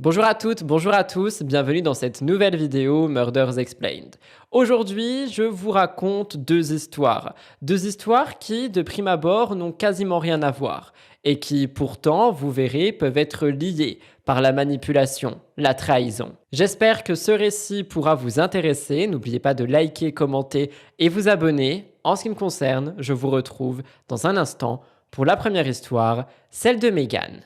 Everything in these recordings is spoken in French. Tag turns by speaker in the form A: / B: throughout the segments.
A: Bonjour à toutes, bonjour à tous, bienvenue dans cette nouvelle vidéo Murders Explained. Aujourd'hui, je vous raconte deux histoires. Deux histoires qui, de prime abord, n'ont quasiment rien à voir et qui, pourtant, vous verrez, peuvent être liées par la manipulation, la trahison. J'espère que ce récit pourra vous intéresser. N'oubliez pas de liker, commenter et vous abonner. En ce qui me concerne, je vous retrouve dans un instant pour la première histoire, celle de Megan.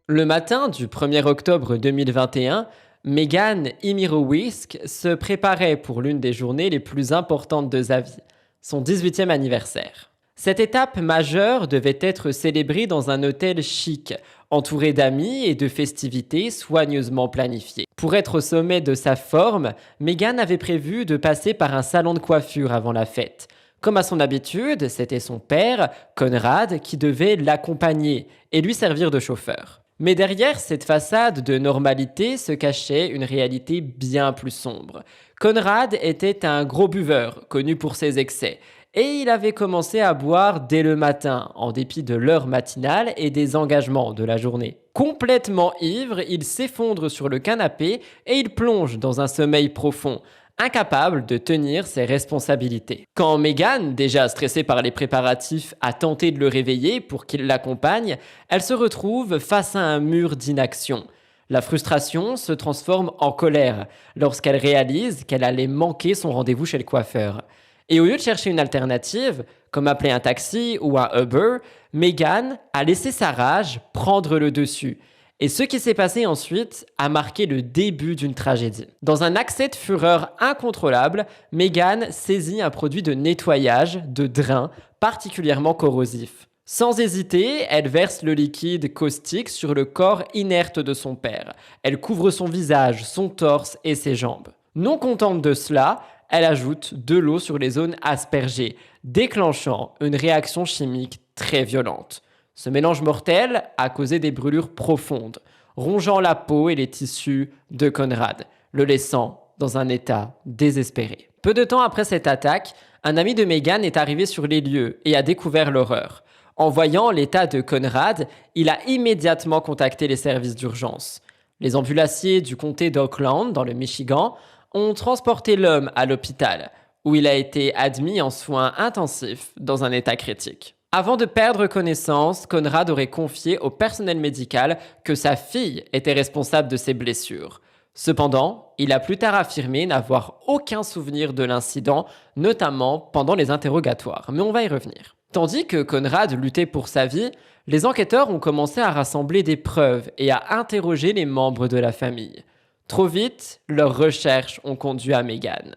A: Le matin du 1er octobre 2021, Megan Imirowisk se préparait pour l'une des journées les plus importantes de sa vie, son 18e anniversaire. Cette étape majeure devait être célébrée dans un hôtel chic, entouré d'amis et de festivités soigneusement planifiées. Pour être au sommet de sa forme, Megan avait prévu de passer par un salon de coiffure avant la fête. Comme à son habitude, c'était son père, Conrad, qui devait l'accompagner et lui servir de chauffeur. Mais derrière cette façade de normalité se cachait une réalité bien plus sombre. Conrad était un gros buveur, connu pour ses excès, et il avait commencé à boire dès le matin, en dépit de l'heure matinale et des engagements de la journée. Complètement ivre, il s'effondre sur le canapé et il plonge dans un sommeil profond, incapable de tenir ses responsabilités. Quand Megan, déjà stressée par les préparatifs, a tenté de le réveiller pour qu'il l'accompagne, elle se retrouve face à un mur d'inaction. La frustration se transforme en colère lorsqu'elle réalise qu'elle allait manquer son rendez-vous chez le coiffeur. Et au lieu de chercher une alternative, comme appeler un taxi ou un Uber, Megan a laissé sa rage prendre le dessus. Et ce qui s'est passé ensuite a marqué le début d'une tragédie. Dans un accès de fureur incontrôlable, Megan saisit un produit de nettoyage, de drain, particulièrement corrosif. Sans hésiter, elle verse le liquide caustique sur le corps inerte de son père. Elle couvre son visage, son torse et ses jambes. Non contente de cela, elle ajoute de l'eau sur les zones aspergées, déclenchant une réaction chimique très violente. Ce mélange mortel a causé des brûlures profondes, rongeant la peau et les tissus de Conrad, le laissant dans un état désespéré. Peu de temps après cette attaque, un ami de Megan est arrivé sur les lieux et a découvert l'horreur. En voyant l'état de Conrad, il a immédiatement contacté les services d'urgence. Les ambulanciers du comté d'Oakland, dans le Michigan, ont transporté l'homme à l'hôpital, où il a été admis en soins intensifs dans un état critique. Avant de perdre connaissance, Conrad aurait confié au personnel médical que sa fille était responsable de ses blessures. Cependant, il a plus tard affirmé n'avoir aucun souvenir de l'incident, notamment pendant les interrogatoires, mais on va y revenir. Tandis que Conrad luttait pour sa vie, les enquêteurs ont commencé à rassembler des preuves et à interroger les membres de la famille. Trop vite, leurs recherches ont conduit à Megan.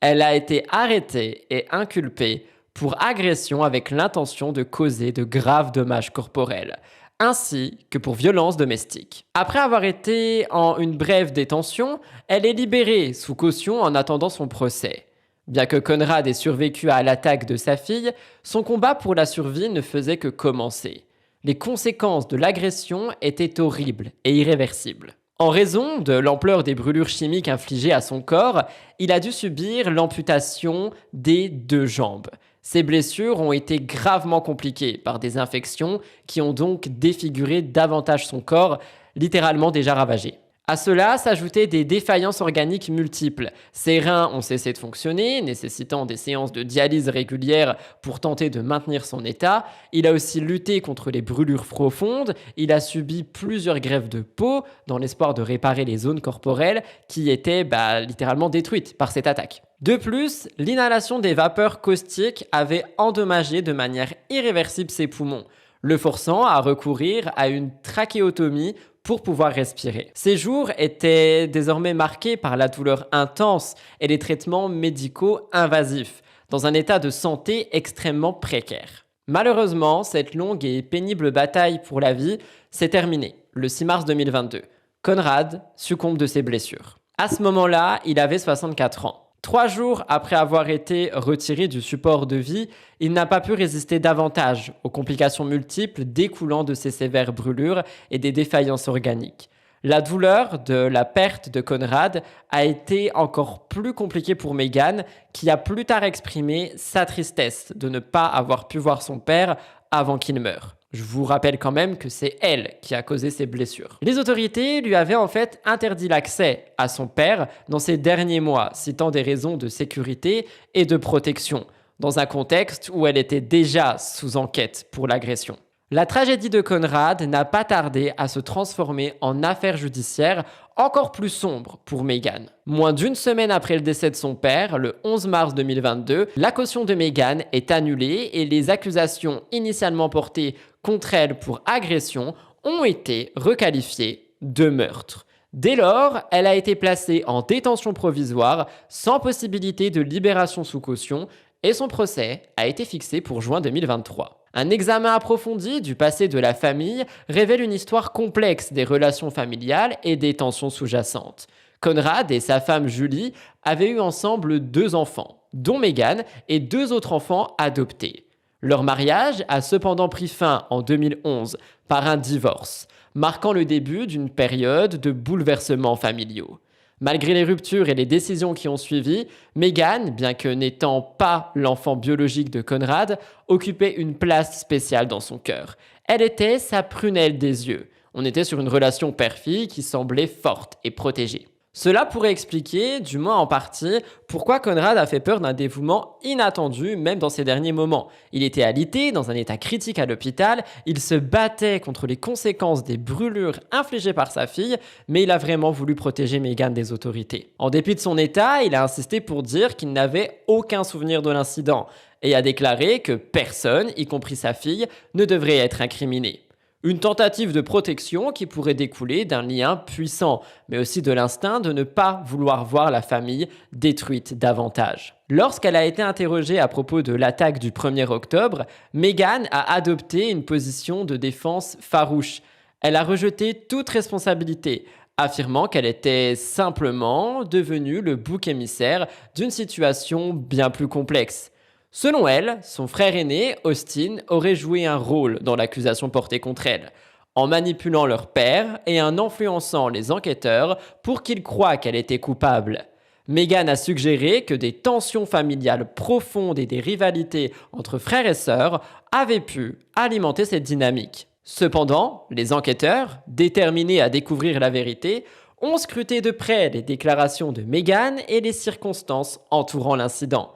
A: Elle a été arrêtée et inculpée pour agression avec l'intention de causer de graves dommages corporels, ainsi que pour violence domestique. Après avoir été en une brève détention, elle est libérée sous caution en attendant son procès. Bien que Conrad ait survécu à l'attaque de sa fille, son combat pour la survie ne faisait que commencer. Les conséquences de l'agression étaient horribles et irréversibles. En raison de l'ampleur des brûlures chimiques infligées à son corps, il a dû subir l'amputation des 2 jambes. Ces blessures ont été gravement compliquées par des infections qui ont donc défiguré davantage son corps, littéralement déjà ravagé. À cela s'ajoutaient des défaillances organiques multiples. Ses reins ont cessé de fonctionner, nécessitant des séances de dialyse régulières pour tenter de maintenir son état. Il a aussi lutté contre les brûlures profondes. Il a subi plusieurs greffes de peau dans l'espoir de réparer les zones corporelles qui étaient littéralement détruites par cette attaque. De plus, l'inhalation des vapeurs caustiques avait endommagé de manière irréversible ses poumons, le forçant à recourir à une trachéotomie pour pouvoir respirer. Ces jours étaient désormais marqués par la douleur intense et les traitements médicaux invasifs, dans un état de santé extrêmement précaire. Malheureusement, cette longue et pénible bataille pour la vie s'est terminée le 6 mars 2022. Conrad succombe de ses blessures. À ce moment-là, il avait 64 ans. 3 jours après avoir été retiré du support de vie, il n'a pas pu résister davantage aux complications multiples découlant de ces sévères brûlures et des défaillances organiques. La douleur de la perte de Conrad a été encore plus compliquée pour Meghan, qui a plus tard exprimé sa tristesse de ne pas avoir pu voir son père avant qu'il meure. Je vous rappelle quand même que c'est elle qui a causé ces blessures. Les autorités lui avaient en fait interdit l'accès à son père dans ces derniers mois, citant des raisons de sécurité et de protection, dans un contexte où elle était déjà sous enquête pour l'agression. La tragédie de Conrad n'a pas tardé à se transformer en affaire judiciaire encore plus sombre pour Meghan. Moins d'une semaine après le décès de son père, le 11 mars 2022, la caution de Meghan est annulée et les accusations initialement portées contre elle pour agression ont été requalifiées de meurtre. Dès lors, elle a été placée en détention provisoire sans possibilité de libération sous caution et son procès a été fixé pour juin 2023. Un examen approfondi du passé de la famille révèle une histoire complexe des relations familiales et des tensions sous-jacentes. Conrad et sa femme Julie avaient eu ensemble 2 enfants, dont Meghan et 2 autres enfants adoptés. Leur mariage a cependant pris fin en 2011 par un divorce, marquant le début d'une période de bouleversements familiaux. Malgré les ruptures et les décisions qui ont suivi, Meghan, bien que n'étant pas l'enfant biologique de Conrad, occupait une place spéciale dans son cœur. Elle était sa prunelle des yeux. On était sur une relation père-fille qui semblait forte et protégée. Cela pourrait expliquer, du moins en partie, pourquoi Conrad a fait peur d'un dévouement inattendu, même dans ses derniers moments. Il était alité, dans un état critique à l'hôpital, il se battait contre les conséquences des brûlures infligées par sa fille, mais il a vraiment voulu protéger Meghan des autorités. En dépit de son état, il a insisté pour dire qu'il n'avait aucun souvenir de l'incident, et a déclaré que personne, y compris sa fille, ne devrait être incriminé. Une tentative de protection qui pourrait découler d'un lien puissant, mais aussi de l'instinct de ne pas vouloir voir la famille détruite davantage. Lorsqu'elle a été interrogée à propos de l'attaque du 1er octobre, Meghan a adopté une position de défense farouche. Elle a rejeté toute responsabilité, affirmant qu'elle était simplement devenue le bouc émissaire d'une situation bien plus complexe. Selon elle, son frère aîné, Austin, aurait joué un rôle dans l'accusation portée contre elle, en manipulant leur père et en influençant les enquêteurs pour qu'ils croient qu'elle était coupable. Meghan a suggéré que des tensions familiales profondes et des rivalités entre frères et sœurs avaient pu alimenter cette dynamique. Cependant, les enquêteurs, déterminés à découvrir la vérité, ont scruté de près les déclarations de Meghan et les circonstances entourant l'incident.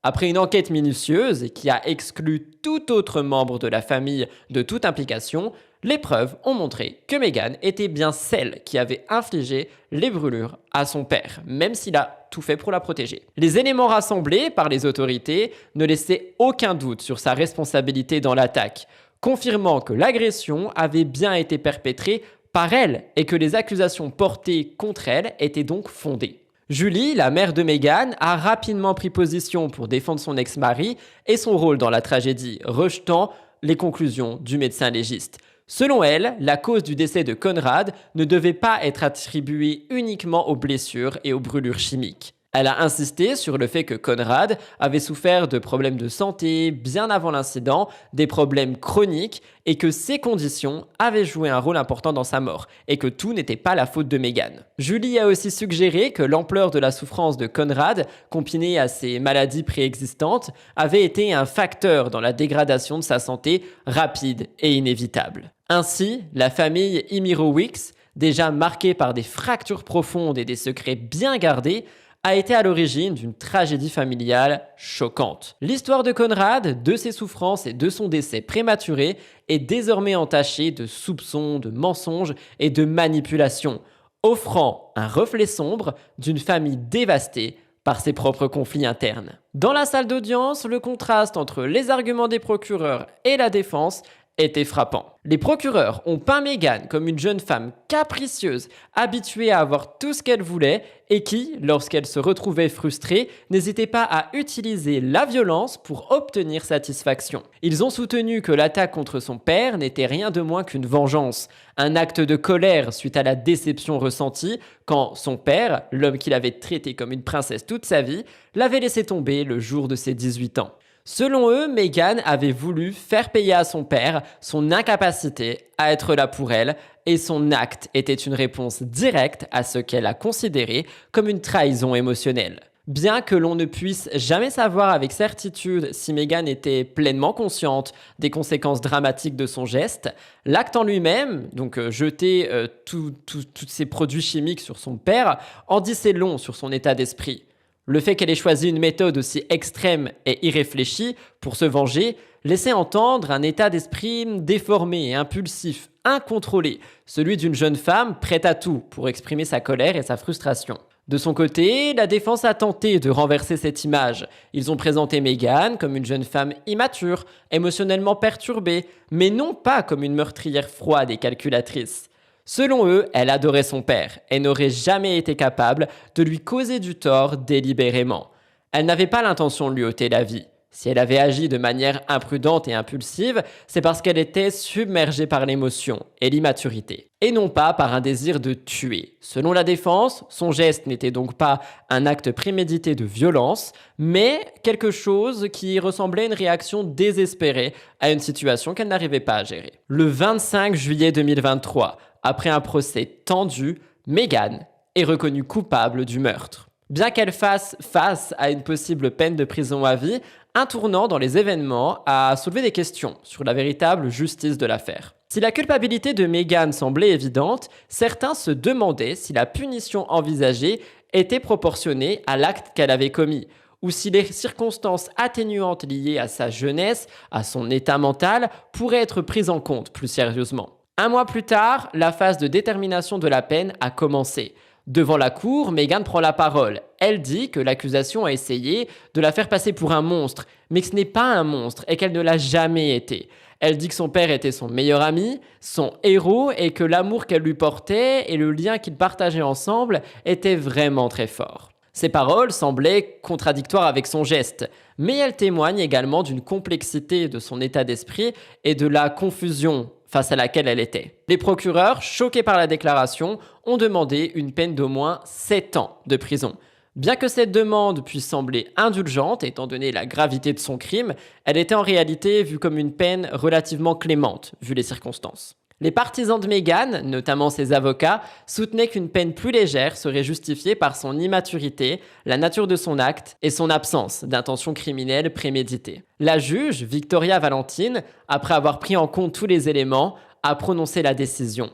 A: Après une enquête minutieuse et qui a exclu tout autre membre de la famille de toute implication, les preuves ont montré que Meghan était bien celle qui avait infligé les brûlures à son père, même s'il a tout fait pour la protéger. Les éléments rassemblés par les autorités ne laissaient aucun doute sur sa responsabilité dans l'attaque, confirmant que l'agression avait bien été perpétrée par elle et que les accusations portées contre elle étaient donc fondées. Julie, la mère de Meghan, a rapidement pris position pour défendre son ex-mari et son rôle dans la tragédie, rejetant les conclusions du médecin légiste. Selon elle, la cause du décès de Conrad ne devait pas être attribuée uniquement aux blessures et aux brûlures chimiques. Elle a insisté sur le fait que Conrad avait souffert de problèmes de santé bien avant l'incident, des problèmes chroniques, et que ces conditions avaient joué un rôle important dans sa mort, et que tout n'était pas la faute de Meghan. Julie a aussi suggéré que l'ampleur de la souffrance de Conrad, combinée à ses maladies préexistantes, avait été un facteur dans la dégradation de sa santé rapide et inévitable. Ainsi, la famille Imirowicz, déjà marquée par des fractures profondes et des secrets bien gardés, a été à l'origine d'une tragédie familiale choquante. L'histoire de Conrad, de ses souffrances et de son décès prématuré est désormais entachée de soupçons, de mensonges et de manipulations, offrant un reflet sombre d'une famille dévastée par ses propres conflits internes. Dans la salle d'audience, le contraste entre les arguments des procureurs et la défense était frappant. Les procureurs ont peint Meghan comme une jeune femme capricieuse, habituée à avoir tout ce qu'elle voulait et qui, lorsqu'elle se retrouvait frustrée, n'hésitait pas à utiliser la violence pour obtenir satisfaction. Ils ont soutenu que l'attaque contre son père n'était rien de moins qu'une vengeance, un acte de colère suite à la déception ressentie quand son père, l'homme qu'il avait traité comme une princesse toute sa vie, l'avait laissé tomber le jour de ses 18 ans. Selon eux, Meghan avait voulu faire payer à son père son incapacité à être là pour elle, et son acte était une réponse directe à ce qu'elle a considéré comme une trahison émotionnelle. Bien que l'on ne puisse jamais savoir avec certitude si Meghan était pleinement consciente des conséquences dramatiques de son geste, l'acte en lui-même, donc jeter tous ces produits chimiques sur son père, en dit long sur son état d'esprit. Le fait qu'elle ait choisi une méthode aussi extrême et irréfléchie pour se venger laissait entendre un état d'esprit déformé et impulsif, incontrôlé, celui d'une jeune femme prête à tout pour exprimer sa colère et sa frustration. De son côté, la défense a tenté de renverser cette image. Ils ont présenté Meghan comme une jeune femme immature, émotionnellement perturbée, mais non pas comme une meurtrière froide et calculatrice. Selon eux, elle adorait son père et n'aurait jamais été capable de lui causer du tort délibérément. Elle n'avait pas l'intention de lui ôter la vie. Si elle avait agi de manière imprudente et impulsive, c'est parce qu'elle était submergée par l'émotion et l'immaturité, et non pas par un désir de tuer. Selon la défense, son geste n'était donc pas un acte prémédité de violence, mais quelque chose qui ressemblait à une réaction désespérée à une situation qu'elle n'arrivait pas à gérer. Le 25 juillet 2023, après un procès tendu, Meghan est reconnue coupable du meurtre. Bien qu'elle fasse face à une possible peine de prison à vie, un tournant dans les événements a soulevé des questions sur la véritable justice de l'affaire. Si la culpabilité de Meghan semblait évidente, certains se demandaient si la punition envisagée était proportionnée à l'acte qu'elle avait commis, ou si les circonstances atténuantes liées à sa jeunesse, à son état mental, pourraient être prises en compte plus sérieusement. Un mois plus tard, la phase de détermination de la peine a commencé. Devant la cour, Meghan prend la parole. Elle dit que l'accusation a essayé de la faire passer pour un monstre, mais que ce n'est pas un monstre et qu'elle ne l'a jamais été. Elle dit que son père était son meilleur ami, son héros, et que l'amour qu'elle lui portait et le lien qu'ils partageaient ensemble étaient vraiment très forts. Ces paroles semblaient contradictoires avec son geste, mais elles témoignent également d'une complexité de son état d'esprit et de la confusion face à laquelle elle était. Les procureurs, choqués par la déclaration, ont demandé une peine d'au moins 7 ans de prison. Bien que cette demande puisse sembler indulgente, étant donné la gravité de son crime, elle était en réalité vue comme une peine relativement clémente, vu les circonstances. Les partisans de Meghan, notamment ses avocats, soutenaient qu'une peine plus légère serait justifiée par son immaturité, la nature de son acte et son absence d'intention criminelle préméditée. La juge, Victoria Valentine, après avoir pris en compte tous les éléments, a prononcé la décision.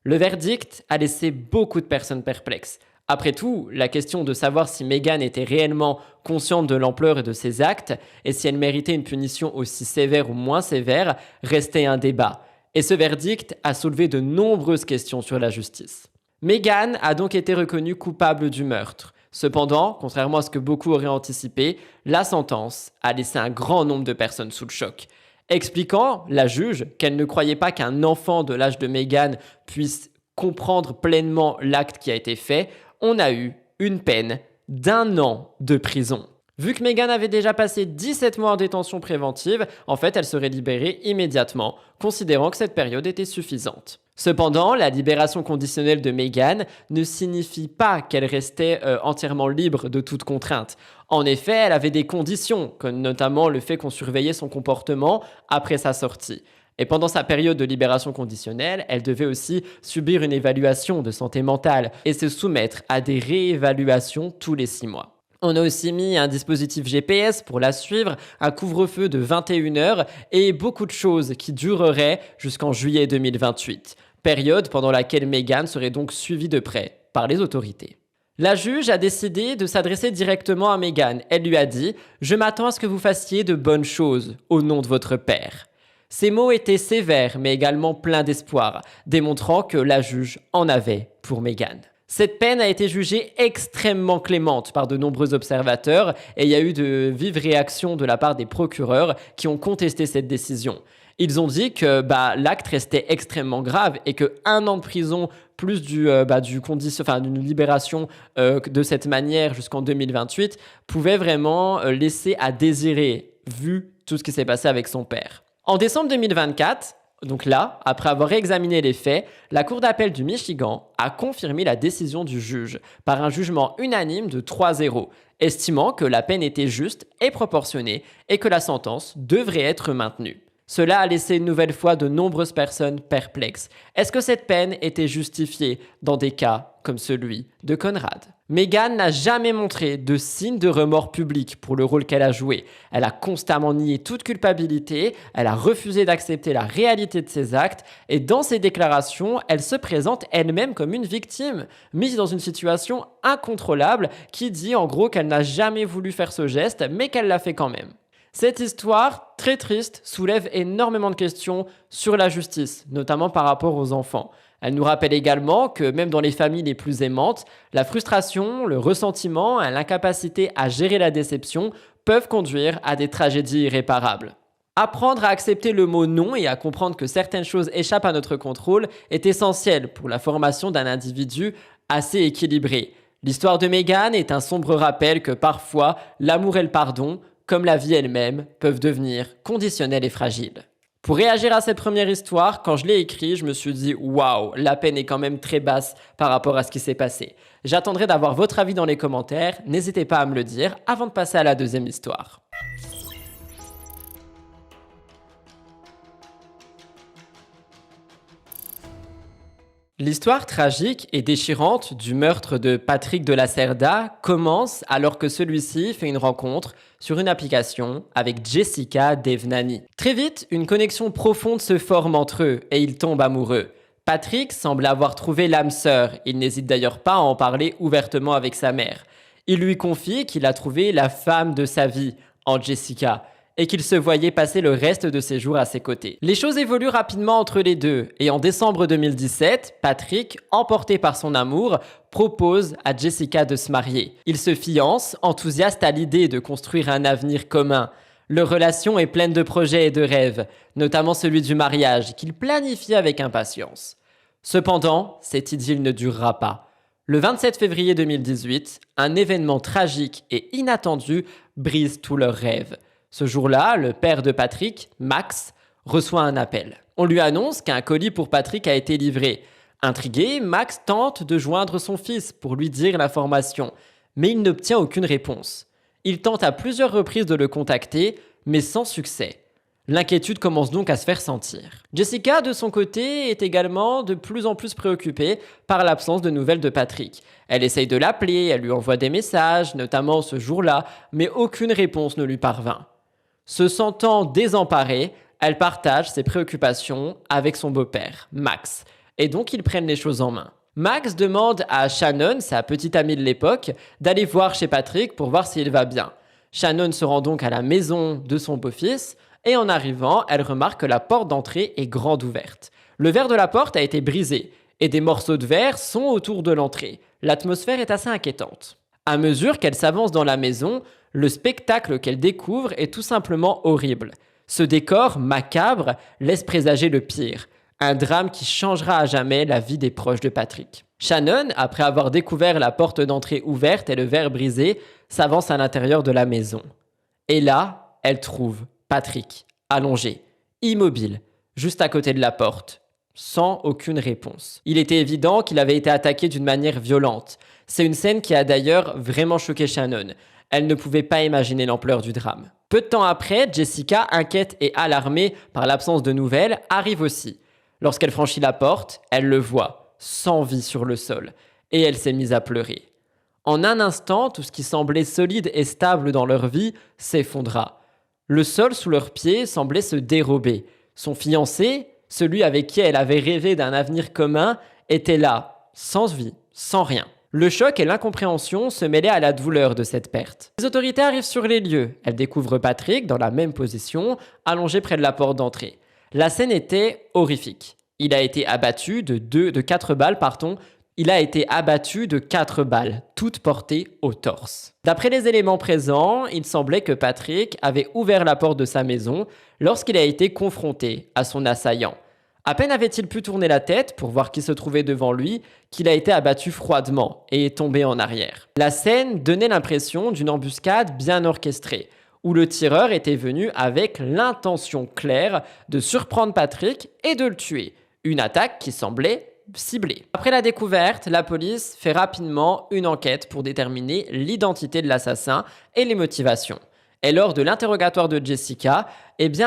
A: Le verdict a laissé beaucoup de personnes perplexes. Après tout, la question de savoir si Meghan était réellement consciente de l'ampleur et de ses actes, et si elle méritait une punition aussi sévère ou moins sévère, restait un débat. Et ce verdict a soulevé de nombreuses questions sur la justice. Meghan a donc été reconnue coupable du meurtre. Cependant, contrairement à ce que beaucoup auraient anticipé, la sentence a laissé un grand nombre de personnes sous le choc. Expliquant, la juge, qu'elle ne croyait pas qu'un enfant de l'âge de Meghan puisse comprendre pleinement l'acte qui a été fait, on a eu une peine d'1 an de prison. Vu que Meghan avait déjà passé 17 mois en détention préventive, en fait, elle serait libérée immédiatement, considérant que cette période était suffisante. Cependant, la libération conditionnelle de Meghan ne signifie pas qu'elle restait entièrement libre de toute contrainte. En effet, elle avait des conditions, comme notamment le fait qu'on surveillait son comportement après sa sortie. Et pendant sa période de libération conditionnelle, elle devait aussi subir une évaluation de santé mentale et se soumettre à des réévaluations tous les 6 mois. On a aussi mis un dispositif GPS pour la suivre, un couvre-feu de 21 heures et beaucoup de choses qui dureraient jusqu'en juillet 2028, période pendant laquelle Meghan serait donc suivie de près par les autorités. La juge a décidé de s'adresser directement à Meghan. Elle lui a dit « Je m'attends à ce que vous fassiez de bonnes choses au nom de votre père ». Ces mots étaient sévères mais également pleins d'espoir, démontrant que la juge en avait pour Meghan. Cette peine a été jugée extrêmement clémente par de nombreux observateurs et il y a eu de vives réactions de la part des procureurs qui ont contesté cette décision. Ils ont dit que l'acte restait extrêmement grave et que 1 an de prison plus d'une libération de cette manière jusqu'en 2028 pouvait vraiment laisser à désirer vu tout ce qui s'est passé avec son père. En décembre 2024, Donc là, après avoir examiné les faits, la Cour d'appel du Michigan a confirmé la décision du juge par un jugement unanime de 3-0, estimant que la peine était juste et proportionnée et que la sentence devrait être maintenue. Cela a laissé une nouvelle fois de nombreuses personnes perplexes. Est-ce que cette peine était justifiée dans des cas comme celui de Conrad? Meghan n'a jamais montré de signe de remords public pour le rôle qu'elle a joué. Elle a constamment nié toute culpabilité, elle a refusé d'accepter la réalité de ses actes et dans ses déclarations, elle se présente elle-même comme une victime, mise dans une situation incontrôlable qui dit en gros qu'elle n'a jamais voulu faire ce geste mais qu'elle l'a fait quand même. Cette histoire, très triste, soulève énormément de questions sur la justice, notamment par rapport aux enfants. Elle nous rappelle également que même dans les familles les plus aimantes, la frustration, le ressentiment et l'incapacité à gérer la déception peuvent conduire à des tragédies irréparables. Apprendre à accepter le mot non et à comprendre que certaines choses échappent à notre contrôle est essentiel pour la formation d'un individu assez équilibré. L'histoire de Meghan est un sombre rappel que parfois l'amour et le pardon, comme la vie elle-même, peuvent devenir conditionnels et fragiles. Pour réagir à cette première histoire, quand je l'ai écrit, je me suis dit « Waouh, la peine est quand même très basse par rapport à ce qui s'est passé ». J'attendrai d'avoir votre avis dans les commentaires, n'hésitez pas à me le dire avant de passer à la deuxième histoire. L'histoire tragique et déchirante du meurtre de Patrick de la Cerda commence alors que celui-ci fait une rencontre sur une application avec Jessica Devnani. Très vite, une connexion profonde se forme entre eux et ils tombent amoureux. Patrick semble avoir trouvé l'âme sœur, il n'hésite d'ailleurs pas à en parler ouvertement avec sa mère. Il lui confie qu'il a trouvé la femme de sa vie en Jessica et qu'il se voyait passer le reste de ses jours à ses côtés. Les choses évoluent rapidement entre les deux et en décembre 2017, Patrick, emporté par son amour, propose à Jessica de se marier. Ils se fiancent, enthousiastes à l'idée de construire un avenir commun. Leur relation est pleine de projets et de rêves, notamment celui du mariage qu'ils planifient avec impatience. Cependant, cette idylle ne durera pas. Le 27 février 2018, un événement tragique et inattendu brise tous leurs rêves. Ce jour-là, le père de Patrick, Max, reçoit un appel. On lui annonce qu'un colis pour Patrick a été livré. Intrigué, Max tente de joindre son fils pour lui dire l'information, mais il n'obtient aucune réponse. Il tente à plusieurs reprises de le contacter, mais sans succès. L'inquiétude commence donc à se faire sentir. Jessica, de son côté, est également de plus en plus préoccupée par l'absence de nouvelles de Patrick. Elle essaye de l'appeler, elle lui envoie des messages, notamment ce jour-là, mais aucune réponse ne lui parvint. Se sentant désemparée, elle partage ses préoccupations avec son beau-père, Max, et donc ils prennent les choses en main. Max demande à Shannon, sa petite amie de l'époque, d'aller voir chez Patrick pour voir s'il va bien. Shannon se rend donc à la maison de son beau-fils, et en arrivant, elle remarque que la porte d'entrée est grande ouverte. Le verre de la porte a été brisé, et des morceaux de verre sont autour de l'entrée. L'atmosphère est assez inquiétante. À mesure qu'elle s'avance dans la maison, le spectacle qu'elle découvre est tout simplement horrible. Ce décor macabre laisse présager le pire, un drame qui changera à jamais la vie des proches de Patrick. Shannon, après avoir découvert la porte d'entrée ouverte et le verre brisé, s'avance à l'intérieur de la maison. Et là, elle trouve Patrick, allongé, immobile, juste à côté de la porte, sans aucune réponse. Il était évident qu'il avait été attaqué d'une manière violente. C'est une scène qui a d'ailleurs vraiment choqué Shannon. Elle ne pouvait pas imaginer l'ampleur du drame. Peu de temps après, Jessica, inquiète et alarmée par l'absence de nouvelles, arrive aussi. Lorsqu'elle franchit la porte, elle le voit, sans vie sur le sol, et elle s'est mise à pleurer. En un instant, tout ce qui semblait solide et stable dans leur vie s'effondra. Le sol sous leurs pieds semblait se dérober. Son fiancé, celui avec qui elle avait rêvé d'un avenir commun, était là, sans vie, sans rien. Le choc et l'incompréhension se mêlaient à la douleur de cette perte. Les autorités arrivent sur les lieux. Elles découvrent Patrick dans la même position, allongé près de la porte d'entrée. La scène était horrifique. Il a été abattu de 4 balles, toutes portées au torse. D'après les éléments présents, il semblait que Patrick avait ouvert la porte de sa maison lorsqu'il a été confronté à son assaillant. À peine avait-il pu tourner la tête pour voir qui se trouvait devant lui qu'il a été abattu froidement et est tombé en arrière. La scène donnait l'impression d'une embuscade bien orchestrée, où le tireur était venu avec l'intention claire de surprendre Patrick et de le tuer. Une attaque qui semblait ciblée. Après la découverte, la police fait rapidement une enquête pour déterminer l'identité de l'assassin et les motivations. Et lors de l'interrogatoire de Jessica,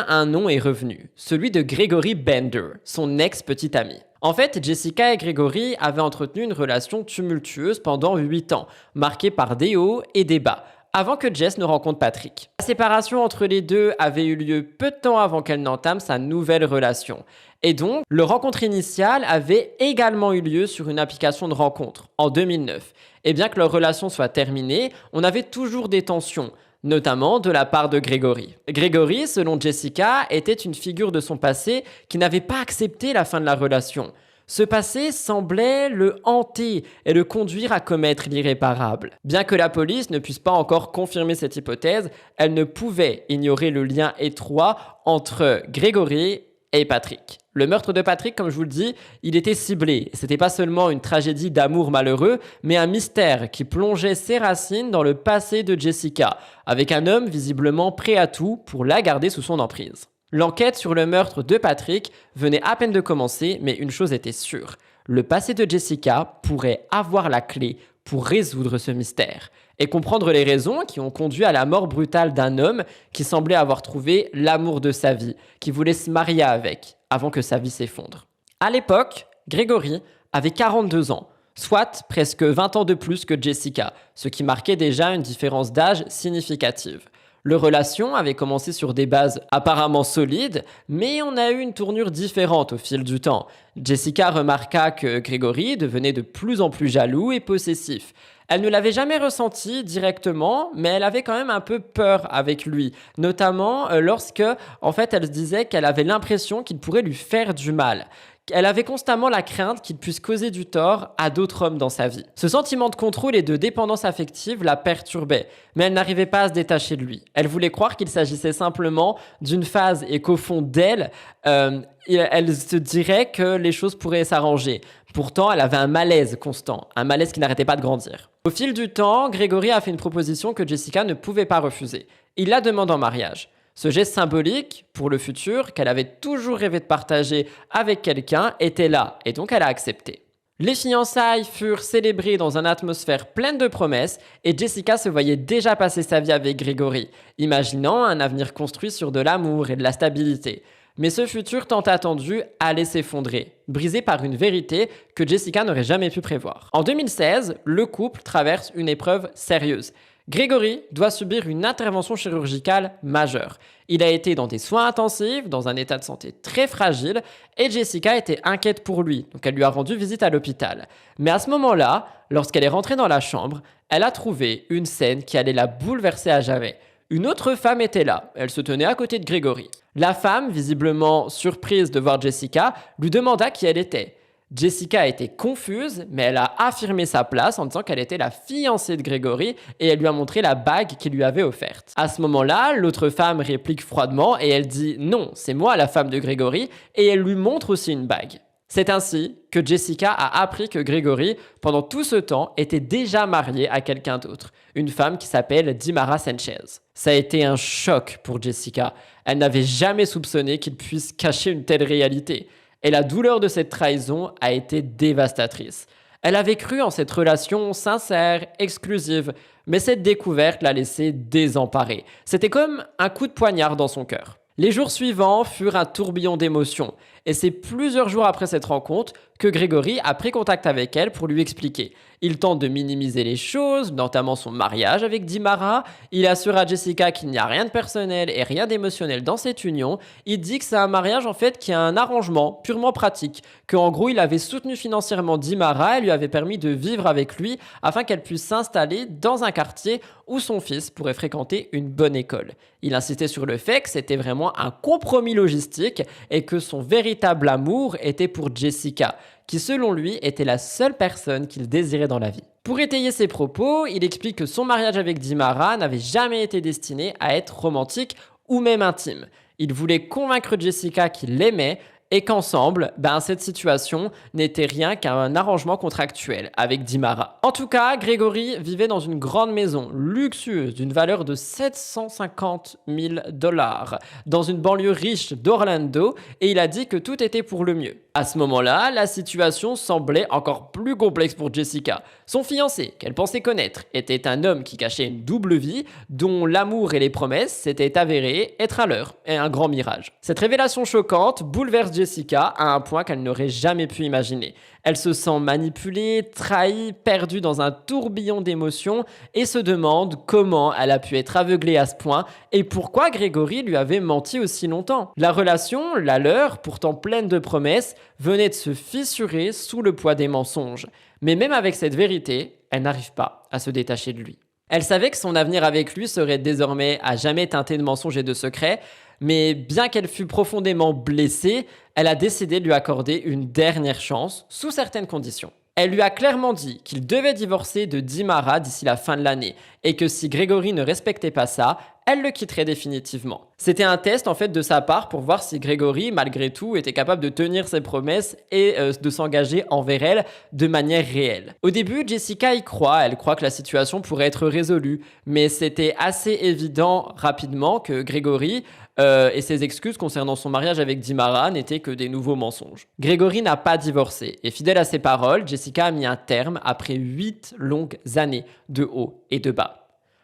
A: un nom est revenu, celui de Gregory Bender, son ex-petit ami. En fait, Jessica et Gregory avaient entretenu une relation tumultueuse pendant 8 ans, marquée par des hauts et des bas, avant que Jess ne rencontre Patrick. La séparation entre les deux avait eu lieu peu de temps avant qu'elle n'entame sa nouvelle relation. Et donc, leur rencontre initiale avait également eu lieu sur une application de rencontre, en 2009. Et bien que leur relation soit terminée, on avait toujours des tensions, notamment de la part de Gregory. Gregory, selon Jessica, était une figure de son passé qui n'avait pas accepté la fin de la relation. Ce passé semblait le hanter et le conduire à commettre l'irréparable. Bien que la police ne puisse pas encore confirmer cette hypothèse, elle ne pouvait ignorer le lien étroit entre Gregory et Patrick. Le meurtre de Patrick, comme je vous le dis, il était ciblé. C'était pas seulement une tragédie d'amour malheureux, mais un mystère qui plongeait ses racines dans le passé de Jessica, avec un homme visiblement prêt à tout pour la garder sous son emprise. L'enquête sur le meurtre de Patrick venait à peine de commencer, mais une chose était sûre. Le passé de Jessica pourrait avoir la clé pour résoudre ce mystère et comprendre les raisons qui ont conduit à la mort brutale d'un homme qui semblait avoir trouvé l'amour de sa vie, qui voulait se marier avec, avant que sa vie s'effondre. À l'époque, Gregory avait 42 ans, soit presque 20 ans de plus que Jessica, ce qui marquait déjà une différence d'âge significative. Leur relation avait commencé sur des bases apparemment solides, mais on a eu une tournure différente au fil du temps. Jessica remarqua que Gregory devenait de plus en plus jaloux et possessif. Elle ne l'avait jamais ressenti directement, mais elle avait quand même un peu peur avec lui, notamment lorsque, elle se disait qu'elle avait l'impression qu'il pourrait lui faire du mal. Elle avait constamment la crainte qu'il puisse causer du tort à d'autres hommes dans sa vie. Ce sentiment de contrôle et de dépendance affective la perturbait, mais elle n'arrivait pas à se détacher de lui. Elle voulait croire qu'il s'agissait simplement d'une phase et qu'au fond d'elle, elle se dirait que les choses pourraient s'arranger. Pourtant, elle avait un malaise constant, un malaise qui n'arrêtait pas de grandir. Au fil du temps, Gregory a fait une proposition que Jessica ne pouvait pas refuser. Il la demande en mariage. Ce geste symbolique pour le futur qu'elle avait toujours rêvé de partager avec quelqu'un était là et donc elle a accepté. Les fiançailles furent célébrées dans une atmosphère pleine de promesses et Jessica se voyait déjà passer sa vie avec Gregory, imaginant un avenir construit sur de l'amour et de la stabilité. Mais ce futur tant attendu allait s'effondrer, brisé par une vérité que Jessica n'aurait jamais pu prévoir. En 2016, le couple traverse une épreuve sérieuse. Gregory doit subir une intervention chirurgicale majeure. Il a été dans des soins intensifs, dans un état de santé très fragile, et Jessica était inquiète pour lui, donc elle lui a rendu visite à l'hôpital. Mais à ce moment-là, lorsqu'elle est rentrée dans la chambre, elle a trouvé une scène qui allait la bouleverser à jamais. Une autre femme était là, elle se tenait à côté de Gregory. La femme, visiblement surprise de voir Jessica, lui demanda qui elle était. Jessica était confuse, mais elle a affirmé sa place en disant qu'elle était la fiancée de Gregory et elle lui a montré la bague qu'il lui avait offerte. À ce moment-là, l'autre femme réplique froidement et elle dit « Non, c'est moi la femme de Gregory » et elle lui montre aussi une bague. C'est ainsi que Jessica a appris que Gregory, pendant tout ce temps, était déjà marié à quelqu'un d'autre, une femme qui s'appelle Dimara Sanchez. Ça a été un choc pour Jessica. Elle n'avait jamais soupçonné qu'il puisse cacher une telle réalité. Et la douleur de cette trahison a été dévastatrice. Elle avait cru en cette relation sincère, exclusive, mais cette découverte l'a laissée désemparée. C'était comme un coup de poignard dans son cœur. Les jours suivants furent un tourbillon d'émotions, et c'est plusieurs jours après cette rencontre que Gregory a pris contact avec elle pour lui expliquer. Il tente de minimiser les choses, notamment son mariage avec Dimara. Il assure à Jessica qu'il n'y a rien de personnel et rien d'émotionnel dans cette union. Il dit que c'est un mariage qui a un arrangement purement pratique, qu'en gros il avait soutenu financièrement Dimara et lui avait permis de vivre avec lui afin qu'elle puisse s'installer dans un quartier où son fils pourrait fréquenter une bonne école. Il insistait sur le fait que c'était vraiment un compromis logistique et que son véritable amour était pour Jessica, qui selon lui était la seule personne qu'il désirait dans la vie. Pour étayer ses propos, il explique que son mariage avec Dimara n'avait jamais été destiné à être romantique ou même intime. Il voulait convaincre Jessica qu'il l'aimait et qu'ensemble, cette situation n'était rien qu'un arrangement contractuel avec Dimara. En tout cas, Grégory vivait dans une grande maison luxueuse d'une valeur de 750 000 $, dans une banlieue riche d'Orlando, et il a dit que tout était pour le mieux. À ce moment-là, la situation semblait encore plus complexe pour Jessica. Son fiancé, qu'elle pensait connaître, était un homme qui cachait une double vie, dont l'amour et les promesses s'étaient avérés être un leurre et un grand mirage. Cette révélation choquante bouleverse Jessica à un point qu'elle n'aurait jamais pu imaginer. Elle se sent manipulée, trahie, perdue dans un tourbillon d'émotions et se demande comment elle a pu être aveuglée à ce point et pourquoi Grégory lui avait menti aussi longtemps. La relation, la leur, pourtant pleine de promesses, venait de se fissurer sous le poids des mensonges. Mais même avec cette vérité, elle n'arrive pas à se détacher de lui. Elle savait que son avenir avec lui serait désormais à jamais teinté de mensonges et de secrets, mais bien qu'elle fût profondément blessée, elle a décidé de lui accorder une dernière chance, sous certaines conditions. Elle lui a clairement dit qu'il devait divorcer de Dimara d'ici la fin de l'année, et que si Grégory ne respectait pas ça, elle le quitterait définitivement. C'était un test en fait de sa part pour voir si Grégory, malgré tout, était capable de tenir ses promesses et de s'engager envers elle de manière réelle. Au début, Jessica y croit, elle croit que la situation pourrait être résolue, mais c'était assez évident rapidement que Grégory et ses excuses concernant son mariage avec Dimara n'étaient que des nouveaux mensonges. Grégory n'a pas divorcé, et fidèle à ses paroles, Jessica a mis un terme après 8 longues années de haut et de bas.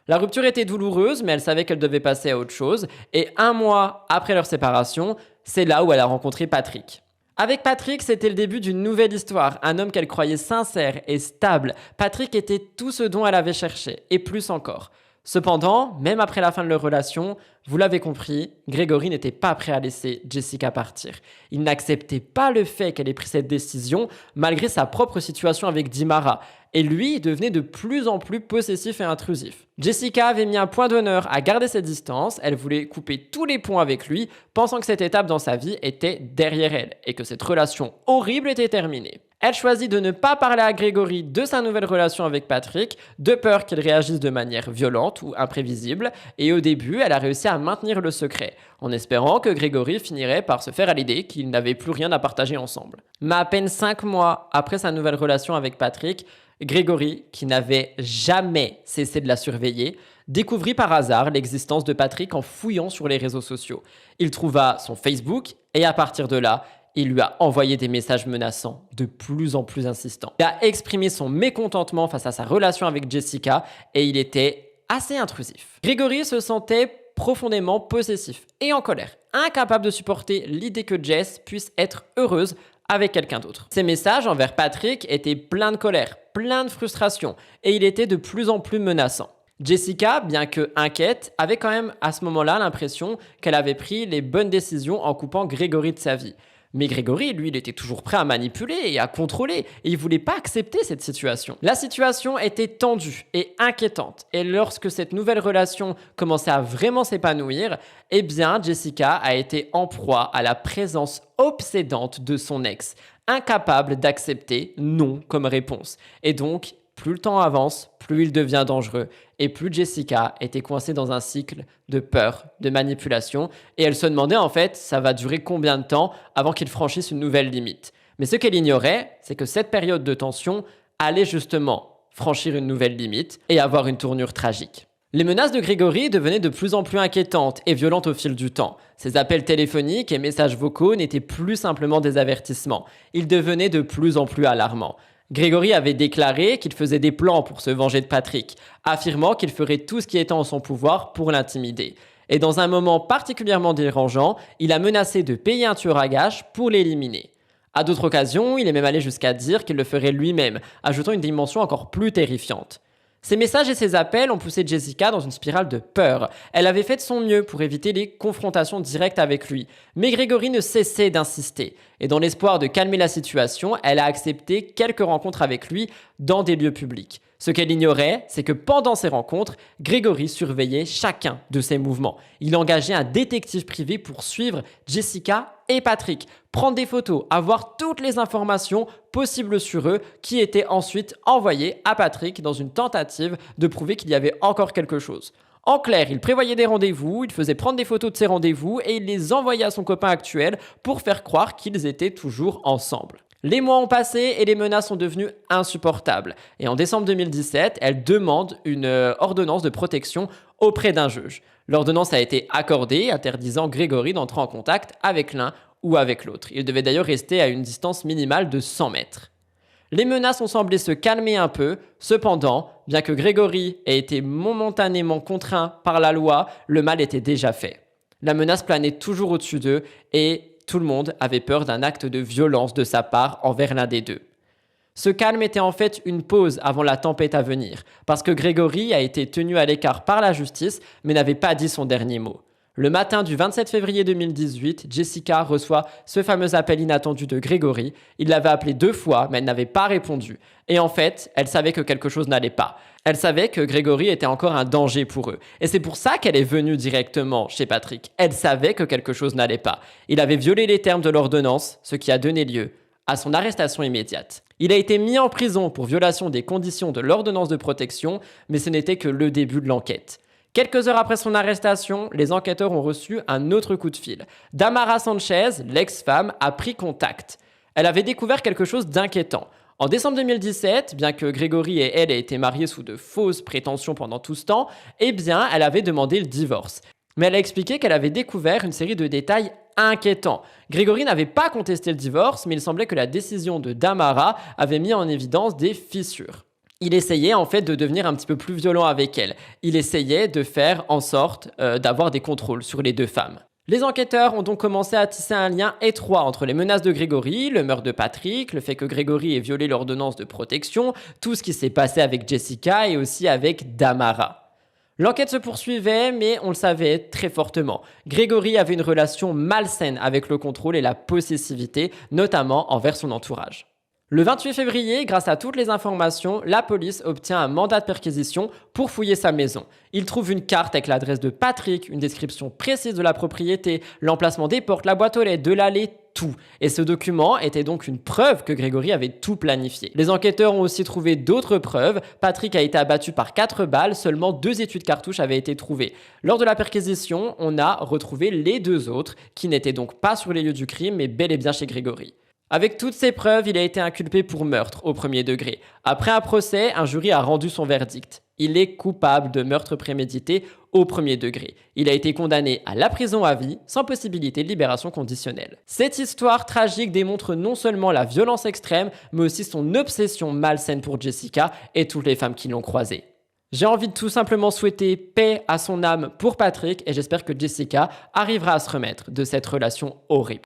A: La rupture était douloureuse, mais elle savait qu'elle devait passer à autre chose. Et 1 mois après leur séparation, c'est là où elle a rencontré Patrick. Avec Patrick, c'était le début d'une nouvelle histoire. Un homme qu'elle croyait sincère et stable. Patrick était tout ce dont elle avait cherché, et plus encore. Cependant, même après la fin de leur relation, vous l'avez compris, Grégory n'était pas prêt à laisser Jessica partir. Il n'acceptait pas le fait qu'elle ait pris cette décision malgré sa propre situation avec Dimara. Et lui devenait de plus en plus possessif et intrusif. Jessica avait mis un point d'honneur à garder cette distance, elle voulait couper tous les ponts avec lui, pensant que cette étape dans sa vie était derrière elle et que cette relation horrible était terminée. Elle choisit de ne pas parler à Grégory de sa nouvelle relation avec Patrick, de peur qu'il réagisse de manière violente ou imprévisible, et au début, elle a réussi à maintenir le secret, en espérant que Grégory finirait par se faire à l'idée qu'ils n'avaient plus rien à partager ensemble. Mais à peine 5 mois après sa nouvelle relation avec Patrick, Grégory, qui n'avait jamais cessé de la surveiller, découvrit par hasard l'existence de Patrick en fouillant sur les réseaux sociaux. Il trouva son Facebook et à partir de là, il lui a envoyé des messages menaçants, de plus en plus insistants. Il a exprimé son mécontentement face à sa relation avec Jessica et il était assez intrusif. Grégory se sentait profondément possessif et en colère, incapable de supporter l'idée que Jess puisse être heureuse avec quelqu'un d'autre. Ses messages envers Patrick étaient pleins de colère, pleins de frustration et il était de plus en plus menaçant. Jessica, bien que inquiète, avait quand même à ce moment-là l'impression qu'elle avait pris les bonnes décisions en coupant Grégory de sa vie. Mais Grégory, lui, il était toujours prêt à manipuler et à contrôler, et il voulait pas accepter cette situation. La situation était tendue et inquiétante, et lorsque cette nouvelle relation commençait à vraiment s'épanouir, eh bien, Jessica a été en proie à la présence obsédante de son ex, incapable d'accepter non comme réponse. Et donc, plus le temps avance, plus il devient dangereux et plus Jessica était coincée dans un cycle de peur, de manipulation et elle se demandait en fait ça va durer combien de temps avant qu'il franchisse une nouvelle limite. Mais ce qu'elle ignorait, c'est que cette période de tension allait justement franchir une nouvelle limite et avoir une tournure tragique. Les menaces de Grégory devenaient de plus en plus inquiétantes et violentes au fil du temps. Ses appels téléphoniques et messages vocaux n'étaient plus simplement des avertissements, ils devenaient de plus en plus alarmants. Grégory avait déclaré qu'il faisait des plans pour se venger de Patrick, affirmant qu'il ferait tout ce qui était en son pouvoir pour l'intimider. Et dans un moment particulièrement dérangeant, il a menacé de payer un tueur à gages pour l'éliminer. À d'autres occasions, il est même allé jusqu'à dire qu'il le ferait lui-même, ajoutant une dimension encore plus terrifiante. Ces messages et ces appels ont poussé Jessica dans une spirale de peur. Elle avait fait de son mieux pour éviter les confrontations directes avec lui. Mais Grégory ne cessait d'insister. Et dans l'espoir de calmer la situation, elle a accepté quelques rencontres avec lui dans des lieux publics. Ce qu'elle ignorait, c'est que pendant ces rencontres, Grégory surveillait chacun de ses mouvements. Il engageait un détective privé pour suivre Jessica et Patrick, prendre des photos, avoir toutes les informations possibles sur eux qui étaient ensuite envoyées à Patrick dans une tentative de prouver qu'il y avait encore quelque chose. En clair, il prévoyait des rendez-vous, il faisait prendre des photos de ses rendez-vous et il les envoyait à son copain actuel pour faire croire qu'ils étaient toujours ensemble. Les mois ont passé et les menaces sont devenues insupportables. Et en décembre 2017, elle demande une ordonnance de protection auprès d'un juge. L'ordonnance a été accordée, interdisant Grégory d'entrer en contact avec l'un ou avec l'autre. Il devait d'ailleurs rester à une distance minimale de 100 mètres. Les menaces ont semblé se calmer un peu, cependant, bien que Grégory ait été momentanément contraint par la loi, le mal était déjà fait. La menace planait toujours au-dessus d'eux et tout le monde avait peur d'un acte de violence de sa part envers l'un des deux. Ce calme était en fait une pause avant la tempête à venir, parce que Grégory a été tenu à l'écart par la justice, mais n'avait pas dit son dernier mot. Le matin du 27 février 2018, Jessica reçoit ce fameux appel inattendu de Grégory. Il l'avait appelé 2 fois, mais elle n'avait pas répondu. Et en fait, elle savait que quelque chose n'allait pas. Elle savait que Grégory était encore un danger pour eux. Et c'est pour ça qu'elle est venue directement chez Patrick. Elle savait que quelque chose n'allait pas. Il avait violé les termes de l'ordonnance, ce qui a donné lieu à son arrestation immédiate. Il a été mis en prison pour violation des conditions de l'ordonnance de protection, mais ce n'était que le début de l'enquête. Quelques heures après son arrestation, les enquêteurs ont reçu un autre coup de fil. Damara Sanchez, l'ex-femme, a pris contact. Elle avait découvert quelque chose d'inquiétant. En décembre 2017, bien que Grégory et elle aient été mariés sous de fausses prétentions pendant tout ce temps, eh bien, elle avait demandé le divorce. Mais elle a expliqué qu'elle avait découvert une série de détails inquiétants. Grégory n'avait pas contesté le divorce, mais il semblait que la décision de Damara avait mis en évidence des fissures. Il essayait en fait de devenir un petit peu plus violent avec elle. Il essayait de faire en sorte d'avoir des contrôles sur les deux femmes. Les enquêteurs ont donc commencé à tisser un lien étroit entre les menaces de Grégory, le meurtre de Patrick, le fait que Grégory ait violé l'ordonnance de protection, tout ce qui s'est passé avec Jessica et aussi avec Damara. L'enquête se poursuivait, mais on le savait très fortement. Grégory avait une relation malsaine avec le contrôle et la possessivité, notamment envers son entourage. Le 28 février, grâce à toutes les informations, la police obtient un mandat de perquisition pour fouiller sa maison. Il trouve une carte avec l'adresse de Patrick, une description précise de la propriété, l'emplacement des portes, la boîte aux lettres, de l'allée, tout. Et ce document était donc une preuve que Grégory avait tout planifié. Les enquêteurs ont aussi trouvé d'autres preuves. Patrick a été abattu par 4 balles, seulement 2 étuis de cartouches avaient été trouvées. Lors de la perquisition, on a retrouvé les 2 autres, qui n'étaient donc pas sur les lieux du crime, mais bel et bien chez Grégory. Avec toutes ces preuves, il a été inculpé pour meurtre au premier degré. Après un procès, un jury a rendu son verdict. Il est coupable de meurtre prémédité au premier degré. Il a été condamné à la prison à vie, sans possibilité de libération conditionnelle. Cette histoire tragique démontre non seulement la violence extrême, mais aussi son obsession malsaine pour Jessica et toutes les femmes qui l'ont croisée. J'ai envie de tout simplement souhaiter paix à son âme pour Patrick et j'espère que Jessica arrivera à se remettre de cette relation horrible.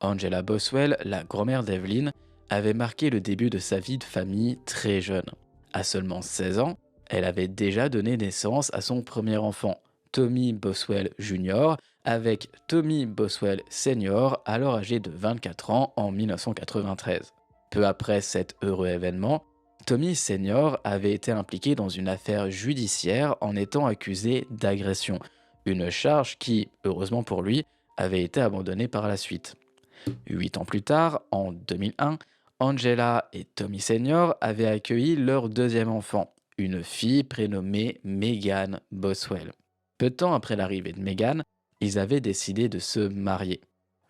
B: Angela Boswell, la grand-mère d'Evelyn, avait marqué le début de sa vie de famille très jeune. À seulement 16 ans, elle avait déjà donné naissance à son premier enfant, Tommy Boswell Jr., avec Tommy Boswell Sr., alors âgé de 24 ans en 1993. Peu après cet heureux événement, Tommy Sr. avait été impliqué dans une affaire judiciaire en étant accusé d'agression, une charge qui, heureusement pour lui, avait été abandonnée par la suite. 8 ans plus tard, en 2001, Angela et Tommy Senior avaient accueilli leur deuxième enfant, une fille prénommée Megan Boswell. Peu de temps après l'arrivée de Megan, ils avaient décidé de se marier.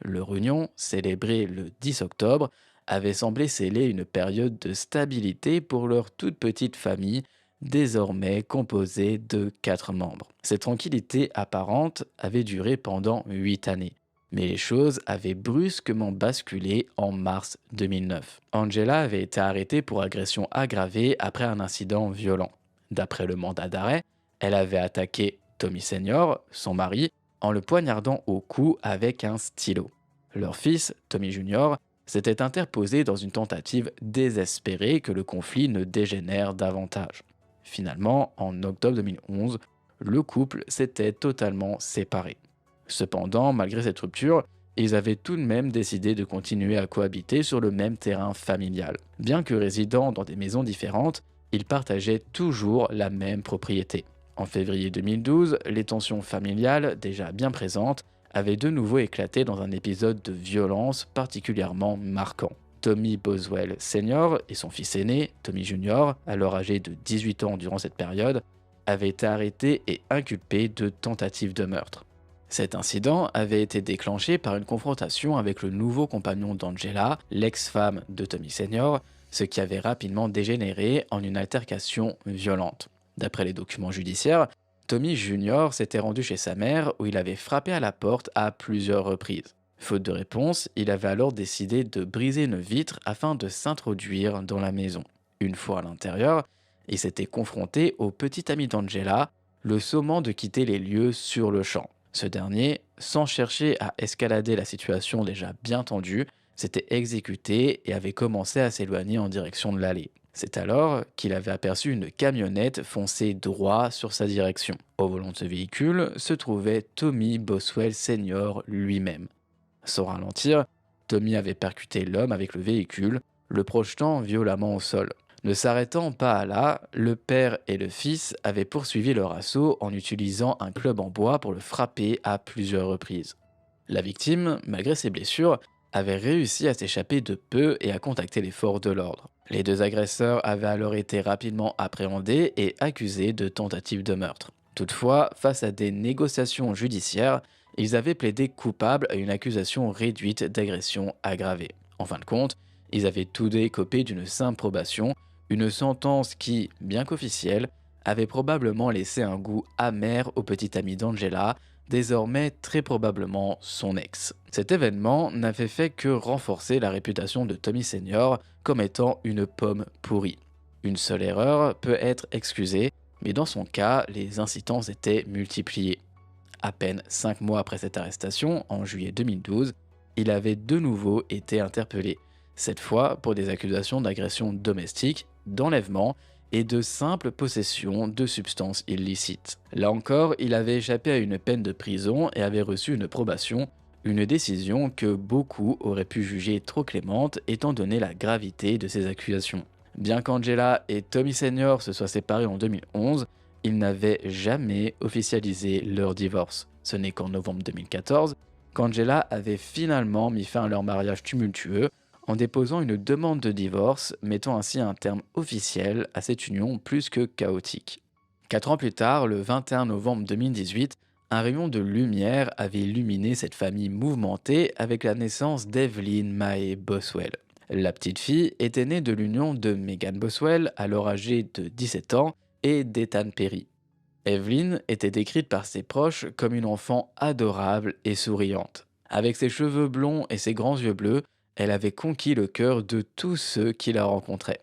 B: Leur union, célébrée le 10 octobre, avait semblé sceller une période de stabilité pour leur toute petite famille, désormais composée de 4 membres. Cette tranquillité apparente avait duré pendant 8 années. Mais les choses avaient brusquement basculé en mars 2009. Angela avait été arrêtée pour agression aggravée après un incident violent. D'après le mandat d'arrêt, elle avait attaqué Tommy Senior, son mari, en le poignardant au cou avec un stylo. Leur fils, Tommy Jr., s'était interposé dans une tentative désespérée que le conflit ne dégénère davantage. Finalement, en octobre 2011, le couple s'était totalement séparé. Cependant, malgré cette rupture, ils avaient tout de même décidé de continuer à cohabiter sur le même terrain familial. Bien que résidant dans des maisons différentes, ils partageaient toujours la même propriété. En février 2012, les tensions familiales, déjà bien présentes, avaient de nouveau éclaté dans un épisode de violence particulièrement marquant. Tommy Boswell Sr. et son fils aîné, Tommy Jr., alors âgé de 18 ans durant cette période, avaient été arrêtés et inculpés de tentative de meurtre. Cet incident avait été déclenché par une confrontation avec le nouveau compagnon d'Angela, l'ex-femme de Tommy Sr., ce qui avait rapidement dégénéré en une altercation violente. D'après les documents judiciaires, Tommy Jr. s'était rendu chez sa mère où il avait frappé à la porte à plusieurs reprises. Faute de réponse, il avait alors décidé de briser une vitre afin de s'introduire dans la maison. Une fois à l'intérieur, il s'était confronté au petit ami d'Angela, le sommant de quitter les lieux sur le champ. Ce dernier, sans chercher à escalader la situation déjà bien tendue, s'était exécuté et avait commencé à s'éloigner en direction de l'allée. C'est alors qu'il avait aperçu une camionnette foncer droit sur sa direction. Au volant de ce véhicule se trouvait Tommy Boswell Sr. lui-même. Sans ralentir, Tommy avait percuté l'homme avec le véhicule, le projetant violemment au sol. Ne s'arrêtant pas là, le père et le fils avaient poursuivi leur assaut en utilisant un club en bois pour le frapper à plusieurs reprises. La victime, malgré ses blessures, avait réussi à s'échapper de peu et à contacter les forces de l'ordre. Les deux agresseurs avaient alors été rapidement appréhendés et accusés de tentative de meurtre. Toutefois, face à des négociations judiciaires, ils avaient plaidé coupables à une accusation réduite d'agression aggravée. En fin de compte, ils avaient tous deux écopé d'une simple probation, une sentence qui, bien qu'officielle, avait probablement laissé un goût amer au petit ami d'Angela, désormais très probablement son ex. Cet événement n'avait fait que renforcer la réputation de Tommy Sr. comme étant une pomme pourrie. Une seule erreur peut être excusée, mais dans son cas, les incidents étaient multipliés. À peine 5 mois après cette arrestation, en juillet 2012, il avait de nouveau été interpellé, cette fois pour des accusations d'agression domestique, d'enlèvement et de simple possession de substances illicites. Là encore, il avait échappé à une peine de prison et avait reçu une probation, une décision que beaucoup auraient pu juger trop clémente étant donné la gravité de ces accusations. Bien qu'Angela et Tommy Sr. se soient séparés en 2011, ils n'avaient jamais officialisé leur divorce. Ce n'est qu'en novembre 2014 qu'Angela avait finalement mis fin à leur mariage tumultueux en déposant une demande de divorce, mettant ainsi un terme officiel à cette union plus que chaotique. 4 ans plus tard, le 21 novembre 2018, un rayon de lumière avait illuminé cette famille mouvementée avec la naissance d'Evelyn Mae Boswell. La petite fille était née de l'union de Megan Boswell, alors âgée de 17 ans, et d'Ethan Perry. Evelyn était décrite par ses proches comme une enfant adorable et souriante. Avec ses cheveux blonds et ses grands yeux bleus, elle avait conquis le cœur de tous ceux qui la rencontraient.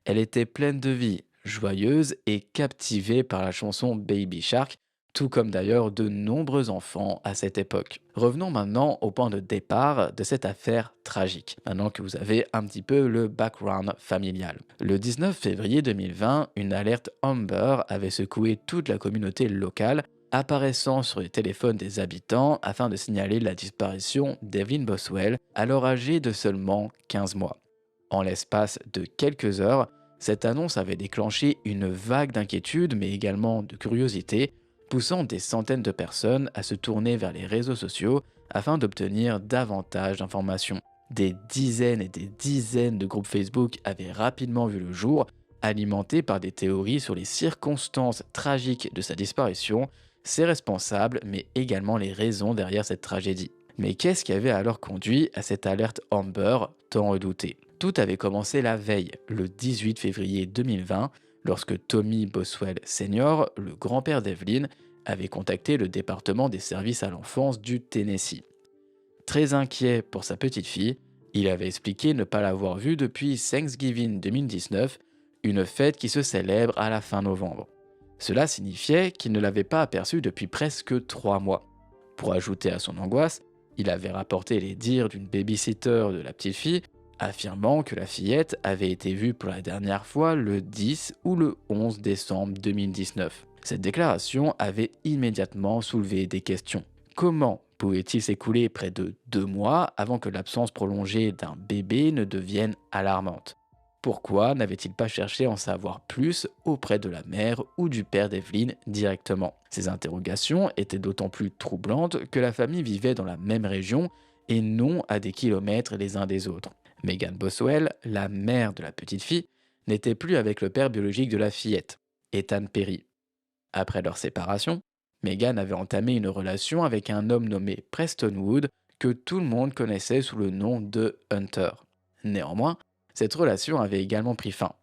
B: Elle était pleine de vie, joyeuse et captivée par la chanson Baby Shark, tout comme d'ailleurs de nombreux enfants à cette époque. Revenons maintenant au point de départ de cette affaire tragique, maintenant que vous avez un petit peu le background familial. Le 19 février 2020, une alerte Amber avait secoué toute la communauté locale, apparaissant sur les téléphones des habitants afin de signaler la disparition d'Evelyn Boswell, alors âgée de seulement 15 mois. En l'espace de quelques heures, cette annonce avait déclenché une vague d'inquiétude mais également de curiosité, poussant des centaines de personnes à se tourner vers les réseaux sociaux afin d'obtenir davantage d'informations. Des dizaines et des dizaines de groupes Facebook avaient rapidement vu le jour, alimentés par des théories sur les circonstances tragiques de sa disparition, ses responsables, mais également les raisons derrière cette tragédie. Mais qu'est-ce qui avait alors conduit à cette alerte Amber tant redoutée ? Tout avait commencé la veille, le 18 février 2020, lorsque Tommy Boswell Sr., le grand-père d'Evelyn, avait contacté le département des services à l'enfance du Tennessee. Très inquiet pour sa petite fille, il avait expliqué ne pas l'avoir vue depuis Thanksgiving 2019, une fête qui se célèbre à la fin novembre. Cela signifiait qu'il ne l'avait pas aperçue depuis presque 3 mois. Pour ajouter à son angoisse, il avait rapporté les dires d'une babysitter de la petite fille, affirmant que la fillette avait été vue pour la dernière fois le 10 ou le 11 décembre 2019. Cette déclaration avait immédiatement soulevé des questions. Comment pouvait-il s'écouler près de 2 mois avant que l'absence prolongée d'un bébé ne devienne alarmante ? Pourquoi n'avait-il pas cherché à en savoir plus auprès de la mère ou du père d'Evelyn directement? Ces interrogations étaient d'autant plus troublantes que la famille vivait dans la même région et non à des kilomètres les uns des autres. Megan Boswell, la mère de la petite fille, n'était plus avec le père biologique de la fillette, Ethan Perry. Après leur séparation, Megan avait entamé une relation avec un homme nommé Preston Wood que tout le monde connaissait sous le nom de Hunter. Néanmoins, cette relation avait également pris fin.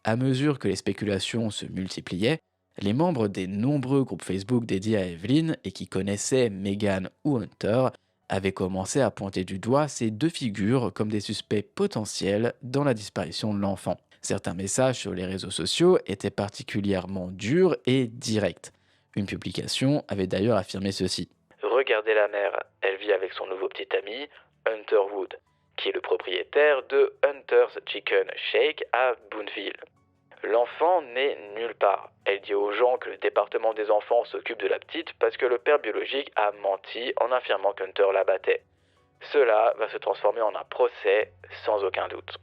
B: À mesure que les spéculations se multipliaient, les membres des nombreux groupes Facebook dédiés à Evelyn et qui connaissaient Megan ou Hunter avaient commencé à pointer du doigt ces deux figures comme des suspects potentiels dans la disparition de l'enfant. Certains messages sur les réseaux sociaux étaient particulièrement durs et directs. Une publication avait d'ailleurs affirmé ceci. Regardez la mère, elle vit avec son nouveau petit ami, Hunter Wood, qui est le propriétaire de Hunter's Chicken Shake à Boonville. L'enfant n'est nulle part. Elle dit aux gens que le département des enfants s'occupe de la petite parce que le père biologique a menti en affirmant qu'Hunter la battait. Cela va se transformer en un procès sans aucun doute.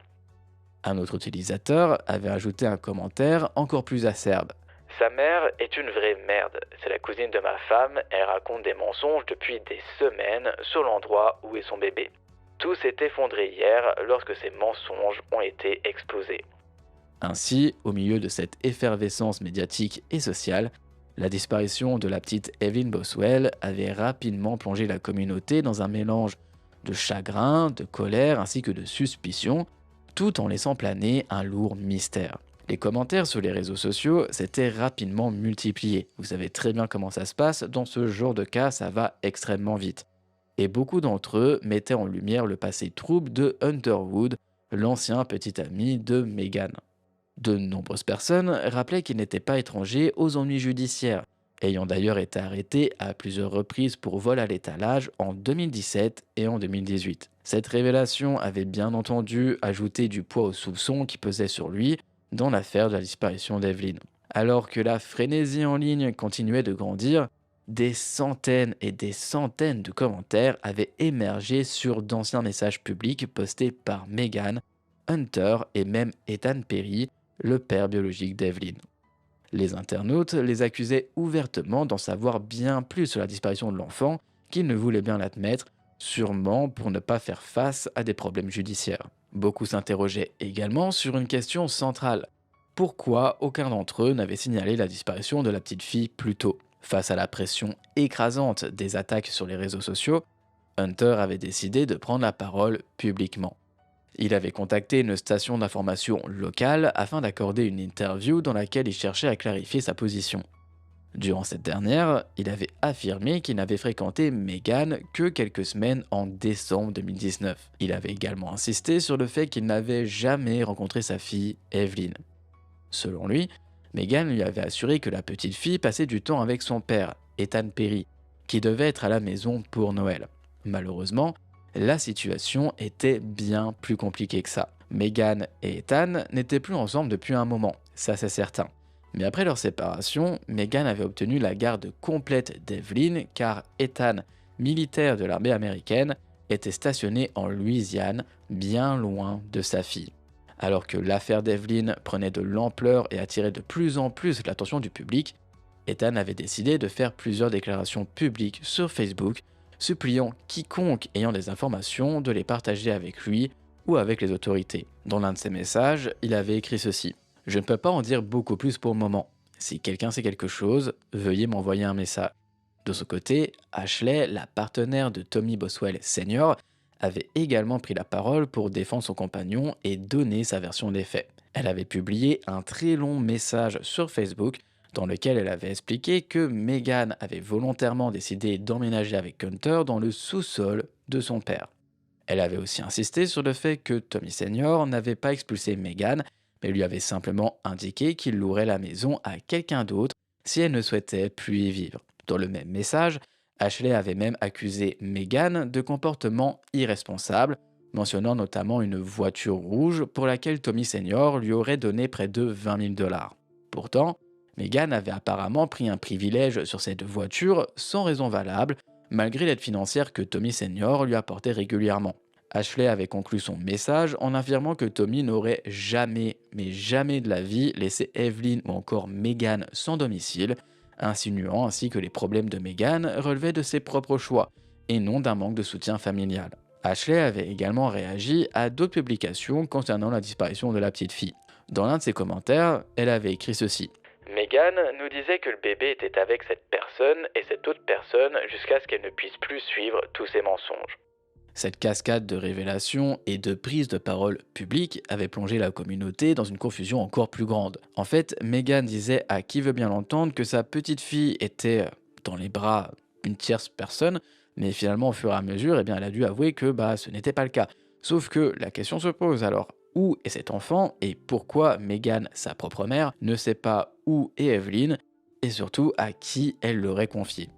B: Un autre utilisateur avait ajouté un commentaire encore plus acerbe. Sa mère est une vraie merde. C'est la cousine de ma femme, elle raconte des mensonges depuis des semaines sur l'endroit où est son bébé. Tout s'est effondré hier lorsque ces mensonges ont été exposés. Ainsi, au milieu de cette effervescence médiatique et sociale, la disparition de la petite Evelyn Boswell avait rapidement plongé la communauté dans un mélange de chagrin, de colère ainsi que de suspicion, tout en laissant planer un lourd mystère. Les commentaires sur les réseaux sociaux s'étaient rapidement multipliés. Vous savez très bien comment ça se passe, dans ce genre de cas, ça va extrêmement vite. Et beaucoup d'entre eux mettaient en lumière le passé trouble de Hunter Wood, l'ancien petit ami de Megan. De nombreuses personnes rappelaient qu'il n'était pas étranger aux ennuis judiciaires, ayant d'ailleurs été arrêté à plusieurs reprises pour vol à l'étalage en 2017 et en 2018. Cette révélation avait bien entendu ajouté du poids aux soupçons qui pesaient sur lui dans l'affaire de la disparition d'Evelyn. Alors que la frénésie en ligne continuait de grandir, des centaines et des centaines de commentaires avaient émergé sur d'anciens messages publics postés par Megan, Hunter et même Ethan Perry, le père biologique d'Evelyn. Les internautes les accusaient ouvertement d'en savoir bien plus sur la disparition de l'enfant qu'ils ne voulaient bien l'admettre, sûrement pour ne pas faire face à des problèmes judiciaires. Beaucoup s'interrogeaient également sur une question centrale. Pourquoi aucun d'entre eux n'avait signalé la disparition de la petite fille plus tôt? Face à la pression écrasante des attaques sur les réseaux sociaux, Hunter avait décidé de prendre la parole publiquement. Il avait contacté une station d'information locale afin d'accorder une interview dans laquelle il cherchait à clarifier sa position. Durant cette dernière, il avait affirmé qu'il n'avait fréquenté Megan que quelques semaines en décembre 2019. Il avait également insisté sur le fait qu'il n'avait jamais rencontré sa fille, Evelyn. Selon lui, Megan lui avait assuré que la petite fille passait du temps avec son père, Ethan Perry, qui devait être à la maison pour Noël. Malheureusement, la situation était bien plus compliquée que ça. Megan et Ethan n'étaient plus ensemble depuis un moment, ça c'est certain. Mais après leur séparation, Megan avait obtenu la garde complète d'Evelyn car Ethan, militaire de l'armée américaine, était stationné en Louisiane, bien loin de sa fille. Alors que l'affaire d'Evelyn prenait de l'ampleur et attirait de plus en plus l'attention du public, Ethan avait décidé de faire plusieurs déclarations publiques sur Facebook, suppliant quiconque ayant des informations de les partager avec lui ou avec les autorités. Dans l'un de ses messages, il avait écrit ceci. « Je ne peux pas en dire beaucoup plus pour le moment. Si quelqu'un sait quelque chose, veuillez m'envoyer un message. » De son côté, Ashley, la partenaire de Tommy Boswell Sr., avait également pris la parole pour défendre son compagnon et donner sa version des faits. Elle avait publié un très long message sur Facebook dans lequel elle avait expliqué que Megan avait volontairement décidé d'emménager avec Hunter dans le sous-sol de son père. Elle avait aussi insisté sur le fait que Tommy Senior n'avait pas expulsé Megan, mais lui avait simplement indiqué qu'il louerait la maison à quelqu'un d'autre si elle ne souhaitait plus y vivre. Dans le même message, Ashley avait même accusé Megan de comportement irresponsable, mentionnant notamment une voiture rouge pour laquelle Tommy Senior lui aurait donné près de 20 000 $. Pourtant, Megan avait apparemment pris un privilège sur cette voiture sans raison valable, malgré l'aide financière que Tommy Senior lui apportait régulièrement. Ashley avait conclu son message en affirmant que Tommy n'aurait jamais, mais jamais de la vie laissé Evelyn ou encore Megan sans domicile, insinuant ainsi que les problèmes de Megan relevaient de ses propres choix et non d'un manque de soutien familial. Ashley avait également réagi à d'autres publications concernant la disparition de la petite fille. Dans l'un de ses commentaires, elle avait écrit ceci. Megan nous disait que le bébé était avec cette personne et cette autre personne jusqu'à ce qu'elle ne puisse plus suivre tous ses mensonges. Cette cascade de révélations et de prises de parole publiques avait plongé la communauté dans une confusion encore plus grande. En fait, Megan disait à qui veut bien l'entendre que sa petite fille était dans les bras d'une tierce personne, mais finalement au fur et à mesure, elle a dû avouer que ce n'était pas le cas. Sauf que la question se pose alors, où est cet enfant et pourquoi Megan, sa propre mère, ne sait pas où est Evelyn et surtout à qui elle l'aurait confié.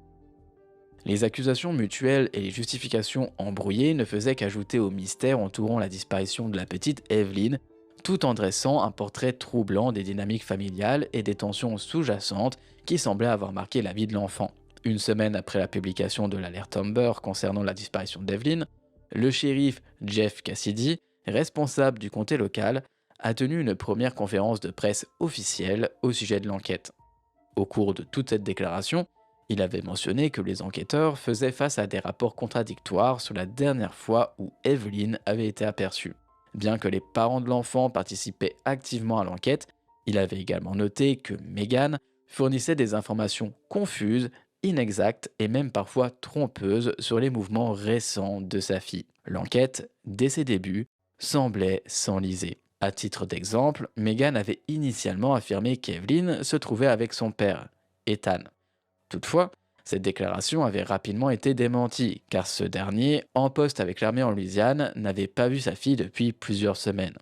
B: Les accusations mutuelles et les justifications embrouillées ne faisaient qu'ajouter au mystère entourant la disparition de la petite Evelyn, tout en dressant un portrait troublant des dynamiques familiales et des tensions sous-jacentes qui semblaient avoir marqué la vie de l'enfant. Une semaine après la publication de l'alerte Amber concernant la disparition d'Evelyn, le shérif Jeff Cassidy, responsable du comté local, a tenu une première conférence de presse officielle au sujet de l'enquête. Au cours de toute cette déclaration, il avait mentionné que les enquêteurs faisaient face à des rapports contradictoires sur la dernière fois où Evelyn avait été aperçue. Bien que les parents de l'enfant participaient activement à l'enquête, il avait également noté que Megan fournissait des informations confuses, inexactes et même parfois trompeuses sur les mouvements récents de sa fille. L'enquête, dès ses débuts, semblait s'enliser. À titre d'exemple, Megan avait initialement affirmé qu'Evelyn se trouvait avec son père, Ethan. Toutefois, cette déclaration avait rapidement été démentie, car ce dernier, en poste avec l'armée en Louisiane, n'avait pas vu sa fille depuis plusieurs semaines.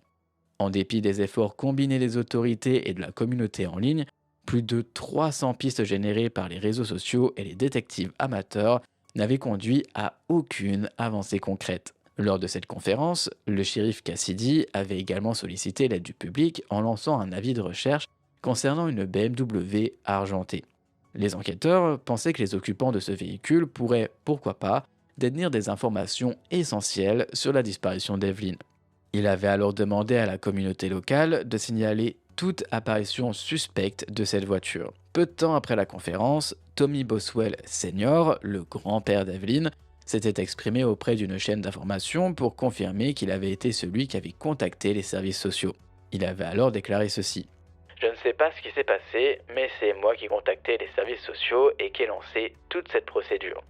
B: En dépit des efforts combinés des autorités et de la communauté en ligne, plus de 300 pistes générées par les réseaux sociaux et les détectives amateurs n'avaient conduit à aucune avancée concrète. Lors de cette conférence, le shérif Cassidy avait également sollicité l'aide du public en lançant un avis de recherche concernant une BMW argentée. Les enquêteurs pensaient que les occupants de ce véhicule pourraient, pourquoi pas, détenir des informations essentielles sur la disparition d'Evelyn. Il avait alors demandé à la communauté locale de signaler toute apparition suspecte de cette voiture. Peu de temps après la conférence, Tommy Boswell Sr., le grand-père d'Evelyn, s'était exprimé auprès d'une chaîne d'information pour confirmer qu'il avait été celui qui avait contacté les services sociaux. Il avait alors déclaré ceci. Je ne sais pas ce qui s'est passé, mais c'est moi qui ai contacté les services sociaux et qui ai lancé toute cette procédure.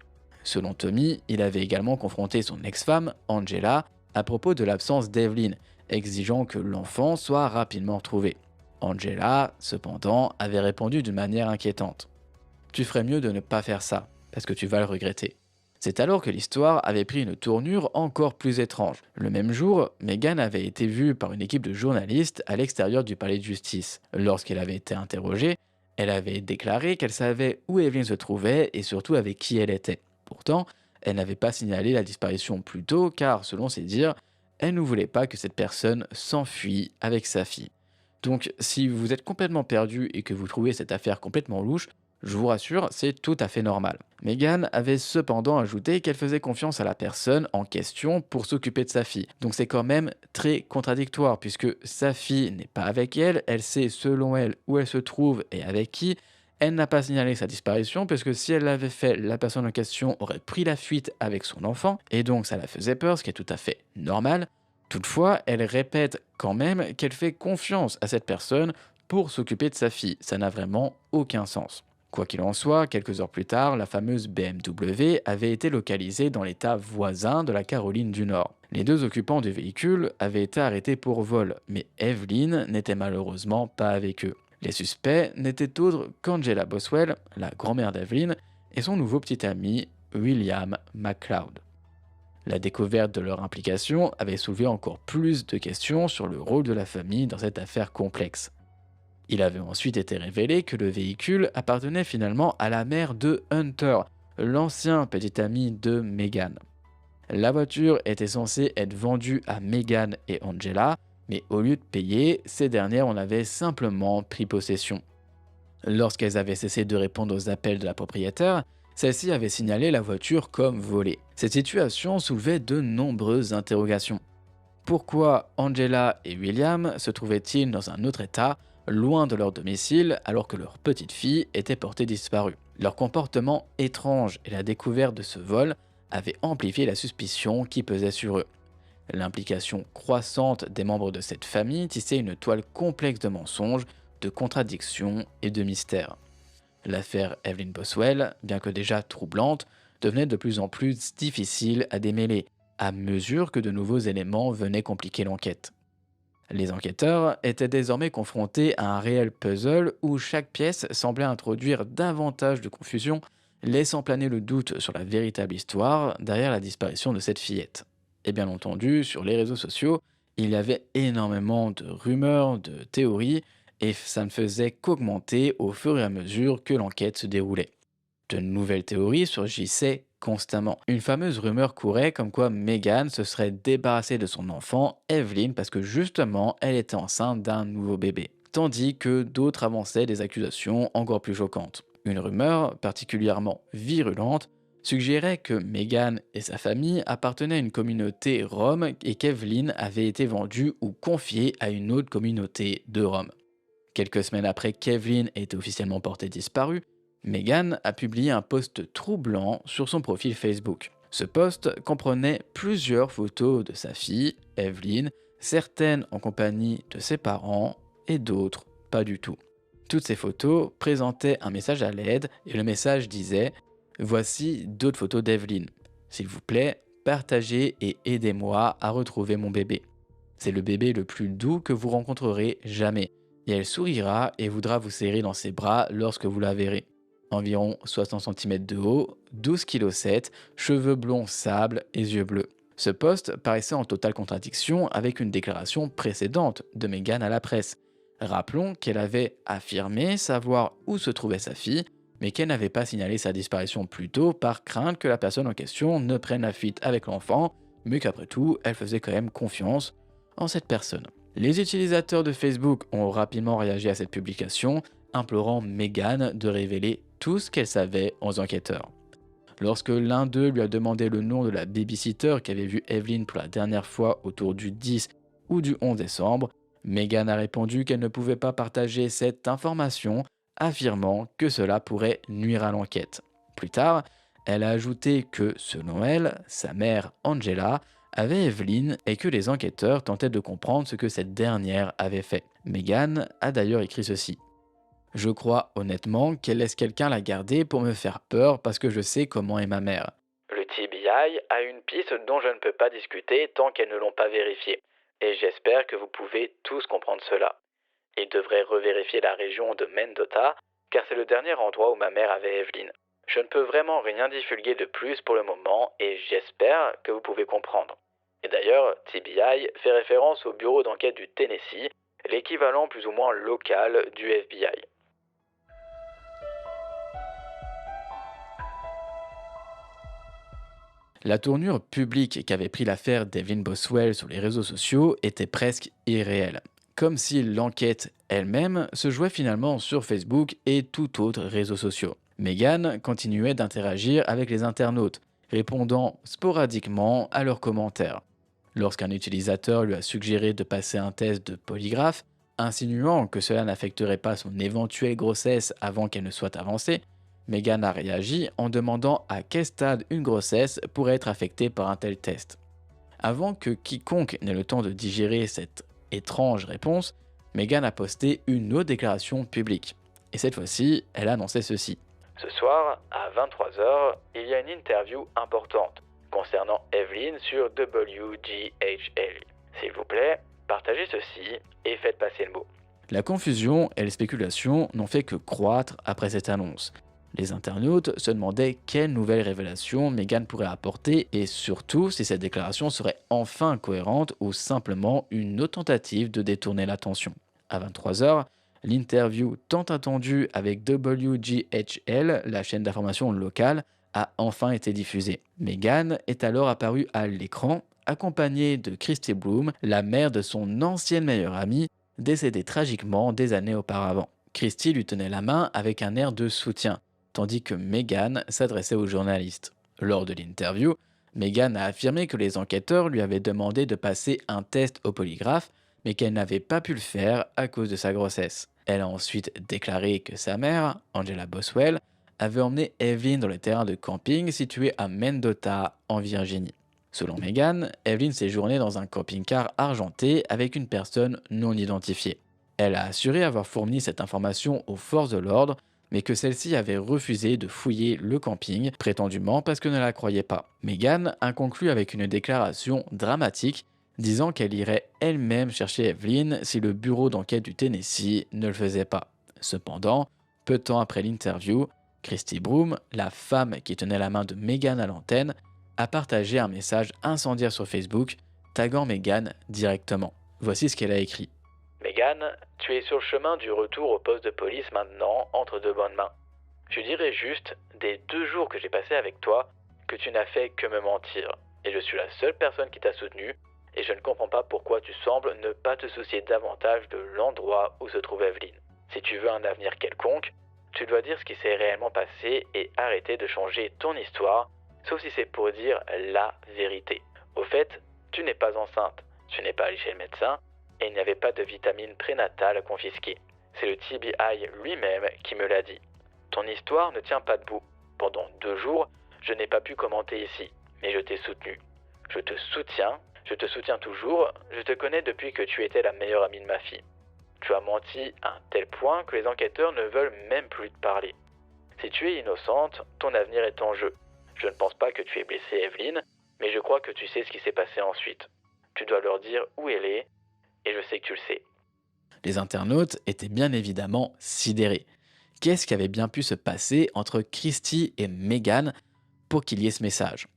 B: Selon Tommy, il avait également confronté son ex-femme, Angela, à propos de l'absence d'Evelyn, exigeant que l'enfant soit rapidement retrouvé. Angela, cependant, avait répondu d'une manière inquiétante. « Tu ferais mieux de ne pas faire ça, parce que tu vas le regretter. » C'est alors que l'histoire avait pris une tournure encore plus étrange. Le même jour, Megan avait été vue par une équipe de journalistes à l'extérieur du palais de justice. Lorsqu'elle avait été interrogée, elle avait déclaré qu'elle savait où Evelyn se trouvait et surtout avec qui elle était. Pourtant, elle n'avait pas signalé la disparition plus tôt car, selon ses dires, elle ne voulait pas que cette personne s'enfuit avec sa fille. Donc, si vous êtes complètement perdu et que vous trouvez cette affaire complètement louche, je vous rassure, c'est tout à fait normal. Megan avait cependant ajouté qu'elle faisait confiance à la personne en question pour s'occuper de sa fille. Donc c'est quand même très contradictoire puisque sa fille n'est pas avec elle, elle sait selon elle où elle se trouve et avec qui. Elle n'a pas signalé sa disparition puisque si elle l'avait fait, la personne en question aurait pris la fuite avec son enfant et donc ça la faisait peur, ce qui est tout à fait normal. Toutefois, elle répète quand même qu'elle fait confiance à cette personne pour s'occuper de sa fille. Ça n'a vraiment aucun sens. Quoi qu'il en soit, quelques heures plus tard, la fameuse BMW avait été localisée dans l'état voisin de la Caroline du Nord. Les deux occupants du véhicule avaient été arrêtés pour vol, mais Evelyn n'était malheureusement pas avec eux. Les suspects n'étaient autres qu'Angela Boswell, la grand-mère d'Evelyn, et son nouveau petit ami, William McLeod. La découverte de leur implication avait soulevé encore plus de questions sur le rôle de la famille dans cette affaire complexe. Il avait ensuite été révélé que le véhicule appartenait finalement à la mère de Hunter, l'ancien petit ami de Megan. La voiture était censée être vendue à Megan et Angela, mais au lieu de payer, ces dernières en avaient simplement pris possession. Lorsqu'elles avaient cessé de répondre aux appels de la propriétaire, Celle-ci avait signalé la voiture comme volée. Cette situation soulevait de nombreuses interrogations. Pourquoi Angela et William se trouvaient-ils dans un autre état, loin de leur domicile, alors que leur petite fille était portée disparue? Leur comportement étrange et la découverte de ce vol avaient amplifié la suspicion qui pesait sur eux. L'implication croissante des membres de cette famille tissait une toile complexe de mensonges, de contradictions et de mystères. L'affaire Evelyn Boswell, bien que déjà troublante, devenait de plus en plus difficile à démêler, à mesure que de nouveaux éléments venaient compliquer l'enquête. Les enquêteurs étaient désormais confrontés à un réel puzzle où chaque pièce semblait introduire davantage de confusion, laissant planer le doute sur la véritable histoire derrière la disparition de cette fillette. Et bien entendu, sur les réseaux sociaux, il y avait énormément de rumeurs, de théories, et ça ne faisait qu'augmenter au fur et à mesure que l'enquête se déroulait. De nouvelles théories surgissaient constamment. Une fameuse rumeur courait comme quoi Meghan se serait débarrassée de son enfant, Evelyn, parce que justement elle était enceinte d'un nouveau bébé. Tandis que d'autres avançaient des accusations encore plus choquantes. Une rumeur particulièrement virulente suggérait que Meghan et sa famille appartenaient à une communauté Rome et qu'Evelyn avait été vendue ou confiée à une autre communauté de Rome. Quelques semaines après qu'Evelyn ait été officiellement portée disparue, Meghan a publié un post troublant sur son profil Facebook. Ce post comprenait plusieurs photos de sa fille, Evelyn, certaines en compagnie de ses parents et d'autres pas du tout. Toutes ces photos présentaient un message à l'aide et le message disait « Voici d'autres photos d'Evelyn. S'il vous plaît, partagez et aidez-moi à retrouver mon bébé. C'est le bébé le plus doux que vous rencontrerez jamais. Et elle sourira et voudra vous serrer dans ses bras lorsque vous la verrez. Environ 60 cm de haut, 12,7 kg, cheveux blonds sable et yeux bleus. » Ce post paraissait en totale contradiction avec une déclaration précédente de Meghan à la presse. Rappelons qu'elle avait affirmé savoir où se trouvait sa fille, mais qu'elle n'avait pas signalé sa disparition plus tôt par crainte que la personne en question ne prenne la fuite avec l'enfant, mais qu'après tout, elle faisait quand même confiance en cette personne. Les utilisateurs de Facebook ont rapidement réagi à cette publication, implorant Meghan de révéler tout ce qu'elle savait aux enquêteurs. Lorsque l'un d'eux lui a demandé le nom de la babysitter qui avait vu Evelyn pour la dernière fois autour du 10 ou du 11 décembre, Meghan a répondu qu'elle ne pouvait pas partager cette information, affirmant que cela pourrait nuire à l'enquête. Plus tard, elle a ajouté que, selon elle, sa mère Angela avait Evelyn et que les enquêteurs tentaient de comprendre ce que cette dernière avait fait. Meghan a d'ailleurs écrit ceci. « Je crois honnêtement qu'elle laisse quelqu'un la garder pour me faire peur parce que je sais comment est ma mère. Le TBI a une piste dont je ne peux pas discuter tant qu'elles ne l'ont pas vérifiée, et j'espère que vous pouvez tous comprendre cela. Ils devraient revérifier la région de Mendota, car c'est le dernier endroit où ma mère avait Evelyn. Je ne peux vraiment rien divulguer de plus pour le moment, et j'espère que vous pouvez comprendre. » Et d'ailleurs, TBI fait référence au bureau d'enquête du Tennessee, l'équivalent plus ou moins local du FBI. La tournure publique qu'avait pris l'affaire d'Evelyn Boswell sur les réseaux sociaux était presque irréelle, comme si l'enquête elle-même se jouait finalement sur Facebook et tout autre réseau social. Meghan continuait d'interagir avec les internautes, répondant sporadiquement à leurs commentaires. Lorsqu'un utilisateur lui a suggéré de passer un test de polygraphe, insinuant que cela n'affecterait pas son éventuelle grossesse avant qu'elle ne soit avancée, Meghan a réagi en demandant à quel stade une grossesse pourrait être affectée par un tel test. Avant que quiconque n'ait le temps de digérer cette étrange réponse, Meghan a posté une autre déclaration publique. Et cette fois-ci, elle a annoncé ceci. Ce soir, à 23h, il y a une interview importante concernant Evelyn sur WGHL. S'il vous plaît, partagez ceci et faites passer le mot. La confusion et les spéculations n'ont fait que croître après cette annonce. Les internautes se demandaient quelle nouvelle révélation Meghan pourrait apporter et surtout si cette déclaration serait enfin cohérente ou simplement une autre tentative de détourner l'attention. À 23h, l'interview tant attendue avec WGHL, la chaîne d'information locale, a enfin été diffusée. Meghan est alors apparue à l'écran, accompagnée de Christy Bloom, la mère de son ancienne meilleure amie, décédée tragiquement des années auparavant. Christy lui tenait la main avec un air de soutien, tandis que Meghan s'adressait aux journalistes. Lors de l'interview, Meghan a affirmé que les enquêteurs lui avaient demandé de passer un test au polygraphe, mais qu'elle n'avait pas pu le faire à cause de sa grossesse. Elle a ensuite déclaré que sa mère, Angela Boswell, avait emmené Evelyn dans le terrain de camping situé à Mendota, en Virginie. Selon Meghan, Evelyn séjournait dans un camping-car argenté avec une personne non identifiée. Elle a assuré avoir fourni cette information aux forces de l'ordre, mais que celle-ci avait refusé de fouiller le camping, prétendument parce que ne la croyait pas. Meghan a conclu avec une déclaration dramatique, disant qu'elle irait elle-même chercher Evelyn si le bureau d'enquête du Tennessee ne le faisait pas. Cependant, peu de temps après l'interview, Christy Broom, la femme qui tenait la main de Meghan à l'antenne, a partagé un message incendiaire sur Facebook, taguant Meghan directement. Voici ce qu'elle a écrit. Meghan, tu es sur le chemin du retour au poste de police maintenant, entre de bonnes mains. Je dirais juste, des 2 jours que j'ai passés avec toi, que tu n'as fait que me mentir. Et je suis la seule personne qui t'a soutenu, et je ne comprends pas pourquoi tu sembles ne pas te soucier davantage de l'endroit où se trouve Evelyn. Si tu veux un avenir quelconque, tu dois dire ce qui s'est réellement passé et arrêter de changer ton histoire, sauf si c'est pour dire la vérité. Au fait, tu n'es pas enceinte, tu n'es pas allé chez le médecin, et il n'y avait pas de vitamines prénatales confisquées. C'est le TBI lui-même qui me l'a dit. Ton histoire ne tient pas debout. Pendant 2 jours, je n'ai pas pu commenter ici, mais je t'ai soutenu. Je te soutiens toujours, je te connais depuis que tu étais la meilleure amie de ma fille. Tu as menti à un tel point que les enquêteurs ne veulent même plus te parler. Si tu es innocente, ton avenir est en jeu. Je ne pense pas que tu aies blessé Evelyn, mais je crois que tu sais ce qui s'est passé ensuite. Tu dois leur dire où elle est, et je sais que tu le sais. Les internautes étaient bien évidemment sidérés. Qu'est-ce qui avait bien pu se passer entre Christy et Meghan pour qu'il y ait ce message?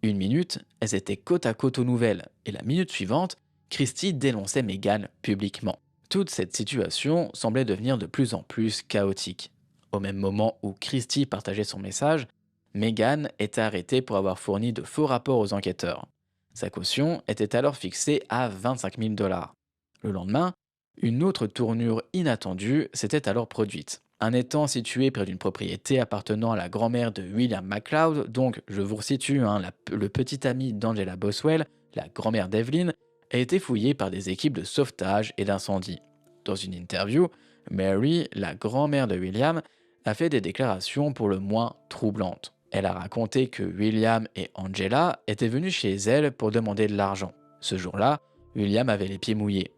B: Une minute, elles étaient côte à côte aux nouvelles, et la minute suivante, Christy dénonçait Meghan publiquement. Toute cette situation semblait devenir de plus en plus chaotique. Au même moment où Christy partageait son message, Meghan était arrêtée pour avoir fourni de faux rapports aux enquêteurs. Sa caution était alors fixée à 25 000 $. Le lendemain, une autre tournure inattendue s'était alors produite. Un étang situé près d'une propriété appartenant à la grand-mère de William McLeod, donc je vous resitue, le petit ami d'Angela Boswell, la grand-mère d'Evelyn, a été fouillé par des équipes de sauvetage et d'incendie. Dans une interview, Mary, la grand-mère de William, a fait des déclarations pour le moins troublantes. Elle a raconté que William et Angela étaient venus chez elle pour demander de l'argent. Ce jour-là, William avait les pieds mouillés.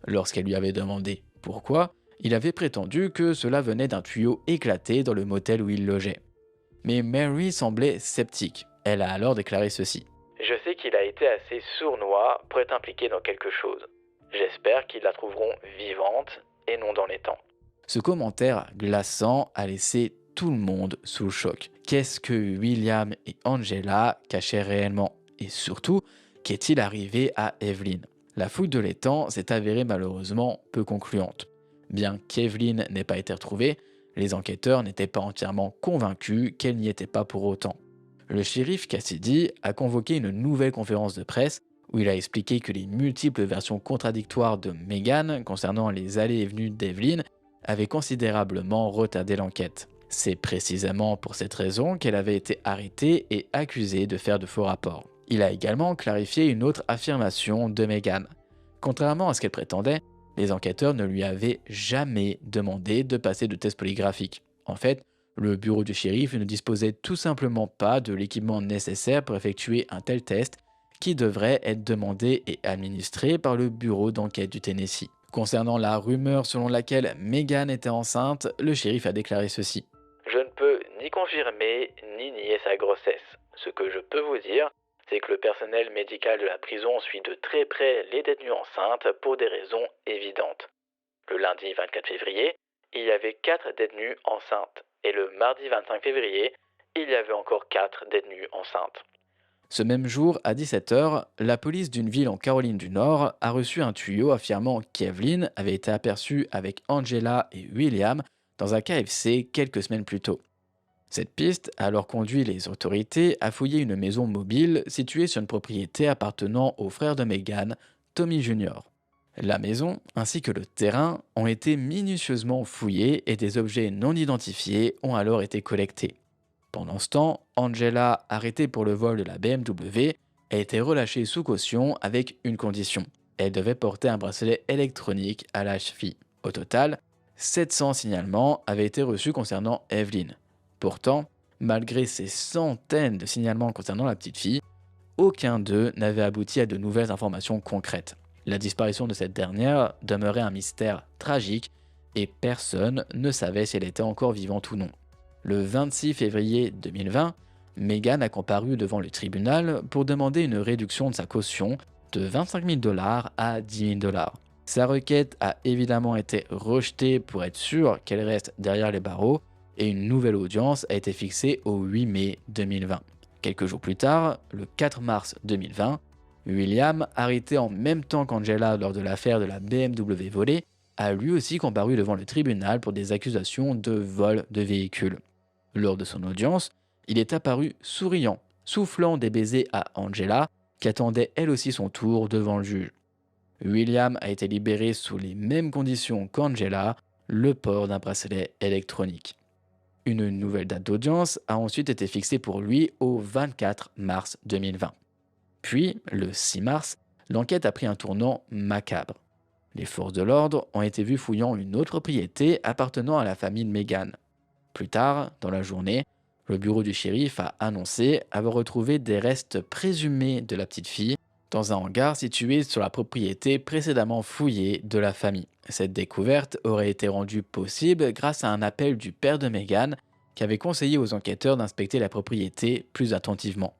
B: Lorsqu'elle lui avait demandé pourquoi, il avait prétendu que cela venait d'un tuyau éclaté dans le motel où il logeait. Mais Mary semblait sceptique. Elle a alors déclaré ceci. Je sais qu'il a été assez sournois pour être impliqué dans quelque chose. J'espère qu'ils la trouveront vivante et non dans les temps. Ce commentaire glaçant a laissé tout le monde sous le choc. Qu'est-ce que William et Angela cachaient réellement? Et surtout, qu'est-il arrivé à Evelyn? La fouille de l'étang s'est avérée malheureusement peu concluante. Bien qu'Evelyn n'ait pas été retrouvée, les enquêteurs n'étaient pas entièrement convaincus qu'elle n'y était pas pour autant. Le shérif Cassidy a convoqué une nouvelle conférence de presse où il a expliqué que les multiples versions contradictoires de Meghan concernant les allées et venues d'Evelyn avaient considérablement retardé l'enquête. C'est précisément pour cette raison qu'elle avait été arrêtée et accusée de faire de faux rapports. Il a également clarifié une autre affirmation de Meghan. Contrairement à ce qu'elle prétendait, les enquêteurs ne lui avaient jamais demandé de passer de tests polygraphiques. En fait, le bureau du shérif ne disposait tout simplement pas de l'équipement nécessaire pour effectuer un tel test qui devrait être demandé et administré par le bureau d'enquête du Tennessee. Concernant la rumeur selon laquelle Meghan était enceinte, le shérif a déclaré ceci. Je ne peux ni confirmer ni nier sa grossesse. Ce que je peux vous dire, c'est que le personnel médical de la prison suit de très près les détenus enceintes pour des raisons évidentes. Le lundi 24 février, il y avait 4 détenus enceintes, et le mardi 25 février, il y avait encore 4 détenus enceintes. Ce même jour, à 17h, la police d'une ville en Caroline du Nord a reçu un tuyau affirmant qu'Evelyn avait été aperçue avec Angela et William dans un KFC quelques semaines plus tôt. Cette piste a alors conduit les autorités à fouiller une maison mobile située sur une propriété appartenant au frère de Meghan, Tommy Jr. La maison ainsi que le terrain ont été minutieusement fouillés et des objets non identifiés ont alors été collectés. Pendant ce temps, Angela, arrêtée pour le vol de la BMW, a été relâchée sous caution avec une condition. Elle devait porter un bracelet électronique à la cheville. Au total, 700 signalements avaient été reçus concernant Evelyn. Pourtant, malgré ces centaines de signalements concernant la petite fille, aucun d'eux n'avait abouti à de nouvelles informations concrètes. La disparition de cette dernière demeurait un mystère tragique et personne ne savait si elle était encore vivante ou non. Le 26 février 2020, Meghan a comparu devant le tribunal pour demander une réduction de sa caution de 25 000 $ à 10 000 $. Sa requête a évidemment été rejetée pour être sûr qu'elle reste derrière les barreaux et une nouvelle audience a été fixée au 8 mai 2020. Quelques jours plus tard, le 4 mars 2020, William, arrêté en même temps qu'Angela lors de l'affaire de la BMW volée, a lui aussi comparu devant le tribunal pour des accusations de vol de véhicule. Lors de son audience, il est apparu souriant, soufflant des baisers à Angela, qui attendait elle aussi son tour devant le juge. William a été libéré sous les mêmes conditions qu'Angela, le port d'un bracelet électronique. Une nouvelle date d'audience a ensuite été fixée pour lui au 24 mars 2020. Puis, le 6 mars, l'enquête a pris un tournant macabre. Les forces de l'ordre ont été vues fouillant une autre propriété appartenant à la famille de Meghan. Plus tard, dans la journée, le bureau du shérif a annoncé avoir retrouvé des restes présumés de la petite fille dans un hangar situé sur la propriété précédemment fouillée de la famille. Cette découverte aurait été rendue possible grâce à un appel du père de Meghan qui avait conseillé aux enquêteurs d'inspecter la propriété plus attentivement.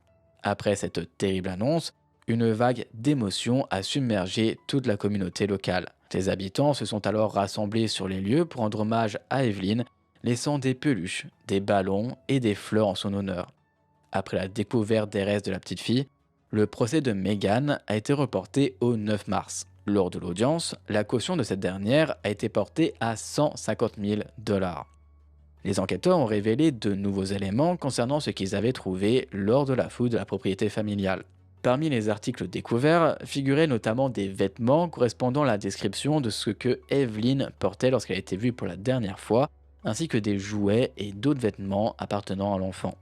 B: Après cette terrible annonce, une vague d'émotion a submergé toute la communauté locale. Les habitants se sont alors rassemblés sur les lieux pour rendre hommage à Evelyn, laissant des peluches, des ballons et des fleurs en son honneur. Après la découverte des restes de la petite fille, le procès de Meghan a été reporté au 9 mars. Lors de l'audience, la caution de cette dernière a été portée à 150 000 $. Les enquêteurs ont révélé de nouveaux éléments concernant ce qu'ils avaient trouvé lors de la fouille de la propriété familiale. Parmi les articles découverts figuraient notamment des vêtements correspondant à la description de ce que Evelyn portait lorsqu'elle a été vue pour la dernière fois, ainsi que des jouets et d'autres vêtements appartenant à l'enfant.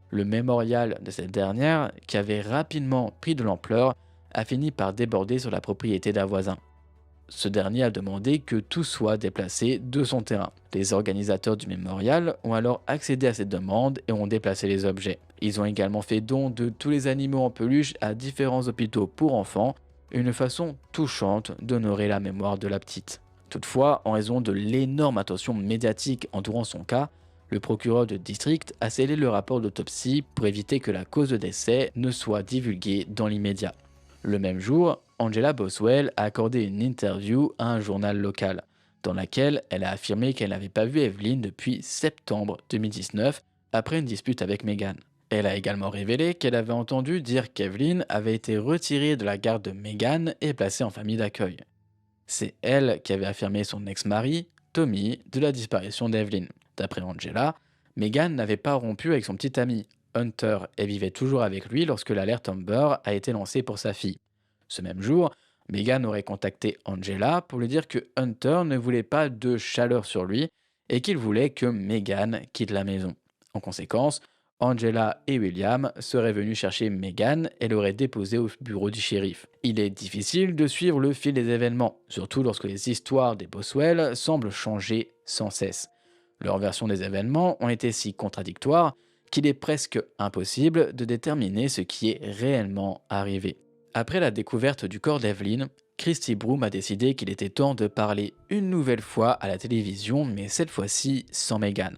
B: Le mémorial de cette dernière, qui avait rapidement pris de l'ampleur, a fini par déborder sur la propriété d'un voisin. Ce dernier a demandé que tout soit déplacé de son terrain. Les organisateurs du mémorial ont alors accédé à cette demande et ont déplacé les objets. Ils ont également fait don de tous les animaux en peluche à différents hôpitaux pour enfants, une façon touchante d'honorer la mémoire de la petite. Toutefois, en raison de l'énorme attention médiatique entourant son cas, le procureur de district a scellé le rapport d'autopsie pour éviter que la cause de décès ne soit divulguée dans l'immédiat. Le même jour, Angela Boswell a accordé une interview à un journal local, dans laquelle elle a affirmé qu'elle n'avait pas vu Evelyn depuis septembre 2019, après une dispute avec Meghan. Elle a également révélé qu'elle avait entendu dire qu'Evelyn avait été retirée de la garde de Meghan et placée en famille d'accueil. C'est elle qui avait affirmé son ex-mari, Tommy, de la disparition d'Evelyn. D'après Angela, Meghan n'avait pas rompu avec son petit ami, Hunter, et vivait toujours avec lui lorsque l'alerte Amber a été lancée pour sa fille. Ce même jour, Meghan aurait contacté Angela pour lui dire que Hunter ne voulait pas de chaleur sur lui et qu'il voulait que Meghan quitte la maison. En conséquence, Angela et William seraient venus chercher Meghan et l'auraient déposée au bureau du shérif. Il est difficile de suivre le fil des événements, surtout lorsque les histoires des Boswell semblent changer sans cesse. Leurs versions des événements ont été si contradictoires qu'il est presque impossible de déterminer ce qui est réellement arrivé. Après la découverte du corps d'Evelyn, Christy Broom a décidé qu'il était temps de parler une nouvelle fois à la télévision, mais cette fois-ci sans Meghan.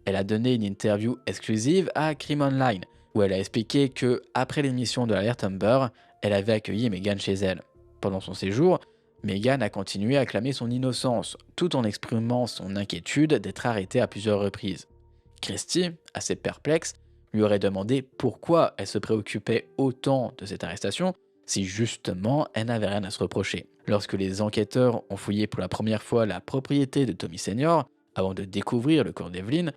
B: Elle a donné une interview exclusive à Crime Online, où elle a expliqué que, après l'émission de l'alerte Amber, elle avait accueilli Meghan chez elle. Pendant son séjour, Meghan a continué à clamer son innocence, tout en exprimant son inquiétude d'être arrêtée à plusieurs reprises. Christy, assez perplexe, lui aurait demandé pourquoi elle se préoccupait autant de cette arrestation si justement elle n'avait rien à se reprocher. Lorsque les enquêteurs ont fouillé pour la première fois la propriété de Tommy Senior, avant de découvrir le corps d'Evelyn,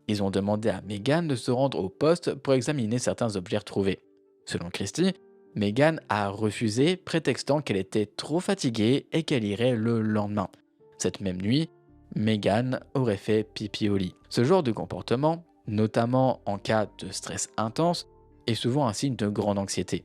B: ils ont demandé à Meghan de se rendre au poste pour examiner certains objets retrouvés. Selon Christy, Meghan a refusé, prétextant qu'elle était trop fatiguée et qu'elle irait le lendemain. Cette même nuit, Meghan aurait fait pipi au lit. Ce genre de comportement, notamment en cas de stress intense, est souvent un signe de grande anxiété.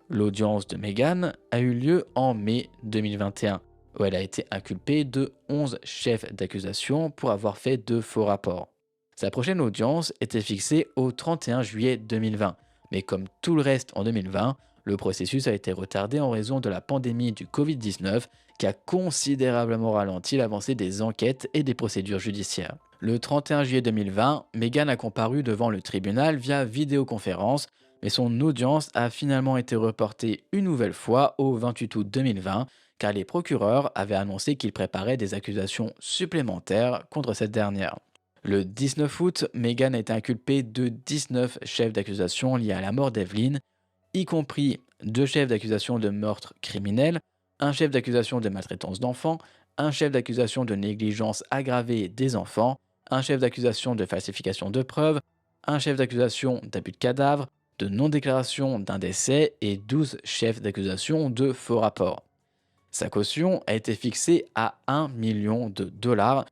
B: L'audience de Meghan a eu lieu en mai 2021, où elle a été inculpée de 11 chefs d'accusation pour avoir fait de faux rapports. Sa prochaine audience était fixée au 31 juillet 2020, mais comme tout le reste en 2020, le processus a été retardé en raison de la pandémie du Covid-19 qui a considérablement ralenti l'avancée des enquêtes et des procédures judiciaires. Le 31 juillet 2020, Meghan a comparu devant le tribunal via vidéoconférence, mais son audience a finalement été reportée une nouvelle fois au 28 août 2020 car les procureurs avaient annoncé qu'ils préparaient des accusations supplémentaires contre cette dernière. Le 19 août, Meghan a été inculpée de 19 chefs d'accusation liés à la mort d'Evelyn, y compris 2 chefs d'accusation de meurtre criminel, un chef d'accusation de maltraitance d'enfants, un chef d'accusation de négligence aggravée des enfants, un chef d'accusation de falsification de preuves, un chef d'accusation d'abus de cadavre, de non-déclaration d'un décès et 12 chefs d'accusation de faux rapports. Sa caution a été fixée à 1 million de dollars,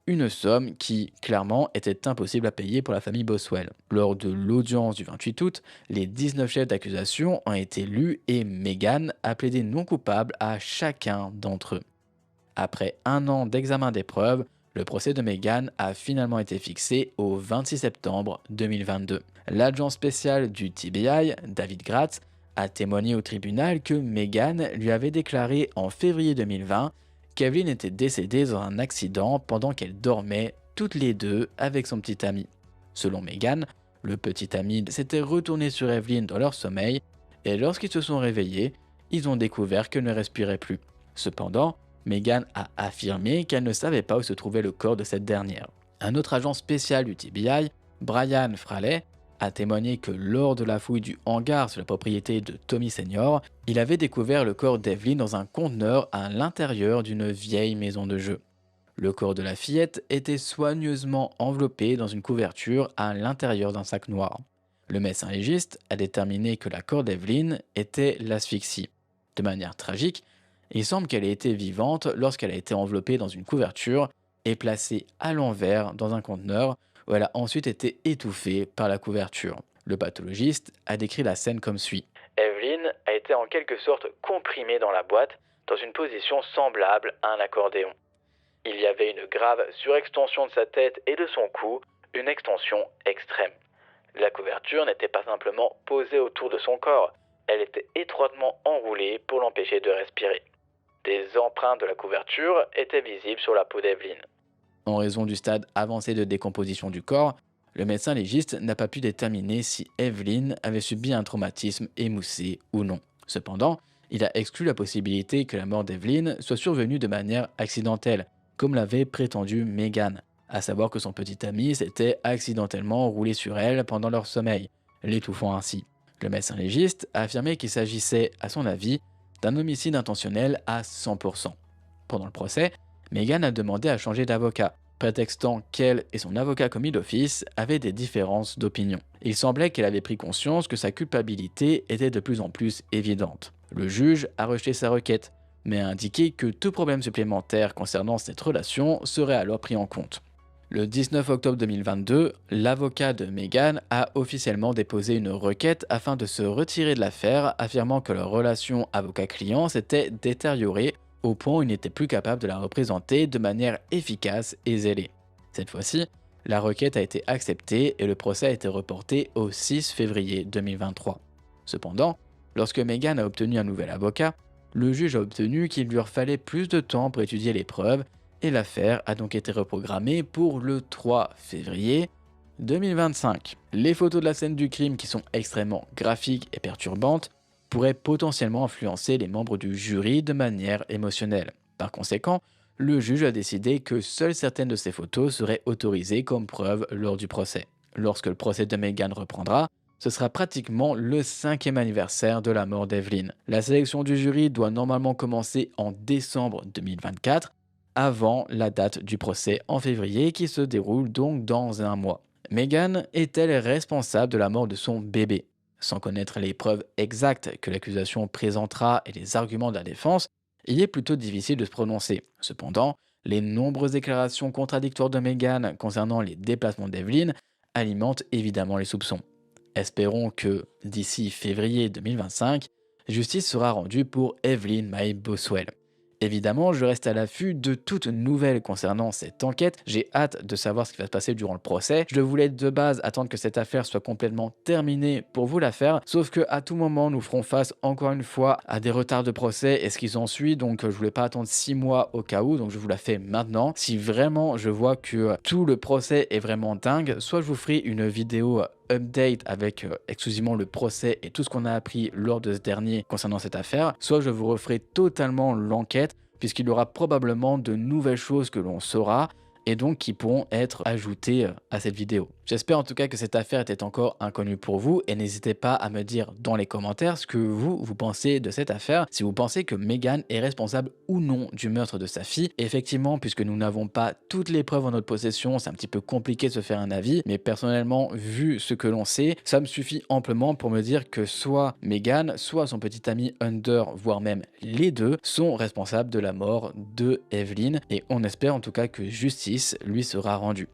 B: une somme qui, clairement, était impossible à payer pour la famille Boswell. Lors de l'audience du 28 août, les 19 chefs d'accusation ont été lus et Meghan a plaidé non coupable à chacun d'entre eux. Après un an d'examen des preuves, le procès de Meghan a finalement été fixé au 26 septembre 2022. L'agent spécial du TBI, David Gratz, a témoigné au tribunal que Meghan lui avait déclaré en février 2020 qu'Evelyn était décédée dans un accident pendant qu'elle dormait toutes les deux avec son petit ami. Selon Meghan, le petit ami s'était retourné sur Evelyn dans leur sommeil et lorsqu'ils se sont réveillés, ils ont découvert qu'elle ne respirait plus. Cependant, Meghan a affirmé qu'elle ne savait pas où se trouvait le corps de cette dernière. Un autre agent spécial du TBI, Brian Fraley, a témoigné que lors de la fouille du hangar sur la propriété de Tommy Senior, il avait découvert le corps d'Evelyn dans un conteneur à l'intérieur d'une vieille maison de jeu. Le corps de la fillette était soigneusement enveloppé dans une couverture à l'intérieur d'un sac noir. Le médecin légiste a déterminé que la corde d'Evelyn était l'asphyxie. De manière tragique, il semble qu'elle ait été vivante lorsqu'elle a été enveloppée dans une couverture et placée à l'envers dans un conteneur où elle a ensuite été étouffée par la couverture. Le pathologiste a décrit la scène comme suit. Evelyn a été en quelque sorte comprimée dans la boîte dans une position semblable à un accordéon. Il y avait une grave surextension de sa tête et de son cou, une extension extrême. La couverture n'était pas simplement posée autour de son corps, elle était étroitement enroulée pour l'empêcher de respirer. Des empreintes de la couverture étaient visibles sur la peau d'Evelyn. En raison du stade avancé de décomposition du corps, le médecin légiste n'a pas pu déterminer si Evelyn avait subi un traumatisme émoussé ou non. Cependant, il a exclu la possibilité que la mort d'Evelyn soit survenue de manière accidentelle, comme l'avait prétendu Meghan, à savoir que son petit ami s'était accidentellement roulé sur elle pendant leur sommeil, l'étouffant ainsi. Le médecin légiste a affirmé qu'il s'agissait, à son avis, d'un homicide intentionnel à 100%. Pendant le procès, Meghan a demandé à changer d'avocat, prétextant qu'elle et son avocat commis d'office avaient des différences d'opinion. Il semblait qu'elle avait pris conscience que sa culpabilité était de plus en plus évidente. Le juge a rejeté sa requête, mais a indiqué que tout problème supplémentaire concernant cette relation serait alors pris en compte. Le 19 octobre 2022, l'avocat de Meghan a officiellement déposé une requête afin de se retirer de l'affaire, affirmant que leur relation avocat-client s'était détériorée au point où il n'était plus capable de la représenter de manière efficace et zélée. Cette fois-ci, la requête a été acceptée et le procès a été reporté au 6 février 2023. Cependant, lorsque Meghan a obtenu un nouvel avocat, le juge a obtenu qu'il lui fallait plus de temps pour étudier les preuves et l'affaire a donc été reprogrammée pour le 3 février 2025. Les photos de la scène du crime qui sont extrêmement graphiques et perturbantes pourraient potentiellement influencer les membres du jury de manière émotionnelle. Par conséquent, le juge a décidé que seules certaines de ces photos seraient autorisées comme preuve lors du procès. Lorsque le procès de Meghan reprendra, ce sera pratiquement le 5e anniversaire de la mort d'Evelyn. La sélection du jury doit normalement commencer en décembre 2024, avant la date du procès en février qui se déroule donc dans un mois. Meghan est-elle responsable de la mort de son bébé? Sans connaître les preuves exactes que l'accusation présentera et les arguments de la défense, il est plutôt difficile de se prononcer. Cependant, les nombreuses déclarations contradictoires de Meghan concernant les déplacements d'Evelyn alimentent évidemment les soupçons. Espérons que, d'ici février 2025, justice sera rendue pour Evelyn Maye Boswell. Évidemment, je reste à l'affût de toute nouvelle concernant cette enquête. J'ai hâte de savoir ce qui va se passer durant le procès. Je voulais de base attendre que cette affaire soit complètement terminée pour vous la faire, sauf que à tout moment, nous ferons face encore une fois à des retards de procès et ce qui s'ensuit. Donc, je voulais pas attendre 6 mois au cas où, donc je vous la fais maintenant. Si vraiment je vois que tout le procès est vraiment dingue, soit je vous ferai une vidéo update avec exclusivement le procès et tout ce qu'on a appris lors de ce dernier concernant cette affaire, soit je vous referai totalement l'enquête puisqu'il y aura probablement de nouvelles choses que l'on saura et donc qui pourront être ajoutées à cette vidéo. J'espère en tout cas que cette affaire était encore inconnue pour vous et n'hésitez pas à me dire dans les commentaires ce que vous pensez de cette affaire, si vous pensez que Meghan est responsable ou non du meurtre de sa fille. Effectivement, puisque nous n'avons pas toutes les preuves en notre possession, c'est un petit peu compliqué de se faire un avis, mais personnellement, vu ce que l'on sait, ça me suffit amplement pour me dire que soit Meghan, soit son petit ami Hunter, voire même les deux, sont responsables de la mort de Evelyn et on espère en tout cas que justice lui sera rendue.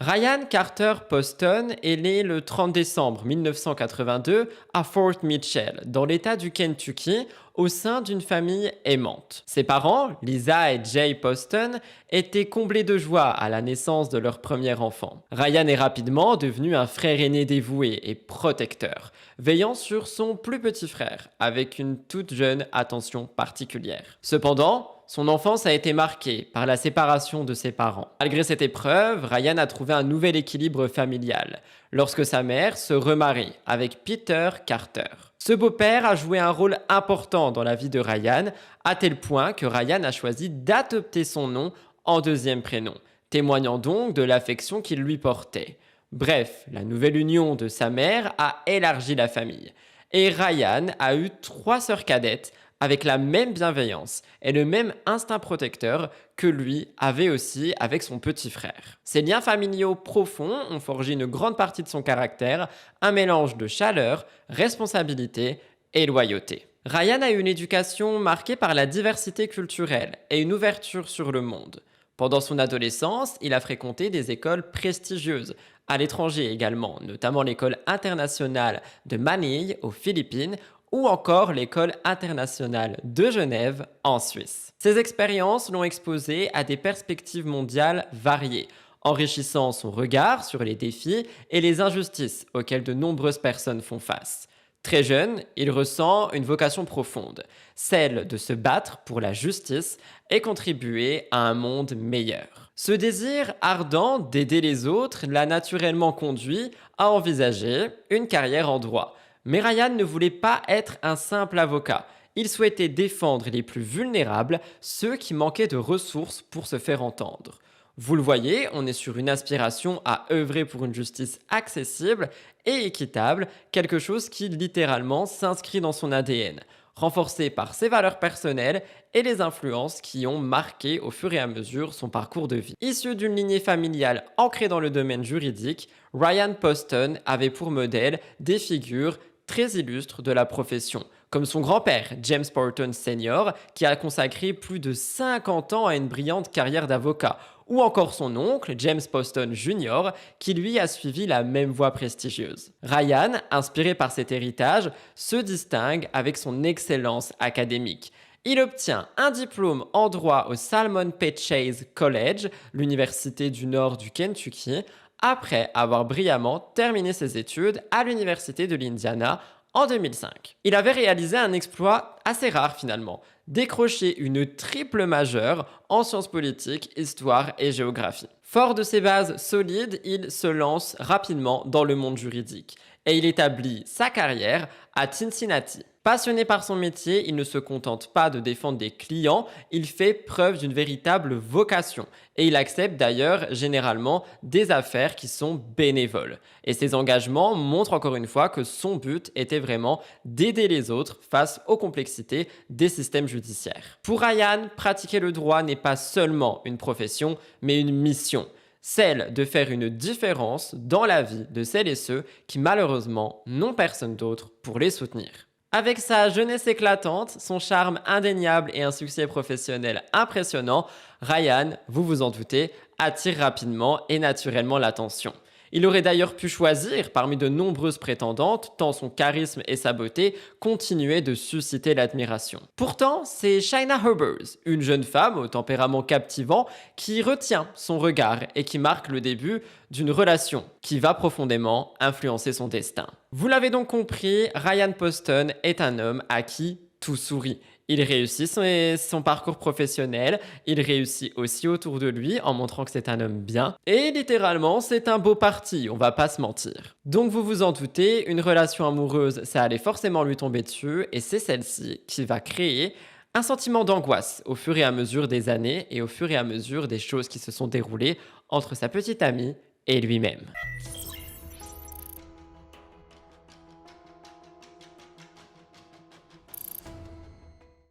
A: Ryan Carter Poston est né le 30 décembre 1982 à Fort Mitchell, dans l'État du Kentucky, au sein d'une famille aimante. Ses parents, Lisa et Jay Poston, étaient comblés de joie à la naissance de leur premier enfant. Ryan est rapidement devenu un frère aîné dévoué et protecteur, veillant sur son plus petit frère, avec une toute jeune attention particulière. Cependant, son enfance a été marquée par la séparation de ses parents. Malgré cette épreuve, Ryan a trouvé un nouvel équilibre familial lorsque sa mère se remarie avec Peter Carter. Ce beau-père a joué un rôle important dans la vie de Ryan, à tel point que Ryan a choisi d'adopter son nom en deuxième prénom, témoignant donc de l'affection qu'il lui portait. Bref, la nouvelle union de sa mère a élargi la famille. Et Ryan a eu 3 sœurs cadettes avec la même bienveillance et le même instinct protecteur que lui avait aussi avec son petit frère. Ces liens familiaux profonds ont forgé une grande partie de son caractère, un mélange de chaleur, responsabilité et loyauté. Ryan a eu une éducation marquée par la diversité culturelle et une ouverture sur le monde. Pendant son adolescence, il a fréquenté des écoles prestigieuses, à l'étranger également, notamment l'école internationale de Manille aux Philippines, ou encore l'école internationale de Genève en Suisse. Ces expériences l'ont exposé à des perspectives mondiales variées, enrichissant son regard sur les défis et les injustices auxquelles de nombreuses personnes font face. Très jeune, il ressent une vocation profonde, celle de se battre pour la justice et contribuer à un monde meilleur. Ce désir ardent d'aider les autres l'a naturellement conduit à envisager une carrière en droit. Mais Ryan ne voulait pas être un simple avocat. Il souhaitait défendre les plus vulnérables, ceux qui manquaient de ressources pour se faire entendre. Vous le voyez, on est sur une aspiration à œuvrer pour une justice accessible et équitable, quelque chose qui littéralement s'inscrit dans son ADN, renforcé par ses valeurs personnelles et les influences qui ont marqué au fur et à mesure son parcours de vie. Issu d'une lignée familiale ancrée dans le domaine juridique, Ryan Poston avait pour modèle des figures très illustre de la profession, comme son grand-père, James Porton Sr., qui a consacré plus de 50 ans à une brillante carrière d'avocat, ou encore son oncle, James Poston Jr., qui lui a suivi la même voie prestigieuse. Ryan, inspiré par cet héritage, se distingue avec son excellence académique. Il obtient un diplôme en droit au Salmon P. Chase College, l'université du nord du Kentucky, après avoir brillamment terminé ses études à l'université de l'Indiana en 2005. Il avait réalisé un exploit assez rare finalement, décrocher une triple majeure en sciences politiques, histoire et géographie. Fort de ses bases solides, il se lance rapidement dans le monde juridique et il établit sa carrière à Cincinnati. Passionné par son métier, il ne se contente pas de défendre des clients, il fait preuve d'une véritable vocation. Et il accepte d'ailleurs généralement des affaires qui sont bénévoles. Et ses engagements montrent encore une fois que son but était vraiment d'aider les autres face aux complexités des systèmes judiciaires. Pour Ryan, pratiquer le droit n'est pas seulement une profession, mais une mission. Celle de faire une différence dans la vie de celles et ceux qui malheureusement n'ont personne d'autre pour les soutenir. Avec sa jeunesse éclatante, son charme indéniable et un succès professionnel impressionnant, Ryan, vous vous en doutez, attire rapidement et naturellement l'attention. Il aurait d'ailleurs pu choisir parmi de nombreuses prétendantes, tant son charisme et sa beauté continuaient de susciter l'admiration. Pourtant, c'est Shaina Herbers, une jeune femme au tempérament captivant, qui retient son regard et qui marque le début d'une relation qui va profondément influencer son destin. Vous l'avez donc compris, Ryan Poston est un homme à qui tout sourit. Il réussit son parcours professionnel, il réussit aussi autour de lui en montrant que c'est un homme bien. Et littéralement, c'est un beau parti, on va pas se mentir. Donc vous vous en doutez, une relation amoureuse, ça allait forcément lui tomber dessus et c'est celle-ci qui va créer un sentiment d'angoisse au fur et à mesure des années et au fur et à mesure des choses qui se sont déroulées entre sa petite amie et lui-même.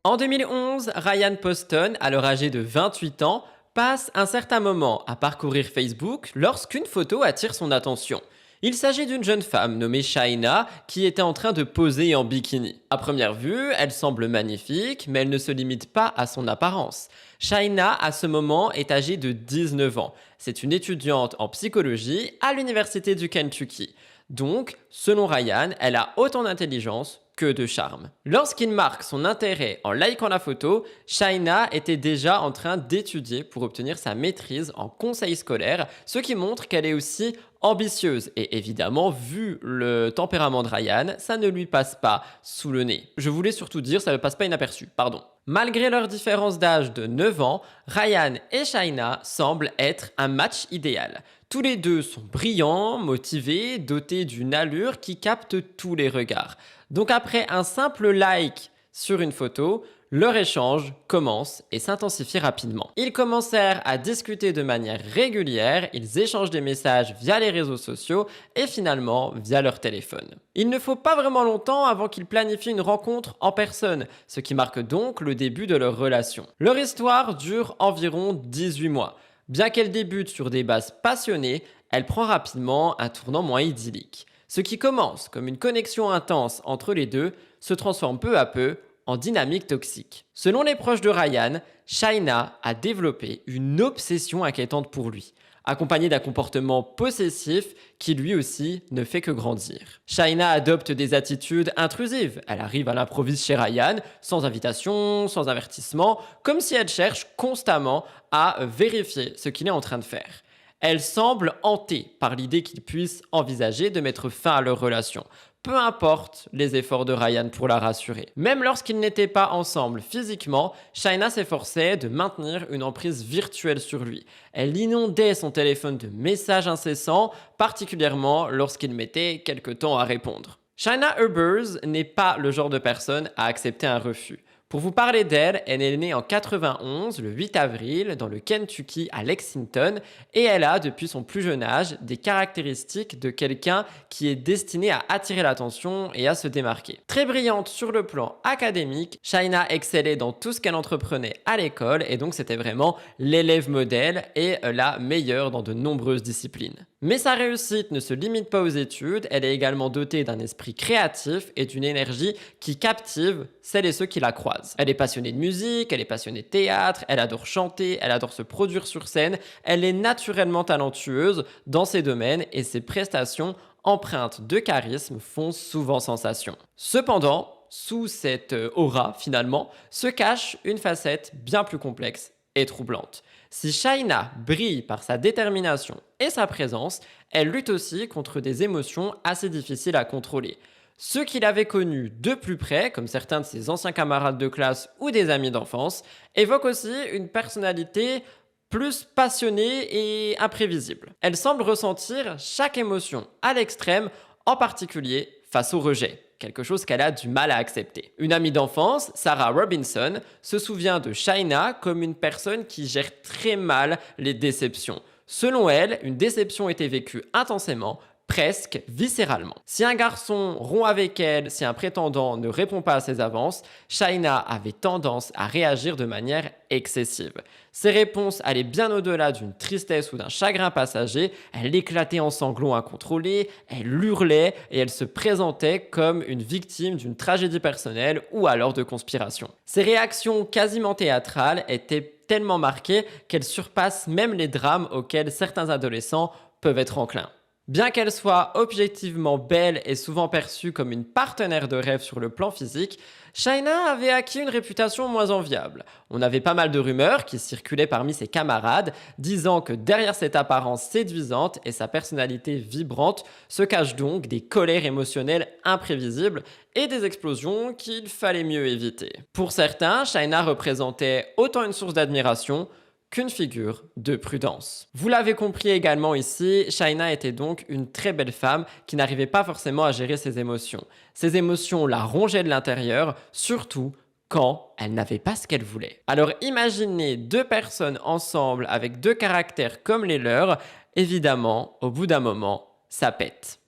A: En 2011, Ryan Poston, alors âgé de 28 ans, passe un certain moment à parcourir Facebook lorsqu'une photo attire son attention. Il s'agit d'une jeune femme nommée Shaina qui était en train de poser en bikini. À première vue, elle semble magnifique, mais elle ne se limite pas à son apparence. Shaina, à ce moment, est âgée de 19 ans. C'est une étudiante en psychologie à l'université du Kentucky. Donc, selon Ryan, elle a autant d'intelligence que de charme. Lorsqu'il marque son intérêt en likant la photo, Shaina était déjà en train d'étudier pour obtenir sa maîtrise en conseil scolaire, ce qui montre qu'elle est aussi ambitieuse. Et évidemment, vu le tempérament de Ryan, ça ne lui passe pas sous le nez. Je voulais surtout dire, ça ne passe pas inaperçu, pardon. Malgré leur différence d'âge de 9 ans, Ryan et Shaina semblent être un match idéal. Tous les deux sont brillants, motivés, dotés d'une allure qui capte tous les regards. Donc après un simple like sur une photo, leur échange commence et s'intensifie rapidement. Ils commencèrent à discuter de manière régulière, ils échangent des messages via les réseaux sociaux et finalement via leur téléphone. Il ne faut pas vraiment longtemps avant qu'ils planifient une rencontre en personne, ce qui marque donc le début de leur relation. Leur histoire dure environ 18 mois. Bien qu'elle débute sur des bases passionnées, elle prend rapidement un tournant moins idyllique. Ce qui commence comme une connexion intense entre les deux se transforme peu à peu en dynamique toxique. Selon les proches de Ryan, Shaina a développé une obsession inquiétante pour lui, accompagnée d'un comportement possessif qui lui aussi ne fait que grandir. Shaina adopte des attitudes intrusives. Elle arrive à l'improviste chez Ryan, sans invitation, sans avertissement, comme si elle cherche constamment à vérifier ce qu'il est en train de faire. Elle semble hantée par l'idée qu'ils puissent envisager de mettre fin à leur relation, peu importe les efforts de Ryan pour la rassurer. Même lorsqu'ils n'étaient pas ensemble physiquement, Shaina s'efforçait de maintenir une emprise virtuelle sur lui. Elle inondait son téléphone de messages incessants, particulièrement lorsqu'il mettait quelque temps à répondre. Shaina Herbers n'est pas le genre de personne à accepter un refus. Pour vous parler d'elle, elle est née en 91, le 8 avril, dans le Kentucky à Lexington, et elle a, depuis son plus jeune âge, des caractéristiques de quelqu'un qui est destiné à attirer l'attention et à se démarquer. Très brillante sur le plan académique, Shaina excellait dans tout ce qu'elle entreprenait à l'école, et donc c'était vraiment l'élève modèle et la meilleure dans de nombreuses disciplines. Mais sa réussite ne se limite pas aux études, elle est également dotée d'un esprit créatif et d'une énergie qui captive celles et ceux qui la croisent. Elle est passionnée de musique, elle est passionnée de théâtre, elle adore chanter, elle adore se produire sur scène, elle est naturellement talentueuse dans ces domaines et ses prestations empreintes de charisme font souvent sensation. Cependant, sous cette aura finalement, se cache une facette bien plus complexe et troublante. Si Shaina brille par sa détermination et sa présence, elle lutte aussi contre des émotions assez difficiles à contrôler. Ceux qui l'avaient connue de plus près, comme certains de ses anciens camarades de classe ou des amis d'enfance, évoquent aussi une personnalité plus passionnée et imprévisible. Elle semble ressentir chaque émotion à l'extrême, en particulier face au rejet. quelque chose qu'elle a du mal à accepter. Une amie d'enfance, Sarah Robinson, se souvient de Shaina comme une personne qui gère très mal les déceptions. Selon elle, une déception était vécue intensément, presque viscéralement. Si un garçon rompt avec elle, si un prétendant ne répond pas à ses avances, Shaina avait tendance à réagir de manière excessive. Ses réponses allaient bien au-delà d'une tristesse ou d'un chagrin passager, elle éclatait en sanglots incontrôlés, elle hurlait et elle se présentait comme une victime d'une tragédie personnelle ou alors de conspiration. Ses réactions quasiment théâtrales étaient tellement marquées qu'elles surpassent même les drames auxquels certains adolescents peuvent être enclins. Bien qu'elle soit objectivement belle et souvent perçue comme une partenaire de rêve sur le plan physique, Shaina avait acquis une réputation moins enviable. On avait pas mal de rumeurs qui circulaient parmi ses camarades, disant que derrière cette apparence séduisante et sa personnalité vibrante se cachent donc des colères émotionnelles imprévisibles et des explosions qu'il fallait mieux éviter. Pour certains, Shaina représentait autant une source d'admiration qu'une figure de prudence. Vous l'avez compris également ici, Shaina était donc une très belle femme qui n'arrivait pas forcément à gérer ses émotions. Ses émotions la rongeaient de l'intérieur, surtout quand elle n'avait pas ce qu'elle voulait. Alors imaginez deux personnes ensemble avec deux caractères comme les leurs, évidemment, au bout d'un moment, ça pète.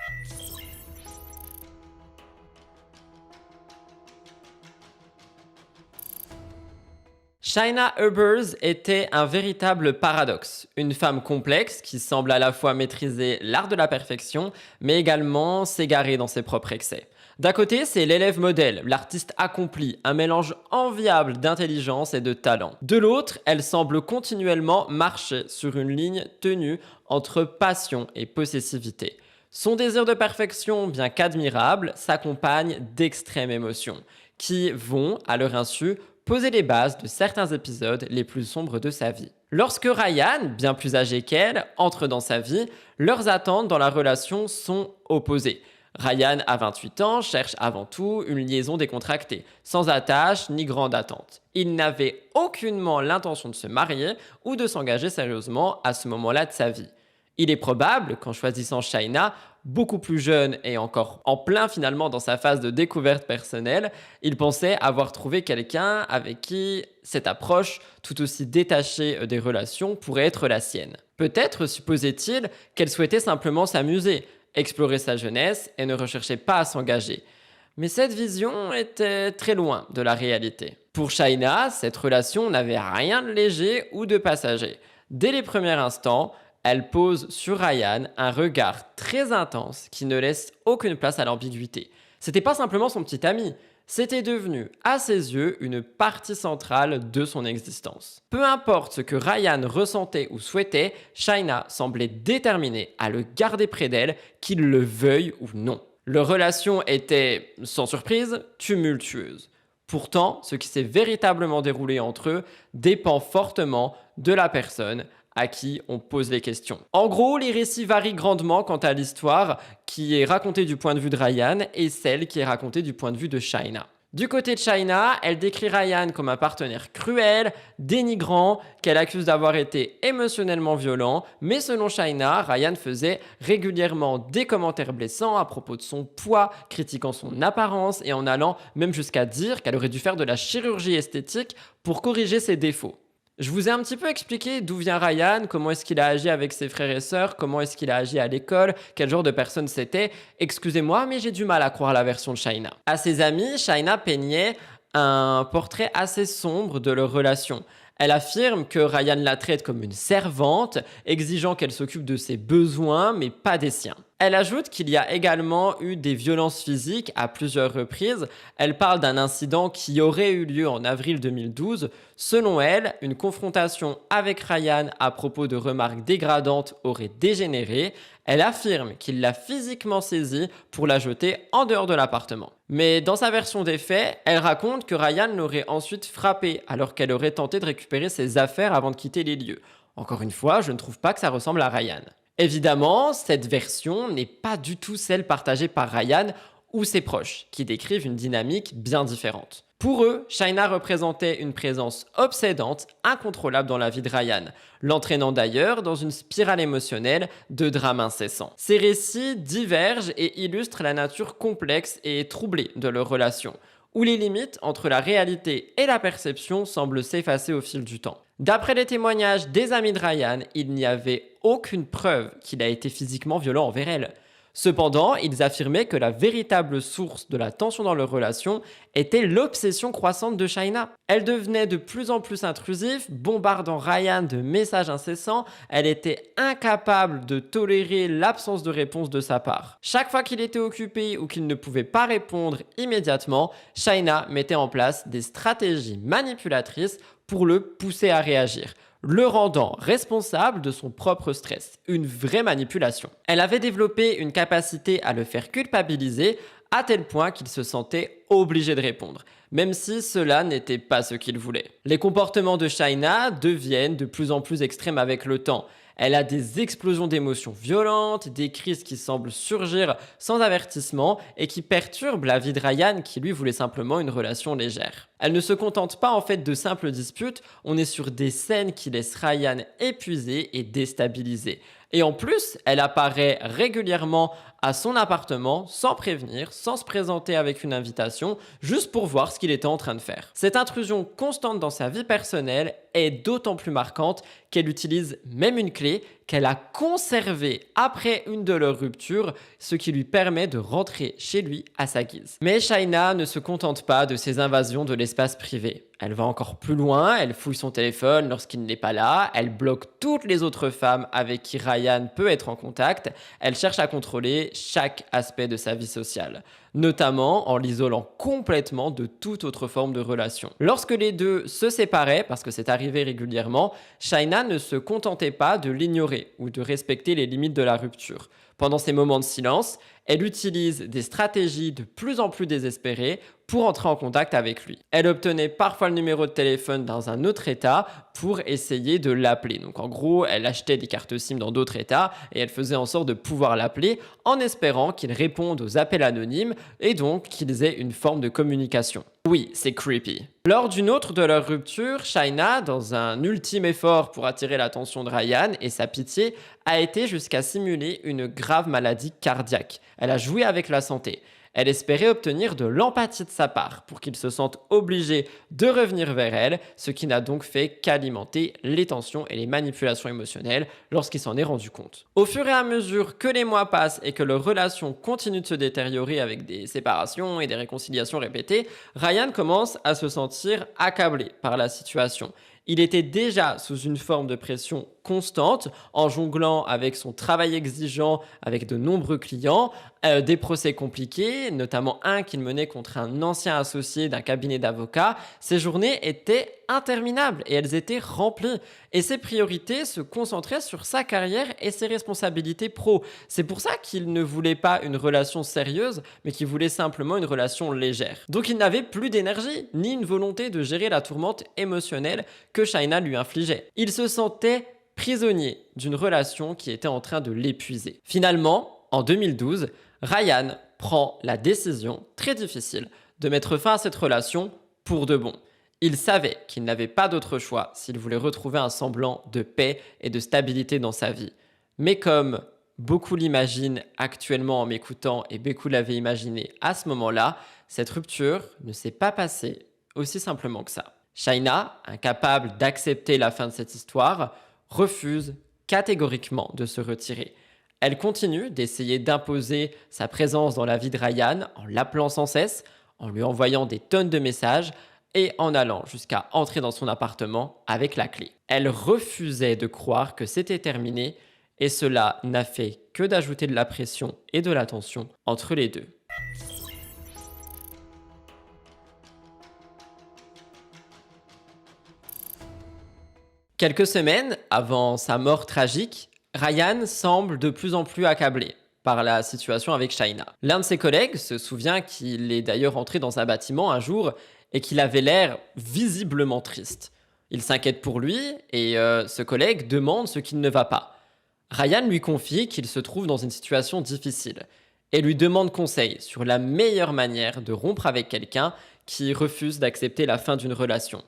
A: Shaina Ebbers était un véritable paradoxe, une femme complexe qui semble à la fois maîtriser l'art de la perfection, mais également s'égarer dans ses propres excès. D'un côté, c'est l'élève modèle, l'artiste accompli, un mélange enviable d'intelligence et de talent. De l'autre, elle semble continuellement marcher sur une ligne tenue entre passion et possessivité. Son désir de perfection, bien qu'admirable, s'accompagne d'extrêmes émotions, qui vont, à leur insu, poser les bases de certains épisodes les plus sombres de sa vie. Lorsque Ryan, bien plus âgé qu'elle, entre dans sa vie, leurs attentes dans la relation sont opposées. Ryan, à 28 ans, cherche avant tout une liaison décontractée, sans attache ni grande attente. Il n'avait aucunement l'intention de se marier ou de s'engager sérieusement à ce moment-là de sa vie. Il est probable qu'en choisissant Shaina, beaucoup plus jeune et encore en plein finalement dans sa phase de découverte personnelle, il pensait avoir trouvé quelqu'un avec qui cette approche tout aussi détachée des relations pourrait être la sienne. Peut-être supposait-il qu'elle souhaitait simplement s'amuser, explorer sa jeunesse et ne recherchait pas à s'engager. Mais cette vision était très loin de la réalité. Pour Shaina, cette relation n'avait rien de léger ou de passager. Dès les premiers instants, elle pose sur Ryan un regard très intense qui ne laisse aucune place à l'ambiguïté. C'était pas simplement son petit ami, c'était devenu, à ses yeux, une partie centrale de son existence. Peu importe ce que Ryan ressentait ou souhaitait, Shaina semblait déterminée à le garder près d'elle, qu'il le veuille ou non. Leur relation était, sans surprise, tumultueuse. Pourtant, ce qui s'est véritablement déroulé entre eux dépend fortement de la personne à qui on pose les questions. En gros, les récits varient grandement quant à l'histoire qui est racontée du point de vue de Ryan et celle qui est racontée du point de vue de Shaina. Du côté de Shaina, elle décrit Ryan comme un partenaire cruel, dénigrant, qu'elle accuse d'avoir été émotionnellement violent, mais selon Shaina, Ryan faisait régulièrement des commentaires blessants à propos de son poids, critiquant son apparence et en allant même jusqu'à dire qu'elle aurait dû faire de la chirurgie esthétique pour corriger ses défauts. Je vous ai un petit peu expliqué d'où vient Ryan, comment est-ce qu'il a agi avec ses frères et sœurs, comment est-ce qu'il a agi à l'école, quel genre de personne c'était. Excusez-moi, mais j'ai du mal à croire la version de Shaina. À ses amis, Shaina peignait un portrait assez sombre de leur relation. Elle affirme que Ryan la traite comme une servante, exigeant qu'elle s'occupe de ses besoins, mais pas des siens. Elle ajoute qu'il y a également eu des violences physiques à plusieurs reprises. Elle parle d'un incident qui aurait eu lieu en avril 2012. Selon elle, une confrontation avec Ryan à propos de remarques dégradantes aurait dégénéré. Elle affirme qu'il l'a physiquement saisie pour la jeter en dehors de l'appartement. Mais dans sa version des faits, elle raconte que Ryan l'aurait ensuite frappée alors qu'elle aurait tenté de récupérer ses affaires avant de quitter les lieux. Encore une fois, je ne trouve pas que ça ressemble à Ryan. Évidemment, cette version n'est pas du tout celle partagée par Ryan ou ses proches, qui décrivent une dynamique bien différente. Pour eux, Shaina représentait une présence obsédante, incontrôlable dans la vie de Ryan, l'entraînant d'ailleurs dans une spirale émotionnelle de drames incessants. Ces récits divergent et illustrent la nature complexe et troublée de leur relation, où les limites entre la réalité et la perception semblent s'effacer au fil du temps. D'après les témoignages des amis de Ryan, il n'y avait aucune preuve qu'il a été physiquement violent envers elle. Cependant, ils affirmaient que la véritable source de la tension dans leur relation était l'obsession croissante de Shaina. Elle devenait de plus en plus intrusive, bombardant Ryan de messages incessants. Elle était incapable de tolérer l'absence de réponse de sa part. Chaque fois qu'il était occupé ou qu'il ne pouvait pas répondre immédiatement, Shaina mettait en place des stratégies manipulatrices pour le pousser à réagir, le rendant responsable de son propre stress, une vraie manipulation. Elle avait développé une capacité à le faire culpabiliser à tel point qu'il se sentait obligé de répondre, même si cela n'était pas ce qu'il voulait. Les comportements de Shaina deviennent de plus en plus extrêmes avec le temps. Elle a des explosions d'émotions violentes, des crises qui semblent surgir sans avertissement et qui perturbent la vie de Ryan qui lui voulait simplement une relation légère. Elle ne se contente pas en fait de simples disputes, on est sur des scènes qui laissent Ryan épuisé et déstabilisé. Et en plus, elle apparaît régulièrement à son appartement sans prévenir, sans se présenter avec une invitation, juste pour voir ce qu'il était en train de faire. Cette intrusion constante dans sa vie personnelle est d'autant plus marquante qu'elle utilise même une clé qu'elle a conservée après une de leurs ruptures, ce qui lui permet de rentrer chez lui à sa guise. Mais Shaina ne se contente pas de ces invasions de l'espace privé. Elle va encore plus loin, elle fouille son téléphone lorsqu'il n'est pas là, elle bloque toutes les autres femmes avec qui Ryan peut être en contact, elle cherche à contrôler chaque aspect de sa vie sociale, notamment en l'isolant complètement de toute autre forme de relation. Lorsque les deux se séparaient, parce que c'est arrivé régulièrement, Shaina ne se contentait pas de l'ignorer ou de respecter les limites de la rupture. Pendant ces moments de silence, elle utilise des stratégies de plus en plus désespérées pour entrer en contact avec lui. Elle obtenait parfois le numéro de téléphone dans un autre état pour essayer de l'appeler. Donc en gros, elle achetait des cartes SIM dans d'autres états et elle faisait en sorte de pouvoir l'appeler en espérant qu'il réponde aux appels anonymes et donc qu'ils aient une forme de communication. Oui, c'est creepy. Lors d'une autre de leurs ruptures, Shaina, dans un ultime effort pour attirer l'attention de Ryan et sa pitié, a été jusqu'à simuler une grave maladie cardiaque. Elle a joué avec la santé. Elle espérait obtenir de l'empathie de sa part pour qu'il se sente obligé de revenir vers elle, ce qui n'a donc fait qu'alimenter les tensions et les manipulations émotionnelles lorsqu'il s'en est rendu compte. Au fur et à mesure que les mois passent et que leur relation continue de se détériorer avec des séparations et des réconciliations répétées, Ryan commence à se sentir accablé par la situation. Il était déjà sous une forme de pression constante, en jonglant avec son travail exigeant, avec de nombreux clients, des procès compliqués, notamment un qu'il menait contre un ancien associé d'un cabinet d'avocats. Ces journées étaient interminables et elles étaient remplies. Et ses priorités se concentraient sur sa carrière et ses responsabilités pro. C'est pour ça qu'il ne voulait pas une relation sérieuse, mais qu'il voulait simplement une relation légère. Donc il n'avait plus d'énergie, ni une volonté de gérer la tourmente émotionnelle que Shaina lui infligeait. Il se sentait prisonnier d'une relation qui était en train de l'épuiser. Finalement, en 2012, Ryan prend la décision très difficile de mettre fin à cette relation pour de bon. Il savait qu'il n'avait pas d'autre choix s'il voulait retrouver un semblant de paix et de stabilité dans sa vie. Mais comme beaucoup l'imaginent actuellement en m'écoutant et beaucoup l'avaient imaginé à ce moment-là, cette rupture ne s'est pas passée aussi simplement que ça. Shaina, incapable d'accepter la fin de cette histoire, refuse catégoriquement de se retirer. Elle continue d'essayer d'imposer sa présence dans la vie de Ryan en l'appelant sans cesse, en lui envoyant des tonnes de messages et en allant jusqu'à entrer dans son appartement avec la clé. Elle refusait de croire que c'était terminé et cela n'a fait que d'ajouter de la pression et de la tension entre les deux. Quelques semaines avant sa mort tragique, Ryan semble de plus en plus accablé par la situation avec Shaina. L'un de ses collègues se souvient qu'il est d'ailleurs entré dans un bâtiment un jour et qu'il avait l'air visiblement triste. Il s'inquiète pour lui et ce collègue demande ce qui ne va pas. Ryan lui confie qu'il se trouve dans une situation difficile et lui demande conseil sur la meilleure manière de rompre avec quelqu'un qui refuse d'accepter la fin d'une relation.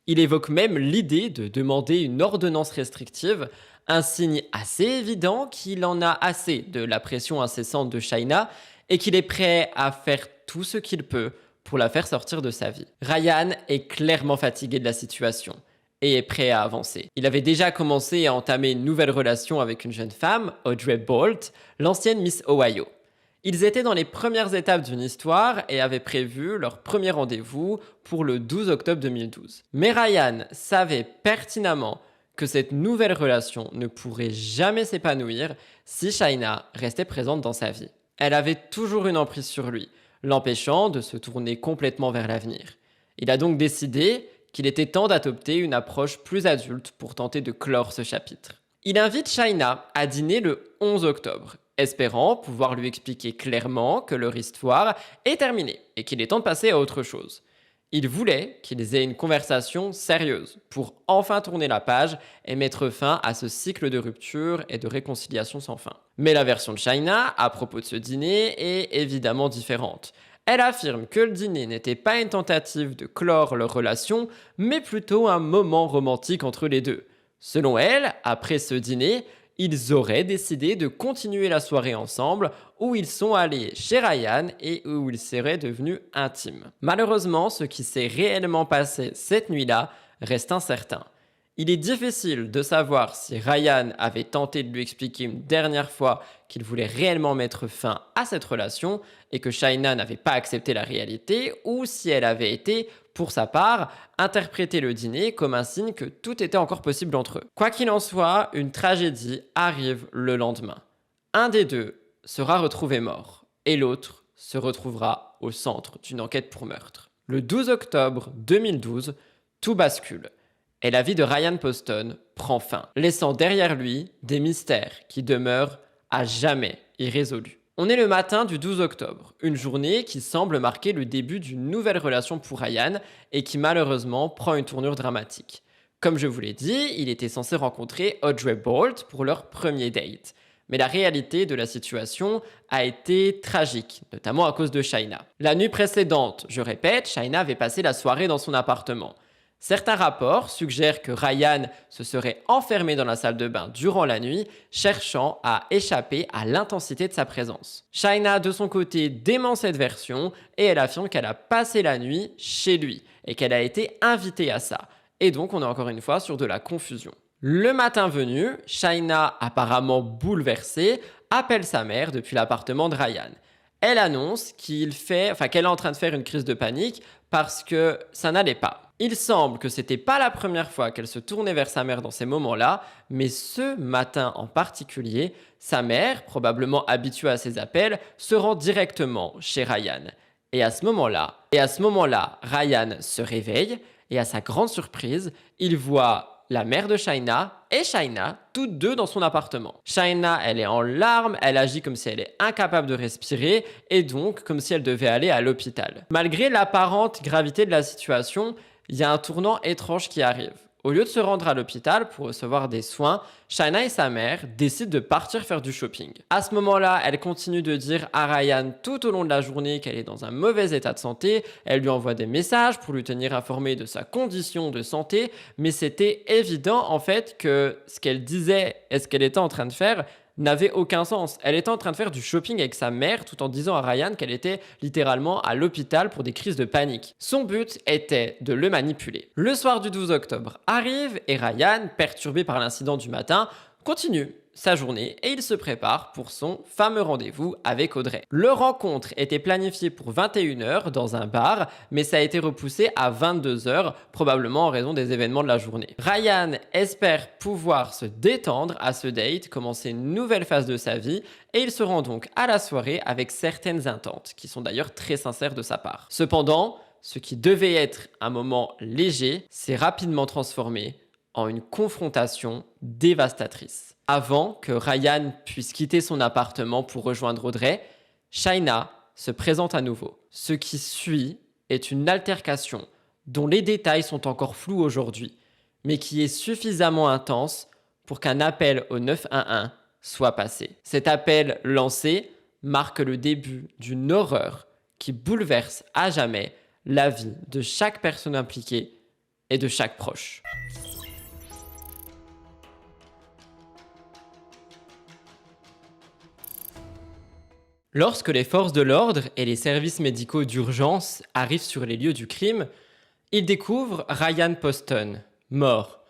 A: Il évoque même l'idée de demander une ordonnance restrictive, un signe assez évident qu'il en a assez de la pression incessante de Shaina et qu'il est prêt à faire tout ce qu'il peut pour la faire sortir de sa vie. Ryan est clairement fatigué de la situation et est prêt à avancer. Il avait déjà commencé à entamer une nouvelle relation avec une jeune femme, Audrey Bolt, l'ancienne Miss Ohio. Ils étaient dans les premières étapes d'une histoire et avaient prévu leur premier rendez-vous pour le 12 octobre 2012. Mais Ryan savait pertinemment que cette nouvelle relation ne pourrait jamais s'épanouir si Shaina restait présente dans sa vie. Elle avait toujours une emprise sur lui, l'empêchant de se tourner complètement vers l'avenir. Il a donc décidé qu'il était temps d'adopter une approche plus adulte pour tenter de clore ce chapitre. Il invite Shaina à dîner le 11 octobre, espérant pouvoir lui expliquer clairement que leur histoire est terminée et qu'il est temps de passer à autre chose. Il voulait qu'ils aient une conversation sérieuse pour enfin tourner la page et mettre fin à ce cycle de rupture et de réconciliation sans fin. Mais la version de Shaina à propos de ce dîner est évidemment différente. Elle affirme que le dîner n'était pas une tentative de clore leur relation, mais plutôt un moment romantique entre les deux. Selon elle, après ce dîner, ils auraient décidé de continuer la soirée ensemble, où ils sont allés chez Ryan et où ils seraient devenus intimes. Malheureusement, ce qui s'est réellement passé cette nuit-là reste incertain. Il est difficile de savoir si Ryan avait tenté de lui expliquer une dernière fois qu'il voulait réellement mettre fin à cette relation et que Shaina n'avait pas accepté la réalité, ou si elle avait été, pour sa part, interpréter le dîner comme un signe que tout était encore possible entre eux. Quoi qu'il en soit, une tragédie arrive le lendemain. Un des deux sera retrouvé mort et l'autre se retrouvera au centre d'une enquête pour meurtre. Le 12 octobre 2012, tout bascule et la vie de Ryan Poston prend fin, laissant derrière lui des mystères qui demeurent à jamais irrésolus. On est le matin du 12 octobre, une journée qui semble marquer le début d'une nouvelle relation pour Ryan et qui malheureusement prend une tournure dramatique. Comme je vous l'ai dit, il était censé rencontrer Audrey Bolt pour leur premier date. Mais la réalité de la situation a été tragique, notamment à cause de Shaina. La nuit précédente, je répète, Shaina avait passé la soirée dans son appartement. Certains rapports suggèrent que Ryan se serait enfermé dans la salle de bain durant la nuit, cherchant à échapper à l'intensité de sa présence. Shaina, de son côté, dément cette version et elle affirme qu'elle a passé la nuit chez lui et qu'elle a été invitée à ça. Et donc, on est encore une fois sur de la confusion. Le matin venu, Shaina, apparemment bouleversée, appelle sa mère depuis l'appartement de Ryan. Elle annonce qu'elle est en train de faire une crise de panique parce que ça n'allait pas. Il semble que c'était pas la première fois qu'elle se tournait vers sa mère dans ces moments-là, mais ce matin en particulier, sa mère, probablement habituée à ses appels, se rend directement chez Ryan. Et à ce moment-là, Ryan se réveille et à sa grande surprise, il voit la mère de Shaina et Shaina, toutes deux dans son appartement. Shaina, elle est en larmes, elle agit comme si elle est incapable de respirer et donc comme si elle devait aller à l'hôpital. Malgré l'apparente gravité de la situation, il y a un tournant étrange qui arrive. Au lieu de se rendre à l'hôpital pour recevoir des soins, Shaina et sa mère décident de partir faire du shopping. À ce moment-là, elle continue de dire à Ryan tout au long de la journée qu'elle est dans un mauvais état de santé. Elle lui envoie des messages pour lui tenir informé de sa condition de santé, mais c'était évident en fait que ce qu'elle disait et ce qu'elle était en train de faire n'avait aucun sens. Elle était en train de faire du shopping avec sa mère tout en disant à Ryan qu'elle était littéralement à l'hôpital pour des crises de panique. Son but était de le manipuler. Le soir du 12 octobre arrive et Ryan, perturbé par l'incident du matin, continue sa journée et il se prépare pour son fameux rendez-vous avec Audrey. Leur rencontre était planifiée pour 21h dans un bar, mais ça a été repoussé à 22h, probablement en raison des événements de la journée. Ryan espère pouvoir se détendre à ce date, commencer une nouvelle phase de sa vie, et il se rend donc à la soirée avec certaines attentes, qui sont d'ailleurs très sincères de sa part. Cependant, ce qui devait être un moment léger s'est rapidement transformé en une confrontation dévastatrice. Avant que Ryan puisse quitter son appartement pour rejoindre Audrey, Shaina se présente à nouveau. Ce qui suit est une altercation dont les détails sont encore flous aujourd'hui, mais qui est suffisamment intense pour qu'un appel au 911 soit passé. Cet appel lancé marque le début d'une horreur qui bouleverse à jamais la vie de chaque personne impliquée et de chaque proche. Lorsque les forces de l'ordre et les services médicaux d'urgence arrivent sur les lieux du crime, ils découvrent Ryan Poston, mort,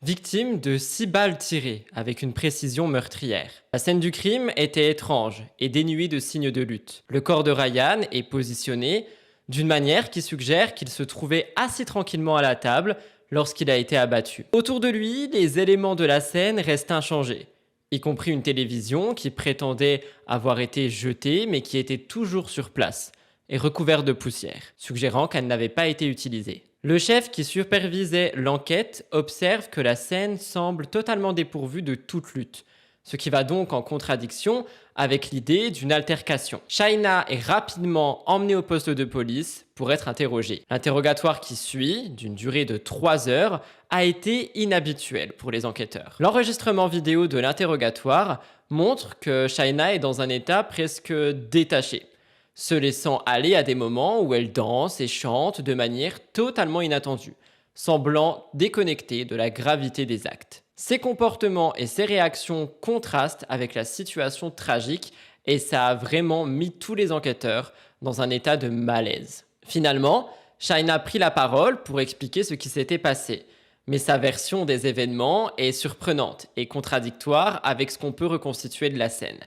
A: victime de 6 balles tirées avec une précision meurtrière. La scène du crime était étrange et dénuée de signes de lutte. Le corps de Ryan est positionné d'une manière qui suggère qu'il se trouvait assis tranquillement à la table lorsqu'il a été abattu. Autour de lui, les éléments de la scène restent inchangés, y compris une télévision qui prétendait avoir été jetée mais qui était toujours sur place et recouverte de poussière, suggérant qu'elle n'avait pas été utilisée. Le chef qui supervisait l'enquête observe que la scène semble totalement dépourvue de toute lutte, ce qui va donc en contradiction avec l'idée d'une altercation. Shaina est rapidement emmenée au poste de police pour être interrogée. L'interrogatoire qui suit, d'une durée de 3 heures, a été inhabituel pour les enquêteurs. L'enregistrement vidéo de l'interrogatoire montre que Shaina est dans un état presque détaché, se laissant aller à des moments où elle danse et chante de manière totalement inattendue, semblant déconnectée de la gravité des actes. Ses comportements et ses réactions contrastent avec la situation tragique et ça a vraiment mis tous les enquêteurs dans un état de malaise. Finalement, Shaina prit la parole pour expliquer ce qui s'était passé, mais sa version des événements est surprenante et contradictoire avec ce qu'on peut reconstituer de la scène.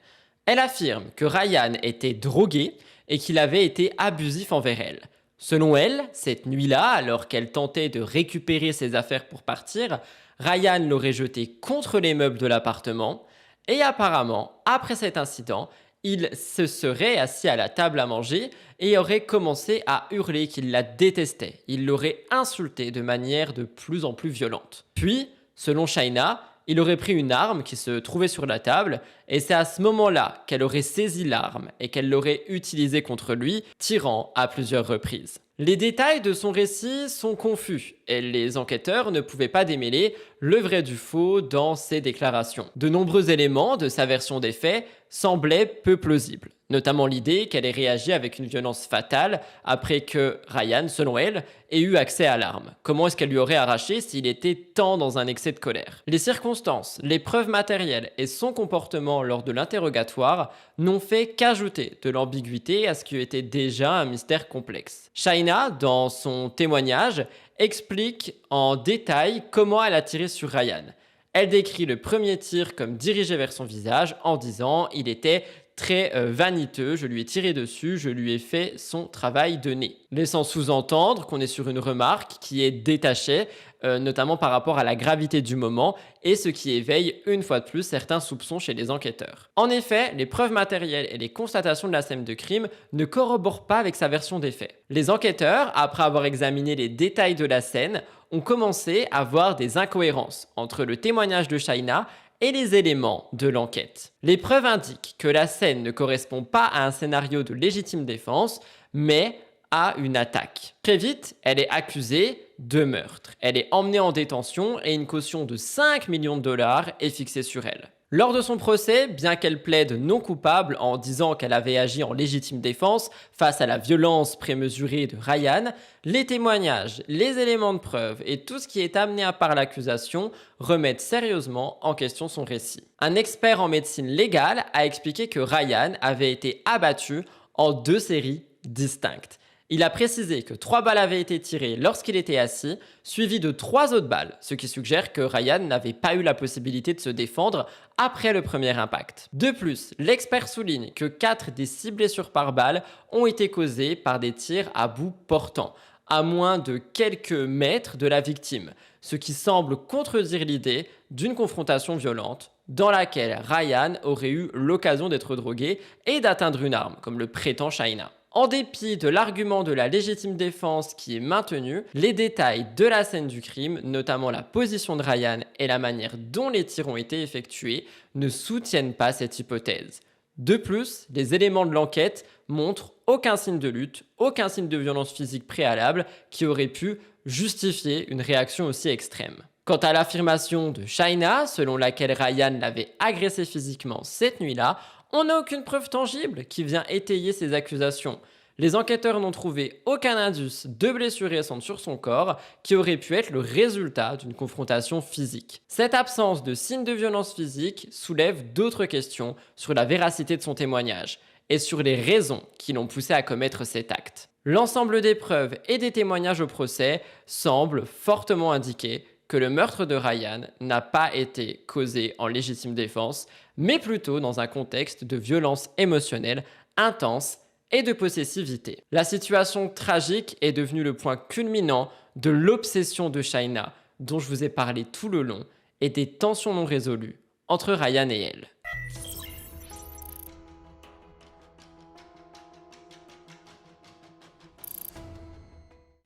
A: Elle affirme que Ryan était drogué et qu'il avait été abusif envers elle. Selon elle, cette nuit-là, alors qu'elle tentait de récupérer ses affaires pour partir, Ryan l'aurait jeté contre les meubles de l'appartement et apparemment, après cet incident, il se serait assis à la table à manger et aurait commencé à hurler qu'il la détestait. Il l'aurait insultée de manière de plus en plus violente. Puis, selon Shaina, il aurait pris une arme qui se trouvait sur la table et c'est à ce moment-là qu'elle aurait saisi l'arme et qu'elle l'aurait utilisée contre lui, tirant à plusieurs reprises. Les détails de son récit sont confus et les enquêteurs ne pouvaient pas démêler le vrai du faux dans ses déclarations. De nombreux éléments de sa version des faits semblaient peu plausibles, notamment l'idée qu'elle ait réagi avec une violence fatale après que Ryan, selon elle, ait eu accès à l'arme. Comment est-ce qu'elle lui aurait arraché s'il était tant dans un excès de colère? Les circonstances, les preuves matérielles et son comportement lors de l'interrogatoire n'ont fait qu'ajouter de l'ambiguïté à ce qui était déjà un mystère complexe. Shaina, dans son témoignage, explique en détail comment elle a tiré sur Ryan. Elle décrit le premier tir comme dirigé vers son visage en disant « il était très vaniteux, je lui ai tiré dessus, je lui ai fait son travail de nez », laissant sous-entendre qu'on est sur une remarque qui est détachée, notamment par rapport à la gravité du moment et ce qui éveille une fois de plus certains soupçons chez les enquêteurs. En effet, les preuves matérielles et les constatations de la scène de crime ne corroborent pas avec sa version des faits. Les enquêteurs, après avoir examiné les détails de la scène, ont commencé à voir des incohérences entre le témoignage de Shaina et les éléments de l'enquête. Les preuves indiquent que la scène ne correspond pas à un scénario de légitime défense, mais à une attaque. Très vite, elle est accusée de meurtre. Elle est emmenée en détention et une caution de 5 millions de dollars est fixée sur elle. Lors de son procès, bien qu'elle plaide non coupable en disant qu'elle avait agi en légitime défense face à la violence prémesurée de Ryan, les témoignages, les éléments de preuve et tout ce qui est amené par l'accusation remettent sérieusement en question son récit. Un expert en médecine légale a expliqué que Ryan avait été abattu en 2 séries distinctes. Il a précisé que 3 balles avaient été tirées lorsqu'il était assis, suivies de 3 autres balles, ce qui suggère que Ryan n'avait pas eu la possibilité de se défendre après le premier impact. De plus, l'expert souligne que 4 des 6 blessures par balle ont été causées par des tirs à bout portant, à moins de quelques mètres de la victime, ce qui semble contredire l'idée d'une confrontation violente dans laquelle Ryan aurait eu l'occasion d'être drogué et d'atteindre une arme, comme le prétend Shaina. En dépit de l'argument de la légitime défense qui est maintenu, les détails de la scène du crime, notamment la position de Ryan et la manière dont les tirs ont été effectués, ne soutiennent pas cette hypothèse. De plus, les éléments de l'enquête montrent aucun signe de lutte, aucun signe de violence physique préalable qui aurait pu justifier une réaction aussi extrême. Quant à l'affirmation de Shaina, selon laquelle Ryan l'avait agressé physiquement cette nuit-là, on n'a aucune preuve tangible qui vient étayer ces accusations. Les enquêteurs n'ont trouvé aucun indice de blessure récente sur son corps qui aurait pu être le résultat d'une confrontation physique. Cette absence de signes de violence physique soulève d'autres questions sur la véracité de son témoignage et sur les raisons qui l'ont poussé à commettre cet acte. L'ensemble des preuves et des témoignages au procès semblent fortement indiquer que le meurtre de Ryan n'a pas été causé en légitime défense, mais plutôt dans un contexte de violence émotionnelle intense et de possessivité. La situation tragique est devenue le point culminant de l'obsession de Shaina, dont je vous ai parlé tout le long, et des tensions non résolues entre Ryan et elle.